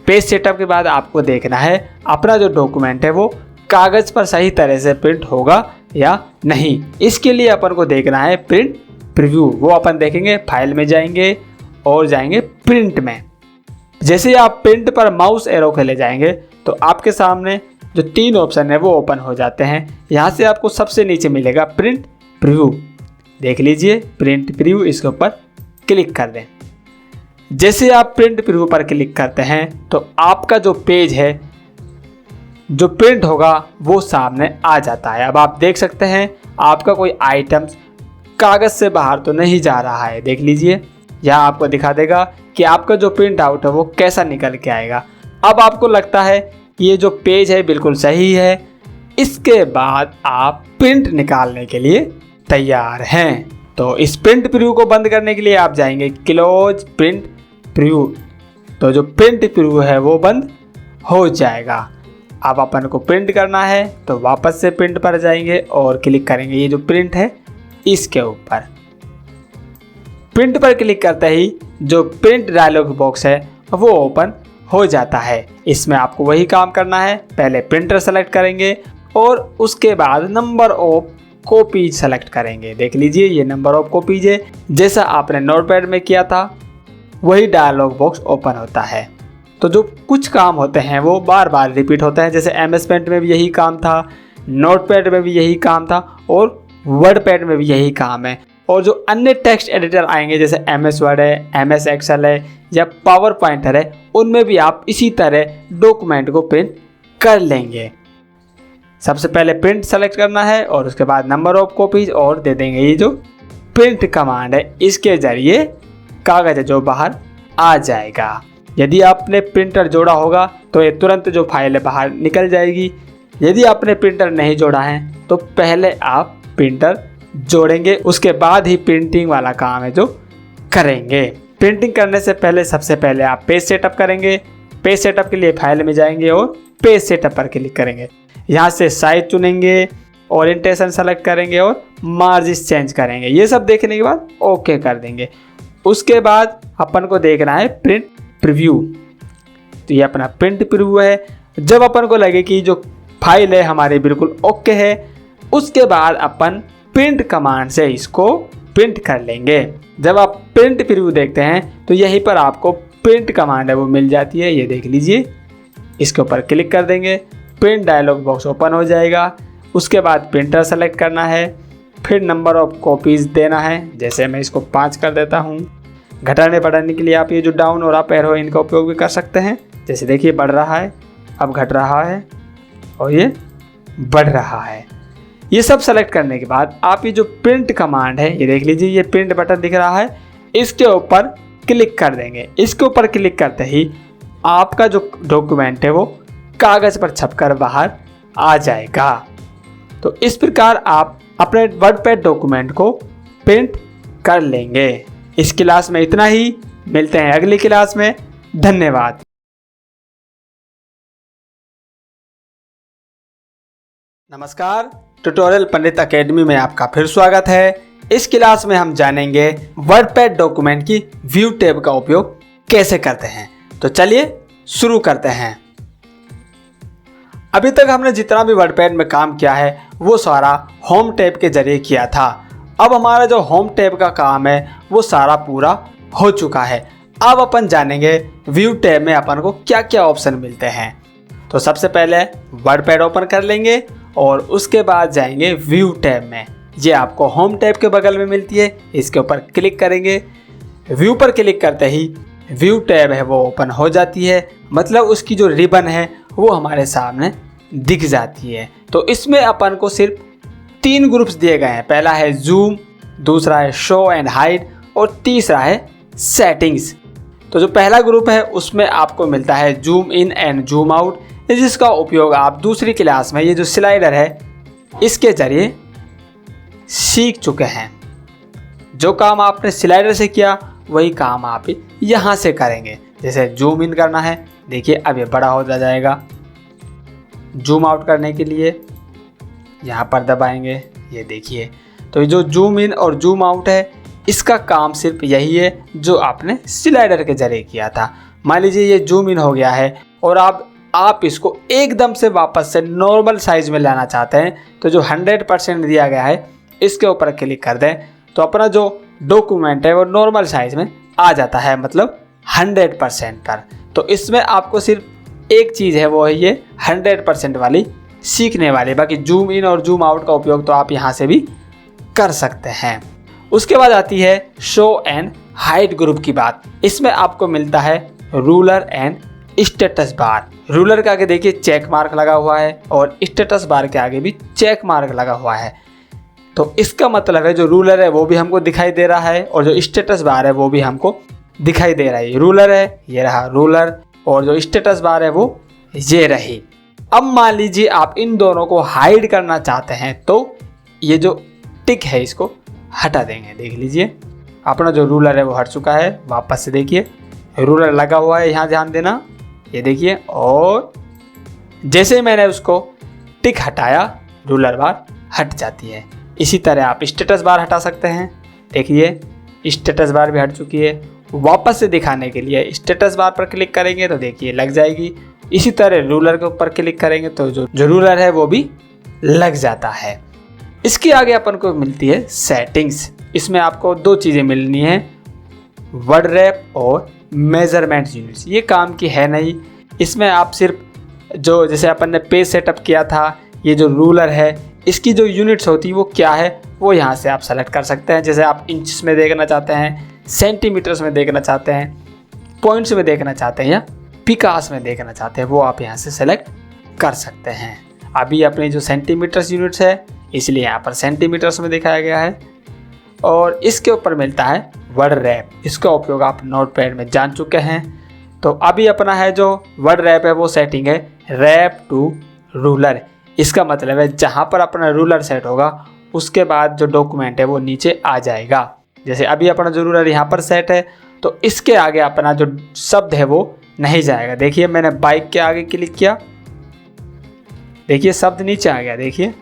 पेज सेटअप के बाद आपको देखना है अपना जो डॉक्यूमेंट है वो कागज़ पर सही तरह से प्रिंट होगा या नहीं। इसके लिए अपन को देखना है प्रिंट प्रीव्यू। वो अपन देखेंगे फाइल में जाएंगे और जाएंगे प्रिंट में। जैसे ही आप प्रिंट पर माउस एरो के ले जाएंगे तो आपके सामने जो 3 ऑप्शन है वो ओपन हो जाते हैं। यहाँ से आपको सबसे नीचे मिलेगा प्रिंट प्रीव्यू। देख लीजिए प्रिंट प्रीव्यू, इसके ऊपर क्लिक कर दें। जैसे आप प्रिंट प्रीव्यू पर क्लिक करते हैं तो आपका जो पेज है जो प्रिंट होगा वो सामने आ जाता है। अब आप देख सकते हैं आपका कोई आइटम कागज़ से बाहर तो नहीं जा रहा है। देख लीजिए यहाँ आपको दिखा देगा कि आपका जो प्रिंट आउट है वो कैसा निकल के आएगा। अब आपको लगता है कि ये जो पेज है बिल्कुल सही है। इसके बाद आप प्रिंट निकालने के लिए तैयार हैं। तो इस प्रिंट प्रीव्यू को बंद करने के लिए आप जाएंगे क्लोज प्रिंट प्रीव्यू। तो जो प्रिंट प्रीव्यू है वो बंद हो जाएगा। अब अपन को प्रिंट करना है तो वापस से प्रिंट पर जाएंगे और क्लिक करेंगे ये जो प्रिंट है इसके ऊपर। प्रिंट पर क्लिक करते ही जो प्रिंट डायलॉग बॉक्स है वो ओपन हो जाता है। इसमें आपको वही काम करना है। पहले प्रिंटर सेलेक्ट करेंगे और उसके बाद नंबर ऑफ कॉपीज सेलेक्ट करेंगे। देख लीजिए ये नंबर ऑफ कॉपीज है, जैसा आपने नोटपैड में किया था वही डायलॉग बॉक्स ओपन होता है। तो जो कुछ काम होते हैं वो बार बार रिपीट होते हैं। जैसे MS पेंट में भी यही काम था, नोटपैड में भी यही काम था और वर्डपैड में भी यही काम है। और जो अन्य टेक्स्ट एडिटर आएंगे जैसे MS वर्ड है, MS एक्सेल है या पावर पॉइंटर है, उनमें भी आप इसी तरह डॉक्यूमेंट को प्रिंट कर लेंगे। सबसे पहले प्रिंट सेलेक्ट करना है और उसके बाद नंबर ऑफ कॉपीज और दे देंगे। ये जो प्रिंट कमांड है इसके ज़रिए कागज़ जो बाहर आ जाएगा। यदि आपने प्रिंटर जोड़ा होगा तो ये तुरंत जो फाइल है बाहर निकल जाएगी। यदि आपने प्रिंटर नहीं जोड़ा है तो पहले आप प्रिंटर जोड़ेंगे, उसके बाद ही प्रिंटिंग वाला काम है जो करेंगे। प्रिंटिंग करने से पहले सबसे पहले आप पेज सेटअप करेंगे। पेज सेटअप के लिए फाइल में जाएंगे और पेज सेटअप पर क्लिक करेंगे। यहाँ से साइज चुनेंगे, ओरिएंटेशन सेलेक्ट करेंगे और मार्जिन चेंज करेंगे। ये सब देखने के बाद ओके कर देंगे। उसके बाद अपन को देखना है प्रिंट प्रीव्यू। तो ये अपना प्रिंट प्रीव्यू है। जब अपन को लगे कि जो फाइल है हमारी बिल्कुल ओके है, उसके बाद अपन प्रिंट कमांड से इसको प्रिंट कर लेंगे। जब आप प्रिंट प्रीव्यू देखते हैं तो यहीं पर आपको प्रिंट कमांड है वो मिल जाती है। ये देख लीजिए, इसके ऊपर क्लिक कर देंगे, प्रिंट डायलॉग बॉक्स ओपन हो जाएगा। उसके बाद प्रिंटर सेलेक्ट करना है, फिर नंबर ऑफ कॉपीज़ देना है। जैसे मैं इसको 5 कर देता हूँ। घटाने बढ़ाने के लिए आप ये जो डाउन और अप एरो इनका उपयोग भी कर सकते हैं। जैसे देखिए बढ़ रहा है, अब घट रहा है और ये बढ़ रहा है। ये सब सेलेक्ट करने के बाद आप ये जो प्रिंट कमांड है, ये देख लीजिए, ये प्रिंट बटन दिख रहा है, इसके ऊपर क्लिक कर देंगे। इसके ऊपर क्लिक करते ही आपका जो डॉक्यूमेंट है वो कागज़ पर छपकर बाहर आ जाएगा। तो इस प्रकार आप अपने वर्डपैड डॉक्यूमेंट को प्रिंट कर लेंगे। इस क्लास में इतना ही, मिलते हैं अगली क्लास में। धन्यवाद। नमस्कार, ट्यूटोरियल पंडित एकेडमी में आपका फिर स्वागत है। इस क्लास में हम जानेंगे वर्डपैड डॉक्यूमेंट की व्यू टैब का उपयोग कैसे करते हैं। तो चलिए शुरू करते हैं। अभी तक हमने जितना भी वर्डपैड में काम किया है वो सारा होम टैब के जरिए किया था। अब हमारा जो होम टैब का काम है वो सारा पूरा हो चुका है। अब अपन जानेंगे व्यू टैब में अपन को क्या क्या ऑप्शन मिलते हैं। तो सबसे पहले वर्डपैड ओपन कर लेंगे और उसके बाद जाएंगे व्यू टैब में। ये आपको होम टैब के बगल में मिलती है, इसके ऊपर क्लिक करेंगे। व्यू पर क्लिक करते ही व्यू टैब है वो ओपन हो जाती है, मतलब उसकी जो रिबन है वो हमारे सामने दिख जाती है। तो इसमें अपन को सिर्फ 3 ग्रुप्स दिए गए हैं। पहला है जूम, दूसरा है शो एंड हाइड और तीसरा है सेटिंग्स। तो जो पहला ग्रुप है उसमें आपको मिलता है zoom in and zoom out, जिसका उपयोग आप दूसरी क्लास में ये जो स्लाइडर है इसके जरिए सीख चुके हैं। जो काम आपने स्लाइडर से किया वही काम आप यहाँ से करेंगे। जैसे जूम इन करना है, देखिए अब ये बड़ा हो जाएगा। जूम आउट करने के लिए यहाँ पर दबाएंगे, ये देखिए। तो ये जो जूम इन और जूम आउट है इसका काम सिर्फ यही है जो आपने स्लाइडर के जरिए किया था। मान लीजिए ये जूम इन हो गया है और आप इसको एकदम से वापस से नॉर्मल साइज में लाना चाहते हैं, तो जो 100% दिया गया है इसके ऊपर क्लिक कर दें तो अपना जो डॉक्यूमेंट है वो नॉर्मल साइज में आ जाता है, मतलब 100% पर। तो इसमें आपको सिर्फ एक चीज़ है वो है ये 100% वाली सीखने वाली। बाकी जूम इन और जूम आउट का उपयोग तो आप यहाँ से भी कर सकते हैं। उसके बाद आती है शो एंड हाइड ग्रुप की बात। इसमें आपको मिलता है ruler and status bar. Ruler के आगे देखिए चेक मार्क लगा हुआ है और स्टेटस बार के आगे भी चेक मार्क लगा हुआ है। तो इसका मतलब है जो रूलर है वो भी हमको दिखाई दे रहा है और जो स्टेटस बार है वो भी हमको दिखाई दे रहा है। रूलर है, ये रहा रूलर, और जो स्टेटस बार है वो ये रही। अब मान लीजिए आप इन दोनों को हाइड करना चाहते हैं तो ये जो टिक है इसको हटा देंगे। देख लीजिए अपना जो रूलर है वो हट चुका है। वापस से देखिए रूलर लगा हुआ है, यहाँ ध्यान देना, ये देखिए। और जैसे ही मैंने उसको टिक हटाया रूलर बार हट जाती है। इसी तरह आप स्टेटस बार हटा सकते हैं। देखिए स्टेटस बार भी हट चुकी है। वापस से दिखाने के लिए स्टेटस बार पर क्लिक करेंगे तो देखिए लग जाएगी। इसी तरह रूलर के ऊपर क्लिक करेंगे तो जो रूलर है वो भी लग जाता है। इसके आगे अपन को मिलती है सेटिंग्स। इसमें आपको 2 चीज़ें मिलनी है, वर्ड रैप और मेजरमेंट यूनिट्स। ये काम की है नहीं। इसमें आप सिर्फ जो जैसे अपन ने पेज सेटअप किया था, ये जो रूलर है इसकी जो यूनिट्स होती है वो क्या है वो यहाँ से आप सेलेक्ट कर सकते हैं। जैसे आप इंच में देखना चाहते हैं, सेंटीमीटर्स में देखना चाहते हैं, पॉइंट्स में देखना चाहते हैं या पिकास में देखना चाहते हैं, वो आप यहाँ से सेलेक्ट कर सकते हैं। अभी अपनी जो सेंटीमीटर्स यूनिट्स है इसलिए यहाँ पर सेंटीमीटर्स में दिखाया गया है। और इसके ऊपर मिलता है वर्ड रैप। इसका उपयोग आप नोटपैड में जान चुके हैं। तो अभी अपना है जो वर्ड रैप है वो सेटिंग है रैप टू रूलर। इसका मतलब है जहाँ पर अपना रूलर सेट होगा उसके बाद जो डॉक्यूमेंट है वो नीचे आ जाएगा। जैसे अभी अपना जो रूलर यहाँ पर सेट है तो इसके आगे अपना जो शब्द है वो नहीं जाएगा। देखिए मैंने बाइक के आगे क्लिक किया, देखिए शब्द नीचे आ गया। देखिए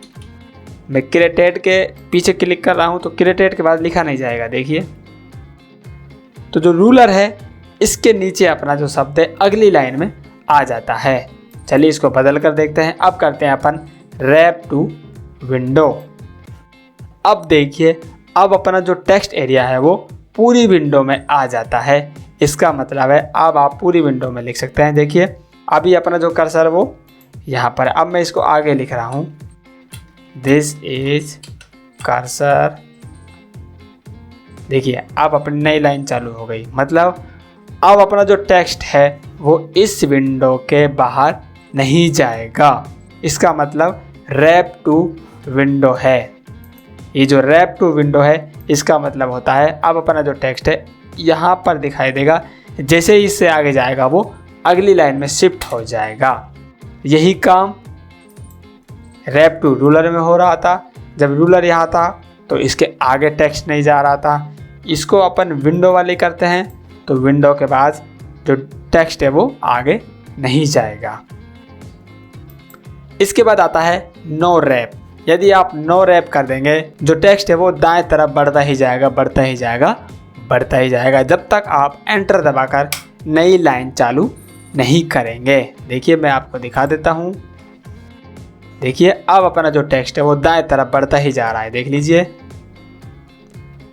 मैं क्रिएटेड के पीछे क्लिक कर रहा हूँ तो क्रिएटेड के बाद लिखा नहीं जाएगा। देखिए तो जो रूलर है इसके नीचे अपना जो शब्द है अगली लाइन में आ जाता है। चलिए इसको बदल कर देखते हैं। अब करते हैं अपन रैप टू विंडो। अब देखिए अब अपना जो टेक्स्ट एरिया है वो पूरी विंडो में आ जाता है। इसका मतलब है अब आप पूरी विंडो में लिख सकते हैं। देखिए अभी अपना जो कर्सर है वो यहाँ पर, अब मैं इसको आगे लिख रहा हूँ, दिस इज कर्सर। देखिए अब अपनी नई लाइन चालू हो गई। मतलब अब अपना जो टेक्स्ट है वो इस विंडो के बाहर नहीं जाएगा। इसका मतलब रैप टू विंडो है। ये जो रैप टू विंडो है इसका मतलब होता है अब अपना जो टेक्स्ट है यहाँ पर दिखाई देगा, जैसे ही इससे आगे जाएगा वो अगली लाइन में शिफ्ट हो जाएगा। यही काम रैप टू रूलर में हो रहा था। जब रूलर यहाँ था तो इसके आगे टेक्स्ट नहीं जा रहा था। इसको अपन विंडो वाली करते हैं तो विंडो के बाद जो टेक्स्ट है वो आगे नहीं जाएगा। इसके बाद आता है नो रैप। यदि आप नो रैप कर देंगे जो टेक्स्ट है वो दाएं तरफ बढ़ता ही जाएगा, बढ़ता ही जाएगा, बढ़ता ही जाएगा जब तक आप एंटर दबाकर नई लाइन चालू नहीं करेंगे। देखिए मैं आपको दिखा देता हूँ। देखिए अब अपना जो टेक्स्ट है वो दाएं तरफ बढ़ता ही जा रहा है। देख लीजिए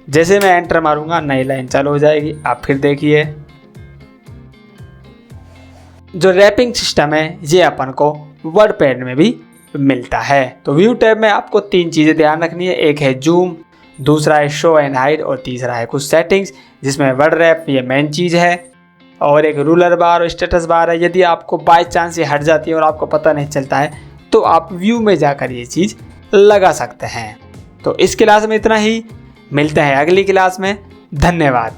जैसे मैं एंटर मारूंगा नई लाइन चालू हो जाएगी। आप फिर देखिए जो रैपिंग सिस्टम है ये अपन को वर्डपैड में भी मिलता है। तो व्यू टैब में आपको 3 चीज़ें ध्यान रखनी है। एक है जूम, दूसरा है शो एंड हाइड और तीसरा है कुछ सेटिंग्स जिसमें वर्ड रैप ये मेन चीज़ है। और एक रूलर बार और स्टेटस बार है। यदि आपको बाय चांस ये हट जाती है और आपको पता नहीं चलता है तो आप व्यू में जाकर ये चीज़ लगा सकते हैं। तो इस क्लास में इतना ही, मिलते हैं अगली क्लास में। धन्यवाद।